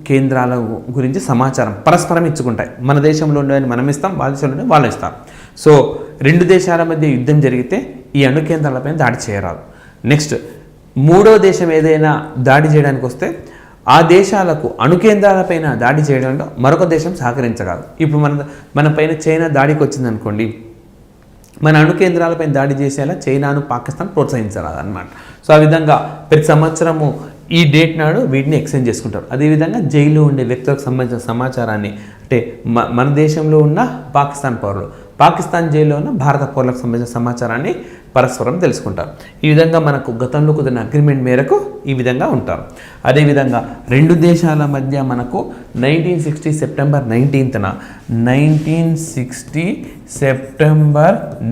Speaker 4: కేంద్రాల గురించి సమాచారం పరస్పరం ఇచ్చుకుంటాయి. మన దేశంలో ఉండేవి మనం ఇస్తాం, వాళ్ళ దేశంలో ఉండే వాళ్ళు ఇస్తాం. సో 2 దేశాల మధ్య యుద్ధం జరిగితే ఈ అణు కేంద్రాలపైన దాడి చేయరాదు. నెక్స్ట్ 3వ దేశం ఏదైనా దాడి చేయడానికి వస్తే ఆ దేశాలకు అణు కేంద్రాలపైన దాడి చేయడంలో మరొక దేశం సహకరించగలదు. ఇప్పుడు మన పైన చైనా దాడికి వచ్చిందనుకోండి, మన అణు కేంద్రాలపైన దాడి చేసేలా చైనాను పాకిస్తాన్ ప్రోత్సహించరాదు అన్నమాట. సో ఆ విధంగా ప్రతి సంవత్సరము ఈ డేట్ నాడు వీటిని ఎక్స్చేంజ్ చేసుకుంటారు. అదేవిధంగా జైల్లో ఉండే వ్యక్తులకు సంబంధించిన సమాచారాన్ని అంటే మన దేశంలో ఉన్న పాకిస్తాన్ పౌరులు, పాకిస్తాన్ జైల్లో ఉన్న భారత పౌరులకు సంబంధించిన సమాచారాన్ని పరస్పరం తెలుసుకుంటారు. ఈ విధంగా మనకు గతంలో కుదిరిన అగ్రిమెంట్ మేరకు ఈ విధంగా ఉంటారు. అదేవిధంగా 2 దేశాల మధ్య మనకు 1960 సెప్టెంబర్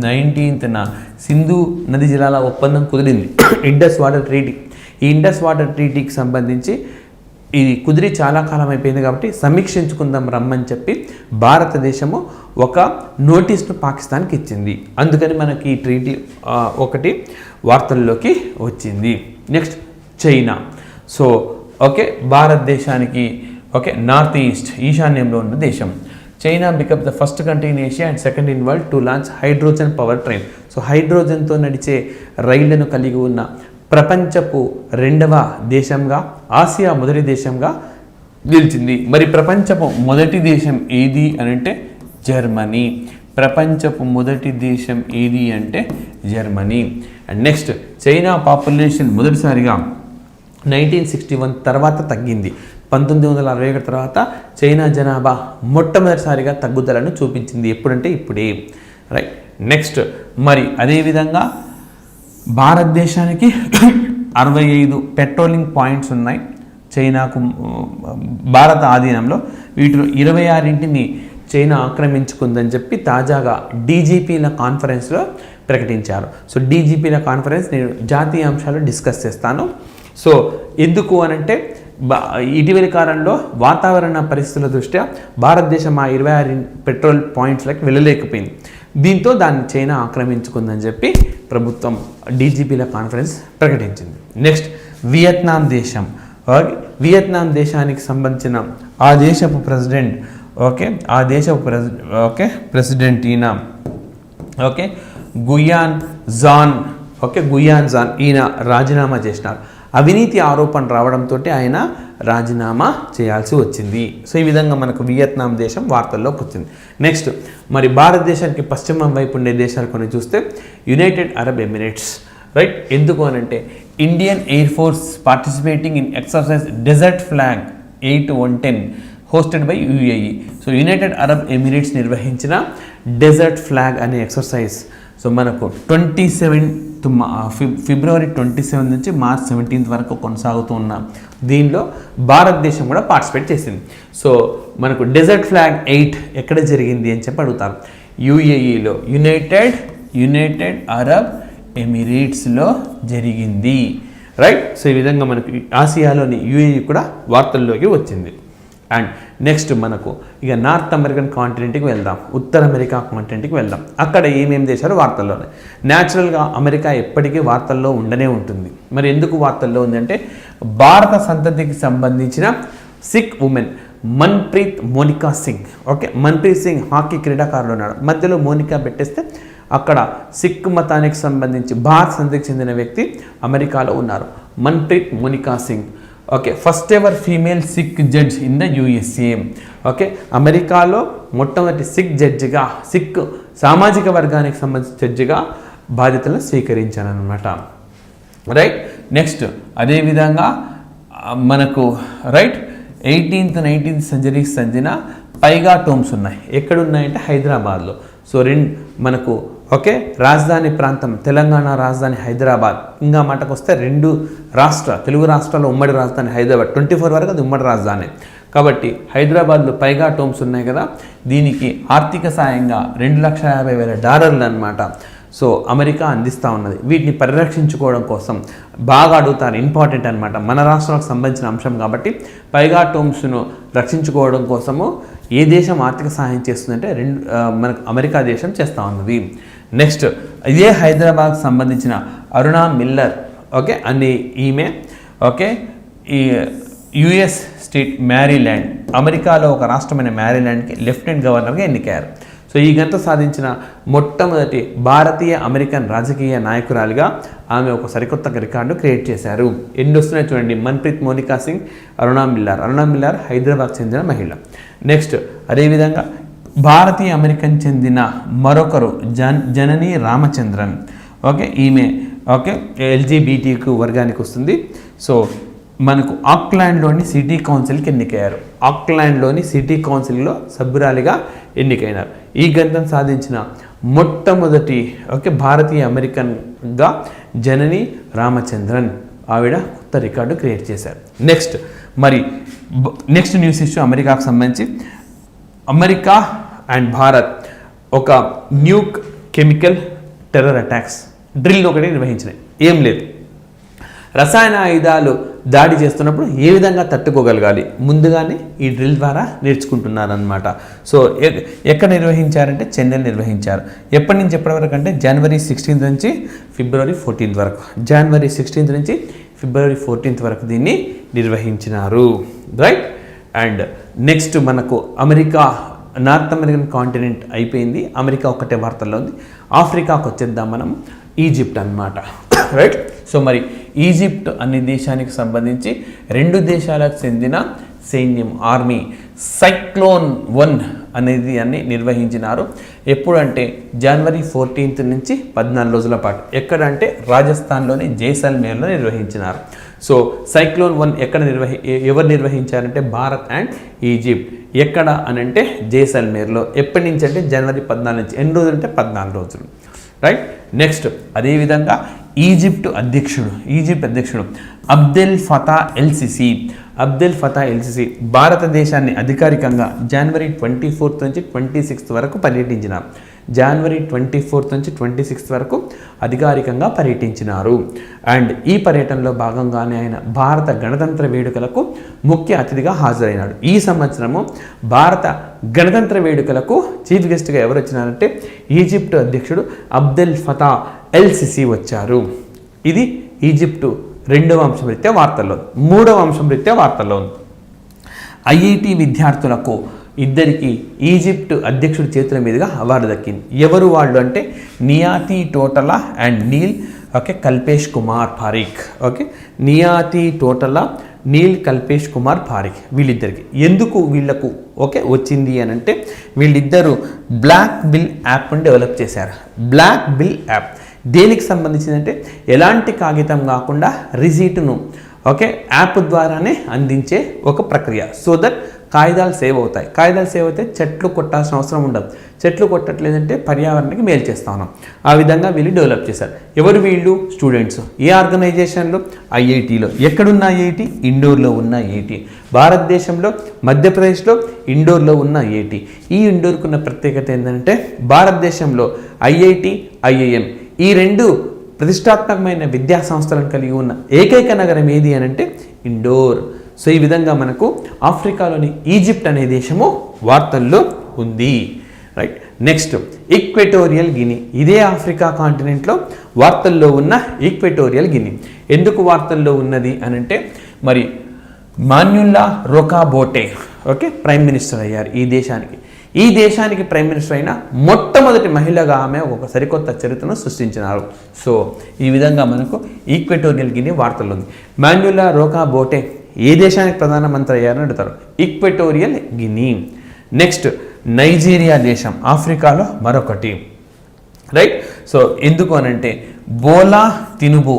Speaker 4: 19న సింధు నది జలాల ఒప్పందం కుదిరింది, ఇండస్ వాటర్ ట్రీటీ. ఈ ఇండస్ వాటర్ ట్రీటీకి సంబంధించి ఇది కుదిరి చాలా కాలం అయిపోయింది కాబట్టి సమీక్షించుకుందాం రమ్మని చెప్పి భారతదేశము ఒక నోటీస్ను పాకిస్తాన్కి ఇచ్చింది. అందుకని మనకి ఈ ట్రీటీ ఒకటి వార్తల్లోకి వచ్చింది. Next China. సో భారతదేశానికి నార్త్ ఈస్ట్ ఈశాన్యంలో ఉన్న దేశం. China become the first country in Asia and second in world to launch hydrogen power train. So హైడ్రోజన్తో నడిచే రైళ్లను కలిగి ఉన్న ప్రపంచపు 2వ దేశంగా, ఆసియా మొదటి దేశంగా నిలిచింది. మరి ప్రపంచపు మొదటి దేశం ఏది అని అంటే జర్మనీ. ప్రపంచపు మొదటి దేశం ఏది అంటే Germany. And next China population మొదటిసారిగా 1961 తర్వాత తగ్గింది. 1961 తర్వాత చైనా జనాభా మొట్టమొదటిసారిగా తగ్గుదలను చూపించింది. ఎప్పుడంటే ఇప్పుడే. రైట్. నెక్స్ట్ మరి అదేవిధంగా భారతదేశానికి 65 పెట్రోలింగ్ పాయింట్స్ ఉన్నాయి చైనాకు భారత ఆధీనంలో. వీటిలో 26ని చైనా ఆక్రమించుకుందని చెప్పి తాజాగా డీజీపీల కాన్ఫరెన్స్లో ప్రకటించారు. సో డీజీపీల కాన్ఫరెన్స్ నేను జాతీయ అంశాలు డిస్కస్ చేస్తాను. సో ఎందుకు అనంటే ఇటీవలి కాలంలో వాతావరణ పరిస్థితుల దృష్ట్యా భారతదేశం ఆ 26 పెట్రోల్ పాయింట్స్లకు వెళ్ళలేకపోయింది. దీంతో దాన్ని చైనా ఆక్రమించుకుందని చెప్పి ప్రభుత్వం డీజీపీల కాన్ఫరెన్స్ ప్రకటించింది. నెక్స్ట్ వియత్నాం దేశం. వియత్నాం దేశానికి సంబంధించిన ఆ దేశపు ప్రెసిడెంట్ ప్రెసిడెంట్ ఈయన గుయాన్ జాన్ ఈయన రాజీనామా చేసినారు. అవినీతి ఆరోపణ రావడంతో ఆయన రాజీనామా చేయాల్సి వచ్చింది. సో ఈ విధంగా మనకు వియత్నాం దేశం వార్తల్లోకి వచ్చింది. నెక్స్ట్ మరి భారతదేశానికి పశ్చిమం వైపు ఉండే దేశాలు కొన్ని చూస్తే యునైటెడ్ అరబ్ ఎమిరేట్స్. రైట్. ఎందుకు అనంటే Indian Air Force participating in exercise Desert Flag 8-110 hosted by UAE. So United Arab Emirates నిర్వహించిన డెజర్ట్ ఫ్లాగ్ అనే ఎక్సర్సైజ్ సో మనకు ఫిబ్రవరి 27 నుంచి మార్చ్ 17 వరకు కొనసాగుతూ ఉన్న దీనిలో భారతదేశం కూడా పార్టిసిపేట్ చేసింది. సో మనకు డెజర్ట్ ఫ్లాగ్ 8 ఎక్కడ జరిగింది అని చెప్పి అడుగుతారు. యుఏఈలో యునైటెడ్ అరబ్ ఎమిరేట్స్లో జరిగింది. రైట్. సో ఈ విధంగా మనకు ఆసియాలోని యుఏఈ కూడా వార్తల్లోకి వచ్చింది. అండ్ నెక్స్ట్ మనకు ఇక నార్త్ అమెరికన్ కాంటినెంట్కి వెళ్దాం, ఉత్తర అమెరికా కాంటినెంట్కి వెళ్దాం. అక్కడ ఏమేమి దేశాలు వార్తల్లోనే. న్యాచురల్గా అమెరికా ఎప్పటికీ వార్తల్లో ఉండనే ఉంటుంది. మరి ఎందుకు వార్తల్లో ఉందంటే భారత సంతతికి సంబంధించిన Sikh woman Manpreet Monica Singh. Okay, Manpreet Singh hockey క్రీడాకారులు ఉన్నాడు, మధ్యలో మోనికా పెట్టేస్తే అక్కడ సిక్ మతానికి సంబంధించి భారత సంతతికి చెందిన వ్యక్తి అమెరికాలో ఉన్నారు, Manpreet Monica Singh. Okay, first ever female Sikh judge in the USA. Okay, అమెరికాలో మొట్టమొదటి సిక్ జడ్జిగా, సిక్ సామాజిక వర్గానికి సంబంధించిన జడ్జిగా బాధ్యతలను స్వీకరించారనమాట. రైట్. నెక్స్ట్ అదేవిధంగా మనకు రైట్ 18th 19th సెంచరీకి చెందిన పైగా టోమ్స్ ఉన్నాయి. ఎక్కడున్నాయంటే హైదరాబాద్లో. సో మనకు ఓకే రాజధాని ప్రాంతం తెలంగాణ రాజధాని హైదరాబాద్. ఇంకా మాటకు వస్తే తెలుగు రాష్ట్రాల్లో ఉమ్మడి రాజధాని హైదరాబాద్. 24 వరకు అది ఉమ్మడి రాజధాని కాబట్టి హైదరాబాద్లో పైగా టోమ్స్ ఉన్నాయి కదా, దీనికి ఆర్థిక సాయంగా $250,000 అనమాట. సో అమెరికా అందిస్తూ ఉన్నది. వీటిని పరిరక్షించుకోవడం కోసం బాగా అడుగుతారు, ఇంపార్టెంట్ అనమాట, మన రాష్ట్రాలకు సంబంధించిన అంశం కాబట్టి పైగా టోమ్స్ను రక్షించుకోవడం కోసము ఏ దేశం ఆర్థిక సహాయం చేస్తుందంటే మనకు అమెరికా దేశం చేస్తూ ఉన్నది. నెక్స్ట్ ఇదే హైదరాబాద్కి సంబంధించిన అరుణా మిల్లర్ ఓకే అని ఈమె ఓకే ఈ యుఎస్ స్టేట్ మ్యారీల్యాండ్, అమెరికాలో ఒక రాష్ట్రమైన మ్యారీల్యాండ్కి లెఫ్టినెంట్ గవర్నర్గా ఎన్నికయ్యారు. సో ఈ ఘనత సాధించిన మొట్టమొదటి భారతీయ అమెరికన్ రాజకీయ నాయకురాలిగా ఆమె ఒక సరికొత్త రికార్డు క్రియేట్ చేశారు. ఎన్ని వస్తున్నాయి చూడండి, మన్ప్రీత్ మోనికా సింగ్, అరుణా మిల్లర్ హైదరాబాద్ చెందిన మహిళ. నెక్స్ట్ అదేవిధంగా భారతీయ అమెరికన్ చెందిన మరొకరు జనని రామచంద్రన్. ఓకే, ఈమె ఓకే ఎల్జీబీటీక్యూ వర్గానికి వస్తుంది. సో మనకు ఆక్లాండ్లోని సిటీ కౌన్సిల్కి ఎన్నికయ్యారు. ఆక్లాండ్లోని సిటీ కౌన్సిల్లో సభ్యురాలిగా ఎన్నికైనారు. ఈ ఘనతను సాధించిన మొట్టమొదటి ఓకే భారతీయ అమెరికన్గా జనని రామచంద్రన్, ఆవిడ కొత్త రికార్డు క్రియేట్ చేశారు. నెక్స్ట్ న్యూస్ ఇష్యూ అమెరికాకు సంబంధించి, అమెరికా అండ్ భారత్ ఒక Nuke chemical terror attacks drill ఒకటి నిర్వహించినాయి. ఏం లేదు, రసాయన ఆయుధాలు దాడి చేస్తున్నప్పుడు ఏ విధంగా తట్టుకోగలగాలి ముందుగానే ఈ డ్రిల్ ద్వారా నేర్చుకుంటున్నారనమాట. సో ఎక్కడ నిర్వహించారంటే చెన్నైలో నిర్వహించారు. ఎప్పటి నుంచి ఎప్పటి వరకు అంటే జనవరి 16th నుంచి ఫిబ్రవరి 14th వరకు, జనవరి 16th నుంచి ఫిబ్రవరి 14th వరకు దీన్ని నిర్వహించినారు. రైట్. అండ్ నెక్స్ట్ మనకు అమెరికా నార్త్ అమెరికన్ కాంటినెంట్ అయిపోయింది, అమెరికా ఒక్కటే వార్తల్లో ఉంది. ఆఫ్రికాకు వచ్చేద్దాం మనం, ఈజిప్ట్ అన్నమాట. రైట్. సో మరి ఈజిప్ట్ అనే దేశానికి సంబంధించి 2 దేశాలకు చెందిన సైన్యం ఆర్మీ సైక్లోన్ 1 అనేది అన్ని నిర్వహించినారు. ఎప్పుడంటే జనవరి 14th నుంచి 14 రోజుల పాటు. ఎక్కడంటే రాజస్థాన్లోని జైసల్మేర్లో నిర్వహించినారు. సో సైక్లోన్ 1 ఎవరు నిర్వహించారంటే భారత్ అండ్ ఈజిప్ట్. ఎక్కడ అని అంటే జైసల్మేర్లో. ఎప్పటి నుంచి అంటే జనవరి 14 నుంచి. ఎన్ని రోజులు అంటే 14 రోజులు. రైట్. నెక్స్ట్ అదేవిధంగా ఈజిప్ట్ అధ్యక్షుడు అబ్దెల్ ఫతా ఎల్సిసి భారతదేశాన్ని అధికారికంగా జనవరి 24th నుంచి 26th వరకు పర్యటించినారు. జనవరి 24th నుంచి 26th వరకు అధికారికంగా పర్యటించినారు. అండ్ ఈ పర్యటనలో భాగంగానే ఆయన భారత గణతంత్ర వేడుకలకు ముఖ్య అతిథిగా హాజరైనాడు. ఈ సంవత్సరము భారత గణతంత్ర వేడుకలకు చీఫ్ గెస్ట్గా ఎవరు వచ్చినారంటే ఈజిప్ట్ అధ్యక్షుడు అబ్దెల్ ఫతా ఎల్సిసి వచ్చారు. ఇది ఈజిప్టు 2వ అంశం రీత్యా వార్తల్లో. 3వ అంశం రీత్యా వార్తల్లో ఉంది. ఐఐటి విద్యార్థులకు ఇద్దరికి ఈజిప్ట్ అధ్యక్షుడి చేతుల మీదుగా అవార్డు దక్కింది. ఎవరు వాళ్ళు అంటే నియాతి టోటలా అండ్ నీల్ కల్పేష్ కుమార్ పారిక్. నియాతి టోటలా, నీల్ కల్పేష్ కుమార్ పారిక్ వీళ్ళిద్దరికి. ఎందుకు వీళ్లకు వచ్చింది అని అంటే వీళ్ళిద్దరూ బ్లాక్ బిల్ యాప్ని డెవలప్ చేశారు. బ్లాక్ బిల్ యాప్ దేనికి సంబంధించిందంటే ఎలాంటి కాగితం కాకుండా రిసీటును యాప్ ద్వారానే అందించే ఒక ప్రక్రియ. సో దట్ కాగితాలు సేవ్ అవుతాయి. కాగితాలు సేవ్ అయితే చెట్లు కొట్టాల్సిన అవసరం ఉండదు. చెట్లు కొట్టట్లేదంటే పర్యావరణానికి మేలు చేస్తా ఉన్నాం. ఆ విధంగా వీళ్ళు డెవలప్ చేశారు. ఎవరు వీళ్ళు? స్టూడెంట్స్. ఏ ఆర్గనైజేషన్లో? ఐఐటిలో. ఎక్కడున్న ఐఐటి? ఇండోర్లో ఉన్న ఐఐటి. భారతదేశంలో మధ్యప్రదేశ్లో ఇండోర్లో ఉన్న ఐఐటి. ఈ ఇండోర్కు ఉన్న ప్రత్యేకత ఏంటంటే భారతదేశంలో ఐఐటి, ఐఐఎం ఈ రెండు ప్రతిష్టాత్మకమైన విద్యా సంస్థలను కలిగి ఉన్న ఏకైక నగరం ఏది అని అంటే ఇండోర్. సో ఈ విధంగా మనకు ఆఫ్రికాలోని ఈజిప్ట్ అనే దేశము వార్తల్లో ఉంది. రైట్. Next Equatorial Guinea. ఇదే ఆఫ్రికా కాంటినెంట్లో వార్తల్లో ఉన్న ఈక్వెటోరియల్ గిని. ఎందుకు వార్తల్లో ఉన్నది అని అంటే మరి మాన్యుల్లా రోకాబోటే ప్రైమ్ మినిస్టర్ అయ్యారు ఈ దేశానికి ప్రైమ్ మినిస్టర్ అయిన మొట్టమొదటి మహిళగా ఆమె ఒక సరికొత్త చరిత్రను సృష్టించినారు. సో ఈ విధంగా మనకు ఈక్వెటోరియల్ గిని వార్తల్లో ఉంది. మాన్యుల్లా రోకాబోటే ఏ దేశానికి ప్రధానమంత్రి అయ్యారని అడుగుతారు. ఈక్వెటోరియల్ గిని. నెక్స్ట్ నైజీరియా దేశం ఆఫ్రికాలో మరొకటి. రైట్. సో ఎందుకు అనంటే బోలా తినుబు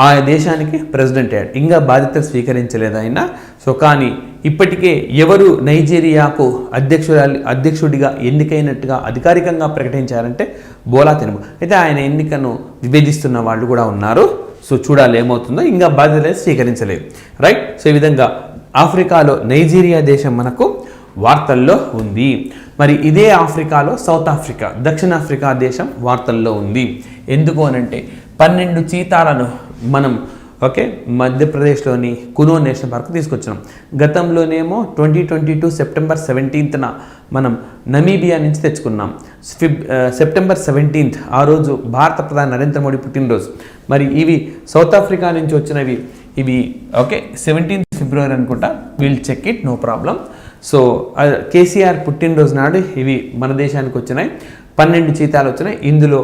Speaker 4: ఆ దేశానికి ప్రెసిడెంట్ అయ్యాడు. ఇంకా బాధ్యతలు స్వీకరించలేదు ఆయన. సో కానీ ఇప్పటికే ఎవరు నైజీరియాకు అధ్యక్షుడిగా ఎన్నికైనట్టుగా అధికారికంగా ప్రకటించారంటే బోలా తినుబు. అయితే ఆయన ఎన్నికను విభేదిస్తున్న వాళ్ళు కూడా ఉన్నారు. సో చూడాలి ఏమవుతుందో. ఇంకా బాధ్యతలు స్వీకరించలేదు. రైట్. సో ఈ విధంగా ఆఫ్రికాలో నైజీరియా దేశం మనకు వార్తల్లో ఉంది. మరి ఇదే ఆఫ్రికాలో సౌత్ ఆఫ్రికా దక్షిణాఫ్రికా దేశం వార్తల్లో ఉంది. ఎందుకు అనంటే 12 చీతాలను మనం మధ్యప్రదేశ్లోని కునో నేషనల్ పార్క్ తీసుకొచ్చినాం. గతంలోనేమో 2022 సెప్టెంబర్ 17న మనం నమీబియా నుంచి తెచ్చుకున్నాం. సెప్టెంబర్ 17 ఆ రోజు భారత ప్రధాని నరేంద్ర మోడీ పుట్టినరోజు. మరి ఇవి సౌత్ ఆఫ్రికా నుంచి వచ్చినవి. ఇవి 17 ఫిబ్రవరి అనుకుంటా. Will check it, no problem. So KCR పుట్టినరోజు నాడు ఇవి మన దేశానికి వచ్చినాయి. 12 చీతాలు వచ్చినాయి. ఇందులో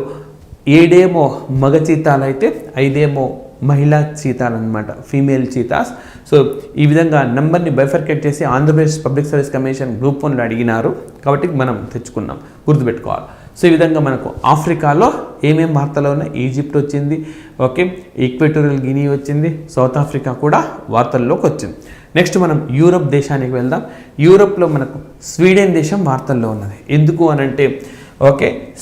Speaker 4: 7 మగ చీతాలు అయితే 5 మహిళా చీతాలు అనమాట, ఫీమేల్ చీతాస్. సో ఈ విధంగా నెంబర్ని బైఫర్కేట్ చేసి Andhra Pradesh public service commission group 1లో అడిగినారు కాబట్టి మనం తెచ్చుకున్నాం, గుర్తుపెట్టుకోవాలి. సో ఈ విధంగా మనకు ఆఫ్రికాలో ఏమేం వార్తలు ఉన్నాయి? ఈజిప్ట్ వచ్చింది, ఈక్వెటోరియల్ గినీ వచ్చింది, సౌత్ ఆఫ్రికా కూడా వార్తల్లోకి వచ్చింది. నెక్స్ట్ మనం యూరప్ దేశానికి వెళ్దాం. యూరప్లో మనకు స్వీడన్ దేశం వార్తల్లో ఉన్నది. ఎందుకు అనంటే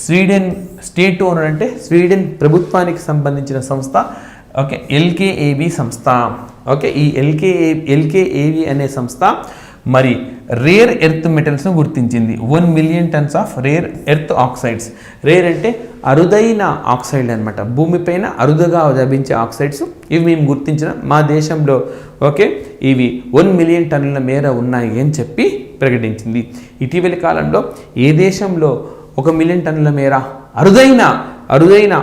Speaker 4: స్వీడన్ స్టేట్ ఓనర్ అంటే స్వీడన్ ప్రభుత్వానికి సంబంధించిన సంస్థ ఎల్కేఏబి సంస్థ. ఈ ఎల్కేఏబి అనే సంస్థ మరి రేర్ ఎర్త్ మెటల్స్ను గుర్తించింది. 1 million tons of rare earth oxides. Rare అంటే అరుదైన ఆక్సైడ్ అనమాట, భూమిపైన అరుదుగా లభించే ఆక్సైడ్స్. ఇవి మేము గుర్తించిన మా దేశంలో ఇవి 1 మిలియన్ టన్నుల మేర ఉన్నాయి అని చెప్పి ప్రకటించింది. ఇటీవలి కాలంలో ఏ దేశంలో 1 మిలియన్ టన్నుల మేర అరుదైన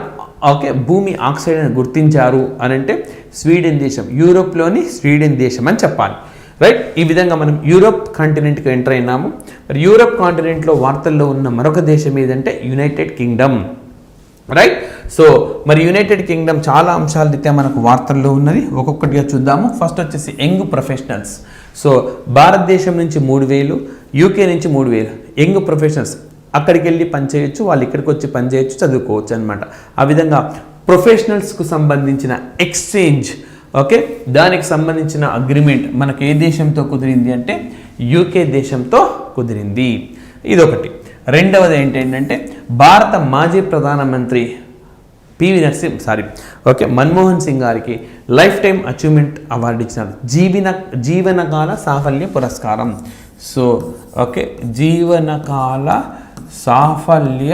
Speaker 4: భూమి ఆక్సైడ్ అని గుర్తించారు అని అంటే స్వీడన్ దేశం, యూరోప్లోని స్వీడన్ దేశం అని చెప్పాలి. రైట్. ఈ విధంగా మనం యూరోప్ కాంటినెంట్కి ఎంటర్ అయినాము. మరి యూరోప్ కాంటినెంట్లో వార్తల్లో ఉన్న మరొక దేశం ఏదంటే యునైటెడ్ కింగ్డమ్. రైట్. సో మరి యునైటెడ్ కింగ్డమ్ చాలా అంశాల రీత్యా మనకు వార్తల్లో ఉన్నది. ఒక్కొక్కటిగా చూద్దాము. ఫస్ట్ వచ్చేసి యంగ్ ప్రొఫెషనల్స్. సో భారతదేశం నుంచి 3000, యూకే నుంచి 3000 యంగ్ ప్రొఫెషనల్స్ అక్కడికి వెళ్ళి పనిచేయచ్చు, వాళ్ళు ఇక్కడికి వచ్చి పనిచేయచ్చు, చదువుకోవచ్చు అనమాట. ఆ విధంగా ప్రొఫెషనల్స్కు సంబంధించిన ఎక్స్చేంజ్ దానికి సంబంధించిన అగ్రిమెంట్ మనకు ఏ దేశంతో కుదిరింది అంటే యూకే దేశంతో కుదిరింది. ఇదొకటి. రెండవది ఏంటంటే భారత మాజీ ప్రధానమంత్రి మన్మోహన్ సింగ్ గారికి లైఫ్ టైం అచీవ్మెంట్ అవార్డు ఇచ్చినారు, జీవనకాల సాఫల్య పురస్కారం. సో జీవనకాల సాఫల్య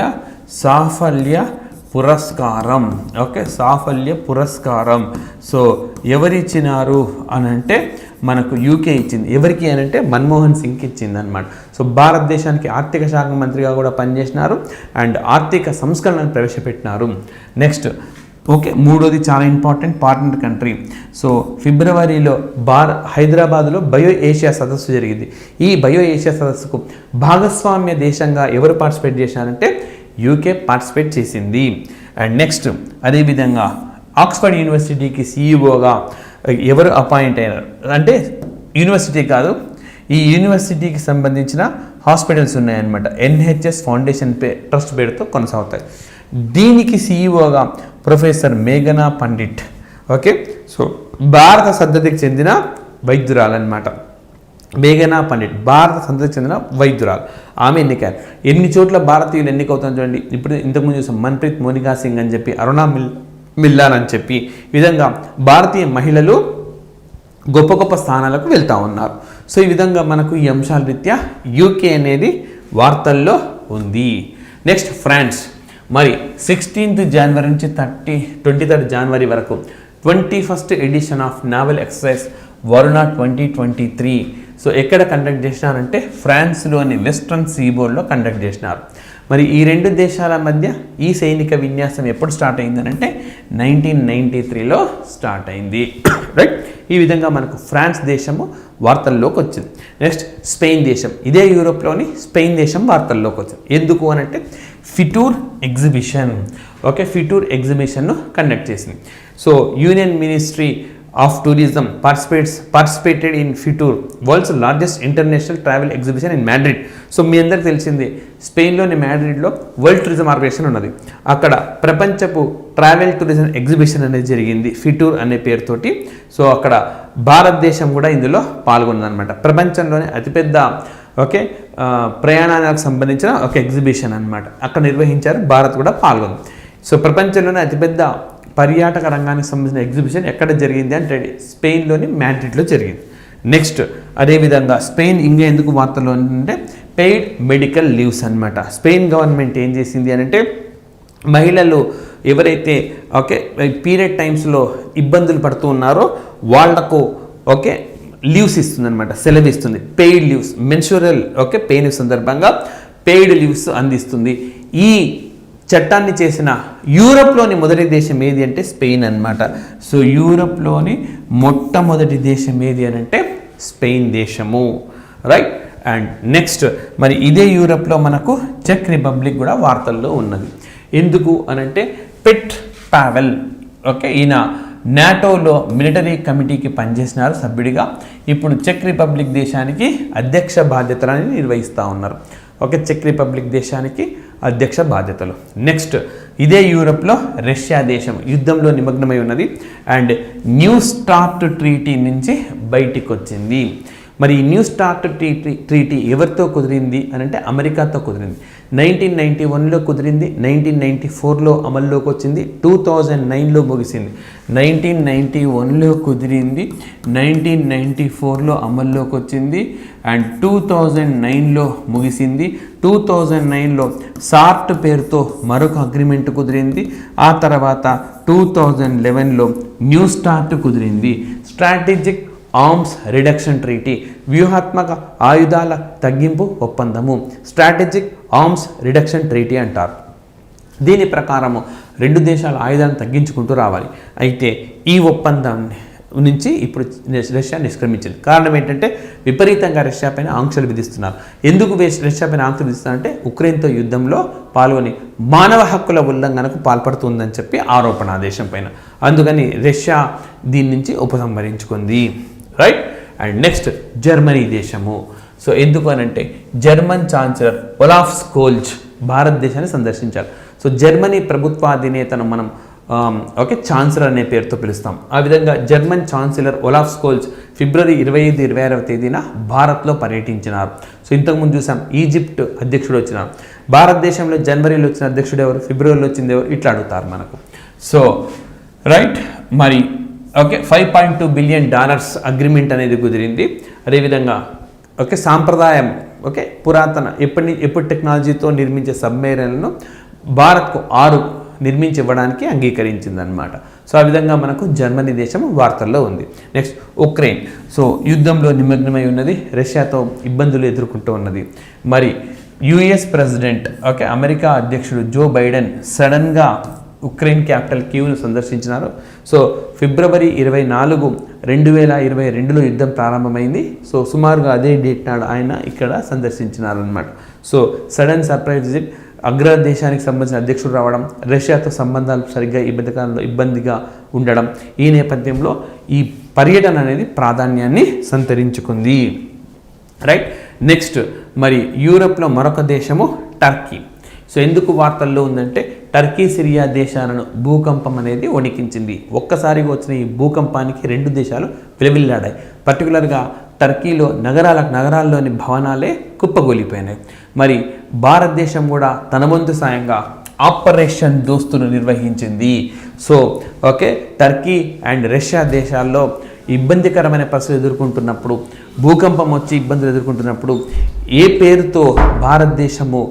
Speaker 4: పురస్కారం. సాఫల్య పురస్కారం. సో ఎవరిచ్చినారు అని అంటే మనకు యూకే ఇచ్చింది. ఎవరికి అని అంటే మన్మోహన్ సింగ్కి ఇచ్చింది అనమాట. సో భారతదేశానికి ఆర్థిక శాఖ మంత్రిగా కూడా పనిచేసినారు అండ్ ఆర్థిక సంస్కరణను ప్రవేశపెట్టినారు. నెక్స్ట్ మూడోది చాలా ఇంపార్టెంట్ పార్ట్నర్ కంట్రీ. సో ఫిబ్రవరిలో హైదరాబాద్లో బయో ఏషియా సదస్సు జరిగింది. ఈ బయో ఏషియా సదస్సుకు భాగస్వామ్య దేశంగా ఎవరు పార్టిసిపేట్ చేశారంటే యూకే పార్టిసిపేట్ చేసింది. అండ్ నెక్స్ట్ అదేవిధంగా ఆక్స్ఫర్డ్ యూనివర్సిటీకి సీఈఓగా ఎవరు అపాయింట్ అయినారు అంటే యూనివర్సిటీ కాదు, ఈ యూనివర్సిటీకి సంబంధించిన హాస్పిటల్స్ ఉన్నాయన్నమాట. ఎన్హెచ్ఎస్ ఫౌండేషన్ ట్రస్ట్ పేరుతో కొనసాగుతాయి. దీనికి సీఈఓగా ప్రొఫెసర్ మేఘనా పండిట్. సో భారత సద్దతికి చెందిన వైద్యురాలన్నమాట. మేఘనా పండిట్ భారత సంతతికి చెందిన వైద్యురాలు, ఆమె ఎన్నికారు. ఎన్ని చోట్ల భారతీయులు ఎన్నికవుతారు చూడండి. ఇప్పుడు ఇంతకుముందు చూసాం మన్ప్రీత్ మోనికా సింగ్ అని చెప్పి, అరుణా మిల్లాన్ అని చెప్పి, ఈ విధంగా భారతీయ మహిళలు గొప్ప గొప్ప స్థానాలకు వెళ్తూ ఉన్నారు. సో ఈ విధంగా మనకు ఈ అంశాల రీత్యా యూకే అనేది వార్తల్లో ఉంది. Next France. మరి 16th జనవరి నుంచి 23rd జనవరి వరకు 21st edition of naval exercise Varuna 2023. సో ఎక్కడ కండక్ట్ చేసినారంటే ఫ్రాన్స్లోని వెస్ట్రన్ సీబోర్డ్లో కండక్ట్ చేసినారు. మరి ఈ రెండు దేశాల మధ్య ఈ సైనిక విన్యాసం ఎప్పుడు స్టార్ట్ అయిందనంటే 1993లో స్టార్ట్ అయింది. రైట్. ఈ విధంగా మనకు ఫ్రాన్స్ దేశము వార్తల్లోకి వచ్చింది. నెక్స్ట్ స్పెయిన్ దేశం. ఇదే యూరోప్లోని స్పెయిన్ దేశం వార్తల్లోకి వచ్చింది. ఎందుకు అనంటే ఫిటూర్ ఎగ్జిబిషన్. ఓకే, ఫిటూర్ ఎగ్జిబిషన్ను కండక్ట్ చేసింది. So union ministry of tourism participated in FITUR, world's largest international travel exhibition in Madrid. So మీ అందరికి తెలిసింది స్పెయిన్లోని మ్యాడ్రిడ్లో వరల్డ్ టూరిజం ఆర్గనైజేషన్ ఉన్నది. అక్కడ ప్రపంచపు ట్రావెల్ టూరిజం ఎగ్జిబిషన్ అనేది జరిగింది ఫిటూర్ అనే పేరుతోటి. సో అక్కడ భారతదేశం కూడా ఇందులో పాల్గొన్నదనమాట. ప్రపంచంలోనే అతిపెద్ద ప్రయాణాలకు సంబంధించిన ఒక ఎగ్జిబిషన్ అనమాట. అక్కడ నిర్వహించారు, భారత్ కూడా పాల్గొంది. సో ప్రపంచంలోనే అతిపెద్ద పర్యాటక రంగానికి సంబంధించిన ఎగ్జిబిషన్ ఎక్కడ జరిగింది అంటే స్పెయిన్లోని మ్యాడ్రిడ్లో జరిగింది. నెక్స్ట్ అదేవిధంగా స్పెయిన్ ఇంకా ఎందుకు వార్తల్లో అంటే పెయిడ్ మెడికల్ లీవ్స్ అనమాట. స్పెయిన్ గవర్నమెంట్ ఏం చేసింది అంటే మహిళలు ఎవరైతే పీరియడ్ టైమ్స్లో ఇబ్బందులు పడుతూ ఉన్నారో వాళ్లకు లీవ్స్ ఇస్తుంది అనమాట, సెలవు ఇస్తుంది. పెయిడ్ లీవ్స్, మెన్సురల్ పెయిన్ సందర్భంగా పెయిడ్ లీవ్స్ అందిస్తుంది. ఈ చట్టాన్ని చేసిన యూరోప్లోని మొదటి దేశం ఏది అంటే స్పెయిన్ అన్నమాట. సో యూరోప్లోని మొట్టమొదటి దేశం ఏది అని అంటే స్పెయిన్ దేశము. రైట్. అండ్ నెక్స్ట్ మరి ఇదే యూరోప్లో మనకు చెక్ రిపబ్లిక్ కూడా వార్తల్లో ఉన్నది. ఎందుకు అనంటే పెట్ పావెల్ ఈయన నాటోలో మిలిటరీ కమిటీకి పనిచేసినారు సభ్యుడిగా. ఇప్పుడు చెక్ రిపబ్లిక్ దేశానికి అధ్యక్ష బాధ్యతలను నిర్వహిస్తూ ఉన్నారు. చెక్ రిపబ్లిక్ దేశానికి అధ్యక్ష బాధ్యతలు. నెక్స్ట్ ఇదే యూరోప్లో రష్యా దేశం యుద్ధంలో నిమగ్నమై ఉన్నది అండ్ న్యూ స్టార్ట్ ట్రీటీ నుంచి బయటికి వచ్చింది. మరి ఈ న్యూ స్టార్ట్ ట్రీటీ ఎవరితో కుదిరింది అని అంటే అమెరికాతో కుదిరింది. 1991లో కుదిరింది, 1994లో అమల్లోకి వచ్చింది, 2009లో ముగిసింది. 1991లో కుదిరింది, 1994లో అమల్లోకి వచ్చింది అండ్ 2009లో ముగిసింది. 2009లో సార్ట్ పేరుతో మరొక అగ్రిమెంట్ కుదిరింది. ఆ తర్వాత 2011లో న్యూ స్టార్ట్ కుదిరింది. స్ట్రాటజిక్ ఆర్మ్స్ రిడక్షన్ ట్రీటీ, వ్యూహాత్మక ఆయుధాల తగ్గింపు ఒప్పందము, స్ట్రాటజిక్ ఆర్మ్స్ రిడక్షన్ ట్రీటీ అంటారు. దీని ప్రకారము రెండు దేశాల ఆయుధాలను తగ్గించుకుంటూ రావాలి. అయితే ఈ ఒప్పందం నుంచి ఇప్పుడు రష్యా నిష్క్రమించింది. కారణం ఏంటంటే విపరీతంగా రష్యా పైన ఆంక్షలు విధిస్తున్నారు. ఎందుకు రష్యా పైన ఆంక్షలు విధిస్తున్నారంటే ఉక్రెయిన్తో యుద్ధంలో పాల్గొని మానవ హక్కుల ఉల్లంఘనకు పాల్పడుతుందని చెప్పి ఆరోపణ ఆ దేశం పైన. అందుకని రష్యా దీని నుంచి ఉపసంహరించుకుంది. రైట్. అండ్ నెక్స్ట్ జర్మనీ దేశము. సో ఎందుకు అనంటే జర్మన్ ఛాన్సలర్ ఒలాఫ్ స్కోల్జ్ భారతదేశాన్ని సందర్శించారు. సో జర్మనీ ప్రభుత్వాధినేతను మనం ఛాన్సలర్ అనే పేరుతో పిలుస్తాం. ఆ విధంగా జర్మన్ ఛాన్సలర్ ఒలాఫ్ స్కోల్జ్ ఫిబ్రవరి 25-26వ తేదీన భారత్లో పర్యటించినారు. సో ఇంతకుముందు చూసాం ఈజిప్ట్ అధ్యక్షుడు వచ్చినారు. భారతదేశంలో జనవరిలో వచ్చిన అధ్యక్షుడు ఎవరు, ఫిబ్రవరిలో వచ్చింది ఎవరు, ఇట్లా అడుగుతారు మనకు. So right. మరి $5.2 బిలియన్ అగ్రిమెంట్ అనేది కుదిరింది. అదేవిధంగా సాంప్రదాయం పురాతన ఎప్పుడు టెక్నాలజీతో నిర్మించే సబ్మెరైన్లను భారత్కు 6 నిర్మించి ఇవ్వడానికి అంగీకరించిందనమాట. సో ఆ విధంగా మనకు జర్మనీ దేశం వార్తల్లో ఉంది. Next Ukraine. సో యుద్ధంలో నిమగ్నమై ఉన్నది, రష్యాతో ఇబ్బందులు ఎదుర్కొంటూ ఉన్నది. మరి యుఎస్ ప్రెసిడెంట్ అమెరికా అధ్యక్షుడు జో బైడెన్ సడన్గా ఉక్రెయిన్ క్యాపిటల్ కీవ్ను సందర్శించినారు. సో ఫిబ్రవరి 24, 2022లో యుద్ధం ప్రారంభమైంది. సో సుమారుగా అదే డేట్ నాడు ఆయన ఇక్కడ సందర్శించినారనమాట. సో సడన్ సర్ప్రైజ్ విజిట్, అగ్రదేశానికి సంబంధించిన అధ్యక్షుడు రావడం, రష్యాతో సంబంధాలు సరిగ్గా ఇబ్బందిగా ఉండడం, ఈ నేపథ్యంలో ఈ పర్యటన అనేది ప్రాధాన్యాన్ని సంతరించుకుంది. రైట్. నెక్స్ట్ మరి యూరోప్లో మరొక దేశము టర్కీ. సో ఎందుకు వార్తల్లో ఉందంటే టర్కీ సిరియా దేశాలను భూకంపం అనేది వణికించింది. ఒక్కసారిగా వచ్చిన ఈ భూకంపానికి రెండు దేశాలు విలవిల్లాడాయి. పర్టికులర్గా టర్కీలో నగరాల్లోని భవనాలే కుప్పగూలిపోయినాయి. మరి భారతదేశం కూడా తన వంతు సాయంగా ఆపరేషన్ దోస్తును నిర్వహించింది. So okay, Turkey and Russia దేశాల్లో ఇబ్బందికరమైన పరిస్థితులు ఎదుర్కొంటున్నప్పుడు, భూకంపం వచ్చి ఇబ్బందులు ఎదుర్కొంటున్నప్పుడు ఏ పేరుతో భారతదేశము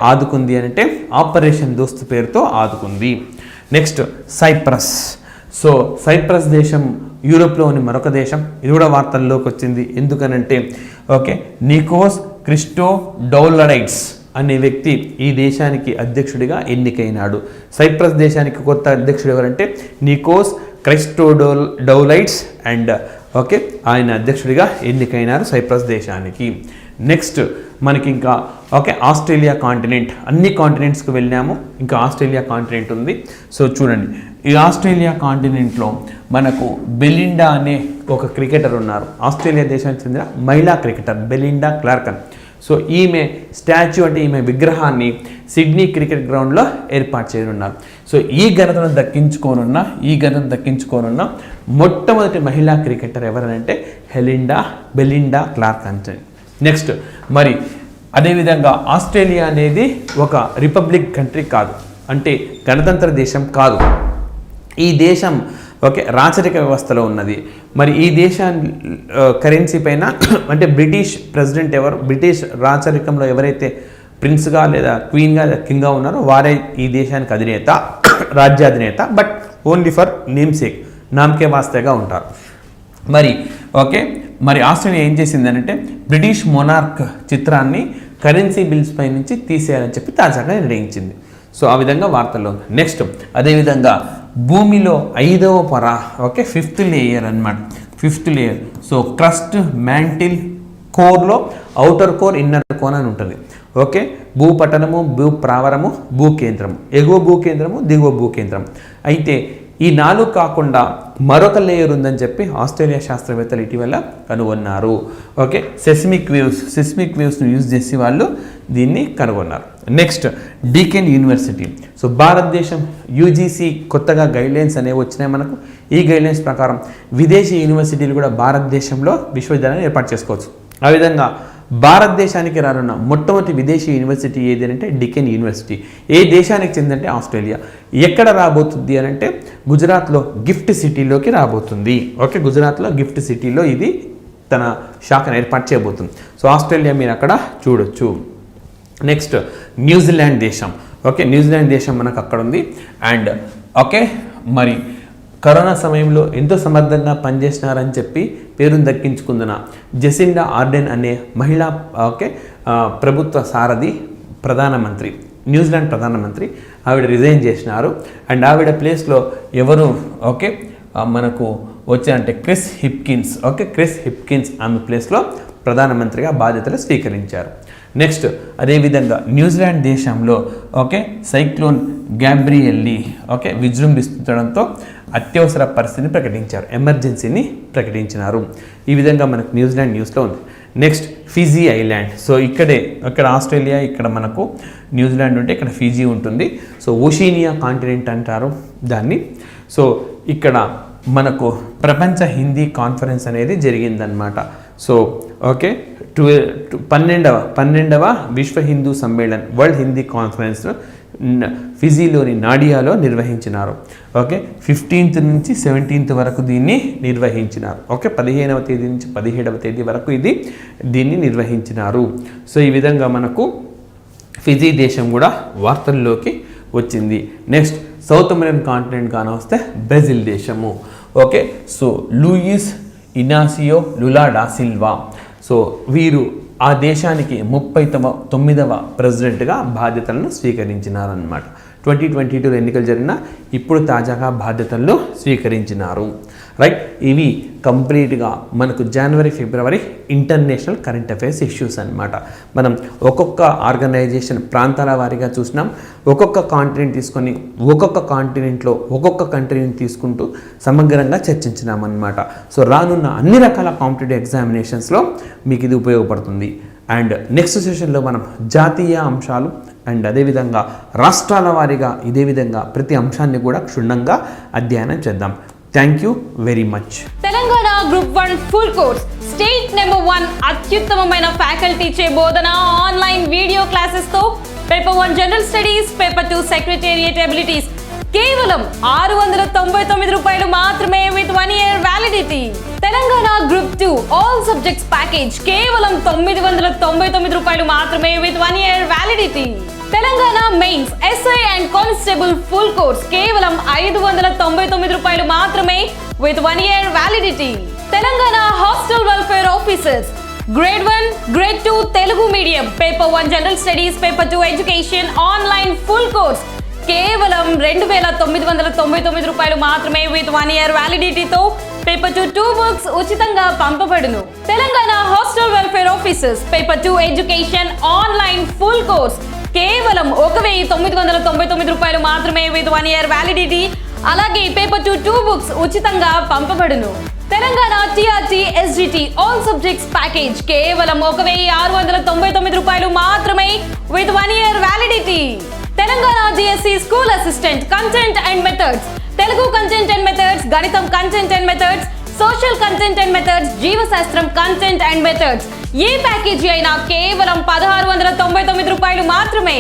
Speaker 4: ఆదుకుంది అంటే ఆపరేషన్ దోస్త్ పేరుతో ఆదుకుంది. Next Cyprus. సో సైప్రస్ దేశం యూరోప్లోని మరొక దేశం. ఇది కూడా వార్తల్లోకి వచ్చింది. ఎందుకనంటే నికోస్ క్రిస్టోడౌలైడ్స్ అనే వ్యక్తి ఈ దేశానికి అధ్యక్షుడిగా ఎన్నికైనాడు. సైప్రస్ దేశానికి కొత్త అధ్యక్షుడు ఎవరంటే నికోస్ క్రిస్టోడౌలైడ్స్ అండ్ ఆయన అధ్యక్షుడిగా ఎన్నికైనారు సైప్రస్ దేశానికి. నెక్స్ట్ మనకి ఇంకా ఆస్ట్రేలియా కాంటినెంట్. అన్ని కాంటినెంట్స్కి వెళ్ళాము, ఇంకా ఆస్ట్రేలియా కాంటినెంట్ ఉంది. సో చూడండి, ఈ ఆస్ట్రేలియా కాంటినెంట్లో మనకు బెలిండా అనే ఒక క్రికెటర్ ఉన్నారు. ఆస్ట్రేలియా దేశానికి చెందిన మహిళా క్రికెటర్ బెలిండా క్లార్కన్. సో ఈమె స్టాచ్యూ అంటే ఈమె విగ్రహాన్ని సిడ్నీ క్రికెట్ గ్రౌండ్లో ఏర్పాటు చేయనున్నారు. సో ఈ ఘనతను దక్కించుకోనున్న మొట్టమొదటి మహిళా క్రికెటర్ ఎవరనంటే బెలిండా క్లార్కన్. నెక్స్ట్ మరి అదేవిధంగా ఆస్ట్రేలియా అనేది ఒక రిపబ్లిక్ కంట్రీ కాదు, అంటే గణతంత్ర దేశం కాదు. ఈ దేశం రాచరిక వ్యవస్థలో ఉన్నది. మరి ఈ దేశాన్ని కరెన్సీ పైన అంటే బ్రిటిష్ ప్రెసిడెంట్ బ్రిటిష్ రాచరికంలో ఎవరైతే ప్రిన్స్గా లేదా క్వీన్గా కింగ్గా ఉన్నారో వారే ఈ దేశానికి అధినేత, రాజ్యాధినేత. బట్ ఓన్లీ ఫర్ నేమ్సేక్, నామకే వాస్తేగా ఉంటారు. మరి ఆస్ట్రేలియా ఏం చేసిందనంటే బ్రిటిష్ మొనార్క్ చిత్రాన్ని కరెన్సీ బిల్స్ పై నుంచి తీసేయాలని చెప్పి తాజాగా నిర్ణయించింది. సో ఆ విధంగా వార్తల్లో. నెక్స్ట్ అదేవిధంగా భూమిలో 5వ పొర ఫిఫ్త్ లేయర్ అన్నమాట. Fifth layer. So crust, mantle, కోర్లో ఔటర్ కోర్, ఇన్నర్ కోర్ అని ఉంటుంది. భూపటనము, భూప్రావరము, భూకేంద్రము, ఎగువ భూకేంద్రము, దిగువ భూకేంద్రం. అయితే ఈ 4 కాకుండా మరొక లేయర్ ఉందని చెప్పి ఆస్ట్రేలియా శాస్త్రవేత్తలు ఇటీవల కనుగొన్నారు. సెస్మిక్ వేవ్స్ను యూజ్ చేసి వాళ్ళు దీన్ని కనుగొన్నారు. Next డీకెన్ university. సో భారతదేశం యూజీసీ కొత్తగా గైడ్లైన్స్ అనేవి వచ్చినాయి మనకు. ఈ గైడ్లైన్స్ ప్రకారం విదేశీ యూనివర్సిటీలు కూడా భారతదేశంలో విశ్వవిద్యాలయాన్ని ఏర్పాటు చేసుకోవచ్చు. ఆ విధంగా భారతదేశానికి రానున్న మొట్టమొదటి విదేశీ యూనివర్సిటీ ఏది అంటే డీకెన్ యూనివర్సిటీ. ఏ దేశానికి చెందంటే ఆస్ట్రేలియా. ఎక్కడ రాబోతుంది అని అంటే గుజరాత్లో గిఫ్ట్ సిటీలోకి రాబోతుంది. గుజరాత్లో గిఫ్ట్ సిటీలో ఇది తన శాఖను ఏర్పాటు చేయబోతుంది. సో ఆస్ట్రేలియా మీరు అక్కడ చూడొచ్చు. నెక్స్ట్ న్యూజిలాండ్ దేశం. న్యూజిలాండ్ దేశం మనకు అక్కడ ఉంది. అండ్ మరి కరోనా సమయంలో ఎంతో సమర్థంగా పనిచేసినారని చెప్పి పేరును దక్కించుకుందున జెసిండా ఆర్డెన్ అనే మహిళా ప్రభుత్వ సారథి ప్రధానమంత్రి, న్యూజిలాండ్ ప్రధానమంత్రి, ఆవిడ రిజైన్ చేసినారు. అండ్ ఆవిడ ప్లేస్లో ఎవరు మనకు వచ్చారంటే క్రిస్ హిప్కిన్స్ ఆమె ప్లేస్లో ప్రధానమంత్రిగా బాధ్యతలు స్వీకరించారు. నెక్స్ట్ అదేవిధంగా న్యూజిలాండ్ దేశంలో సైక్లోన్ గ్యాబ్రియెల్లీ విజృంభిస్తుండడంతో అత్యవసర పరిస్థితిని ప్రకటించారు, ఎమర్జెన్సీని ప్రకటించినారు. ఈ విధంగా మనకు న్యూజిలాండ్ న్యూస్లో ఉంది. Next Fiji island. సో ఇక్కడ ఆస్ట్రేలియా, ఇక్కడ మనకు న్యూజిలాండ్ ఉంటే ఇక్కడ ఫిజీ ఉంటుంది. సో ఓషినియా కాంటినెంట్ అంటారు దాన్ని. సో ఇక్కడ మనకు ప్రపంచ హిందీ కాన్ఫరెన్స్ అనేది జరిగిందనమాట. సో 12వ విశ్వ Hindu Sammelan, world Hindi conference ఫిజీలోని నాడియాలో నిర్వహించినారు. 15th నుంచి 17th వరకు దీన్ని నిర్వహించినారు. 15వ తేదీ నుంచి 17వ తేదీ వరకు దీన్ని నిర్వహించినారు. సో ఈ విధంగా మనకు ఫిజీ దేశం కూడా వార్తల్లోకి వచ్చింది. నెక్స్ట్ సౌత్ అమెరికన్ కాంటినెంట్ కాన వస్తే బ్రెజిల్ దేశము. So Luiz Inacio Lula da Silva. So వీరు ఆ దేశానికి 39వ ప్రెసిడెంట్గా బాధ్యతలను స్వీకరించినారన్నమాట. 2022 ఎన్నికలు జరిగిన ఇప్పుడు తాజాగా బాధ్యతలను స్వీకరించినారు. రైట్, ఇవి కంప్లీట్గా మనకు జనవరి ఫిబ్రవరి ఇంటర్నేషనల్ కరెంట్ అఫైర్స్ ఇష్యూస్ అన్నమాట. మనం ఒక్కొక్క ఆర్గనైజేషన్ ప్రాంతాల వారీగా చూసినాం. ఒక్కొక్క కాంటినెంట్ తీసుకొని ఒక్కొక్క కాంటినెంట్లో ఒక్కొక్క కంట్రీని తీసుకుంటూ సమగ్రంగా చర్చించినాం అన్నమాట. సో రానున్న అన్ని రకాల కాంపిటేటివ్ ఎగ్జామినేషన్స్లో మీకు ఇది ఉపయోగపడుతుంది. అండ్ నెక్స్ట్ సెషన్లో మనం జాతీయ అంశాలు అండ్ అదేవిధంగా రాష్ట్రాల వారీగా ఇదే విధంగా ప్రతి అంశాన్ని కూడా క్షుణ్ణంగా అధ్యయనం చేద్దాం. Thank you very much.
Speaker 3: Telangana group 1 full course state number 1 అత్యుత్తమమైన ఫ్యాకల్టీ చే బోధన ఆన్లైన్ వీడియో క్లాసెస్ తో paper 1 general studies, paper 2 secretariat abilities కేవలం 699 రూపాయలు మాత్రమే with 1 year validity. Telangana group 2 all subjects package కేవలం 999 రూపాయలు మాత్రమే with 1 year validity. Telangana mains SI and constable full course కేవలం 599 రూపాయలు మాత్రమే with 1 year validity. Telangana hostel welfare officers grade 1, grade 2 Telugu medium, paper 1 general studies, paper 2 education online full course కేవలం 2999 రూపాయలు మాత్రమే with 1 year వ్యాలిడిటీతో పేపర్ 2 బుక్స్ ఉచితంగా పంపబడును. Telangana hostel welfare officers paper 2 education online full course కేవలం 1999 రూపాయలు మాత్రమే విత్ 1 ఇయర్ వ్యాలిడిటీ. అలాగే పేపర్ 2 బుక్స్ ఉచితంగా పంపబడును. Telangana TRT SGT all subjects package కేవలం 1699 రూపాయలు మాత్రమే with 1 year validity. Telangana DSC school assistant content and methods, Telugu content and methods, గణితం content and methods, social content and methods, జీవశాస్త్రం కంటెంట్ అండ్ మెథడ్స్ ఏ package అయినా కేవలం 1699 రూపాయలు మాత్రమే.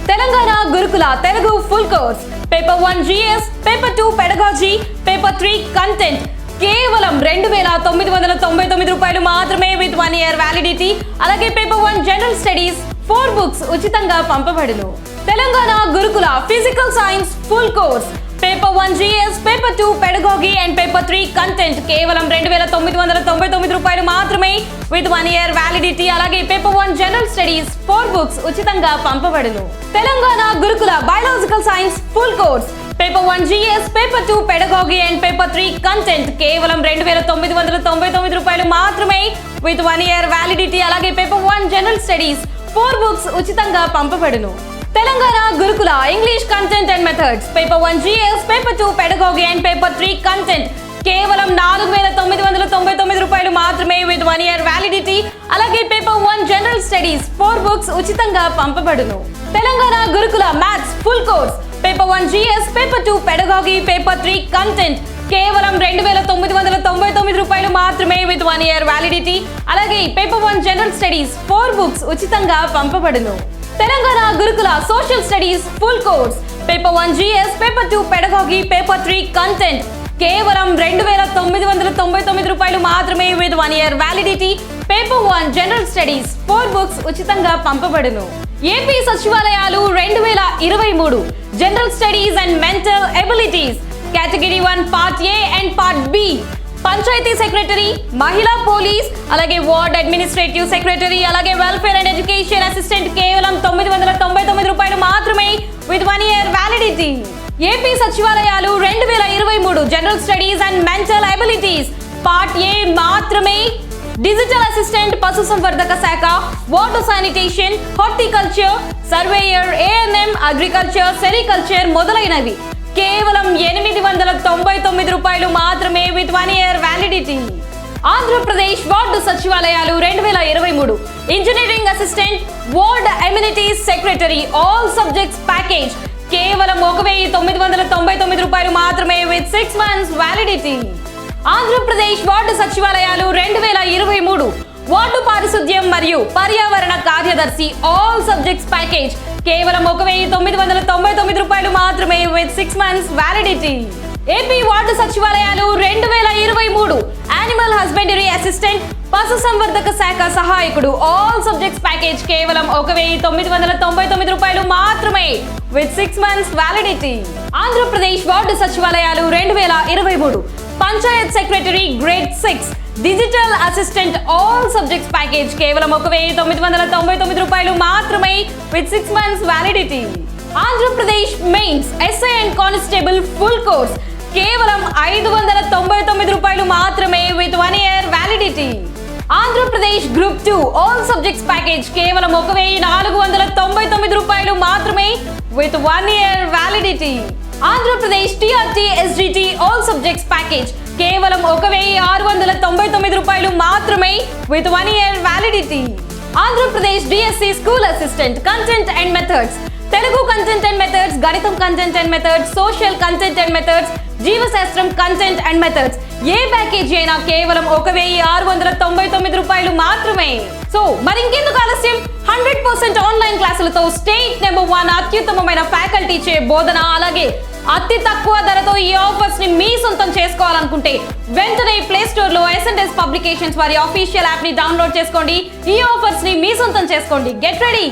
Speaker 3: Telangana Gurukula Telugu full course paper 1 GS, paper 2 pedagogy, paper 3 content కేవలం 2999 రూపాయలు మాత్రమే విత్ 1 ఇయర్ వ్యాలిడిటీ. అలాగే పేపర్ 1 జనరల్ స్టడీస్ 4 బుక్స్ ఉచితంగా పంపబడును. Telangana Gurukula physical science full course paper 1 GS, paper 2 pedagogy and paper 3 content కేవలం 2999 రూపాయలు మాత్రమే విత్ 1 ఇయర్ వ్యాలిడిటీ. అలాగే పేపర్ 1 జనరల్ స్టడీస్ 4 బుక్స్ ఉచితంగా పంపబడును. Telangana Gurukula biological science full course paper 1 GS, paper 2 pedagogy and paper 3 content కేవలం 2999 రూపాయలు మాత్రమే విత్ 1 ఇయర్ వ్యాలిడిటీ. అలాగే పేపర్ 1 జనరల్ స్టడీస్ 4 బుక్స్ ఉచితంగా పంపబడును. Telangana Gurukula English content and methods paper 1 GS, paper 2 pedagogy and paper 3 content కేవలం 4999 రూపాయలు మాత్రమే విత్ 1 ఇయర్ వ్యాలిడిటీ. అలాగే పేపర్ 1 జనరల్ స్టడీస్ 4 బుక్స్ ఉచితంగా పంపబడును. Telangana Gurukula maths full course paper 1 GS, paper 2 pedagogy, paper 3 content కేవలం 2999 రూపాయలు మాత్రమే విత్ 1 ఇయర్ వ్యాలిడిటీ. అలాగే పేపర్ 1 జనరల్ స్టడీస్ 4 బుక్స్ ఉచితంగా పంపబడును. Telangana Gurukula social studies full course paper 1 GS, paper 2 pedagogy, paper 3 content కేవలం 2999 రూపాయలు మాత్రమే with 1 year validity. Paper 1 general studies 4 books ఉచితంగా పంపబడును. ఏపీ సచివాలయాలు 2023 general studies and mental abilities category 1 part A and part B, panchayati secretary, మహిళా police, అలాగే ward administrative secretary, అలాగే welfare and education assistant కేవలం 999 రూపాయలు మాత్రమే విత్ 1 ఇయర్ వ్యాలిడిటీ. ఏపీ సచివాలయాలు 2023 general studies and mental abilities part A మాత్రమే. Digital assistant, పశుసంవర్ధక శాఖ, water sanitation, horticulture, surveyor, ANM, agriculture, sericulture మొదలైనవి కేవలం 899 రూపాయలు మాత్రమే with 1 year validity. Andhra Pradesh ward సచివాలయాలు 2023 engineering assistant, ward amenities secretary all subjects package కేవలం 1999 రూపాయలు మాత్రమే with 6 months validity. Andhra Pradesh ward సచివాలయాలు 2023 వార్డు పారిశుద్ధ్యం మరియు పర్యావరణ కార్యదర్శి ఆల్ సబ్జెక్ట్స్ ప్యాకేజ్ కేవలం 1999 రూపాయలు మాత్రమే with 6 months validity. AP ward సచివాలయాలు 2023 యానిమల్ హస్బెండరీ అసిస్టెంట్, పశుసంవర్ధక శాఖ సహాయకుడు ఆల్ సబ్జెక్ట్స్ ప్యాకేజ్ కేవలం 1999 రూపాయలు మాత్రమే with 6 months validity. Andhra Pradesh ward సచివాలయాలు 2023 Panchayat secretary grade 6 digital assistant all subjects package కేవలం 1999 రూపాయలు మాత్రమే with 6 months validity. Andhra Pradesh mains SI and constable full course కేవలం 599 రూపాయలు మాత్రమే with 1 year validity. Andhra Pradesh group 2 all subjects package కేవలం 1499 రూపాయలు మాత్రమే with 1 year validity. Andhra Pradesh TRT SGT all subjects package కేవలం 1699 రూపాయలు మాత్రమే with 1 year validity. Andhra Pradesh DSC school assistant content and methods, Telugu content and methods, గణితం content and methods, social content and methods జీవశాస్త్రం, content and methods. ఏ package అయినా కేవలం 1699 రూపాయలు మాత్రమే. సో మరి ఇంకెందుకు ఆలస్యం? 100% ఆన్లైన్ క్లాసులతో స్టేట్ నెంబర్ 1 అత్యుత్తమమైన ఫ్యాకల్టీ చే బోధన, అలాగే అతి తక్కువ ధరతో ఈ ఆఫర్స్ ని మీ సొంతం చేసుకోవాలనుకుంటే వెంటనే ప్లే స్టోర్ లో S&S పబ్లికేషన్స్ వారి ఆఫీషియల్ యాప్ ని డౌన్లోడ్ చేసుకోండి. ఈ ఆఫర్స్ ని మీ సొంతం చేసుకోండి. Get ready.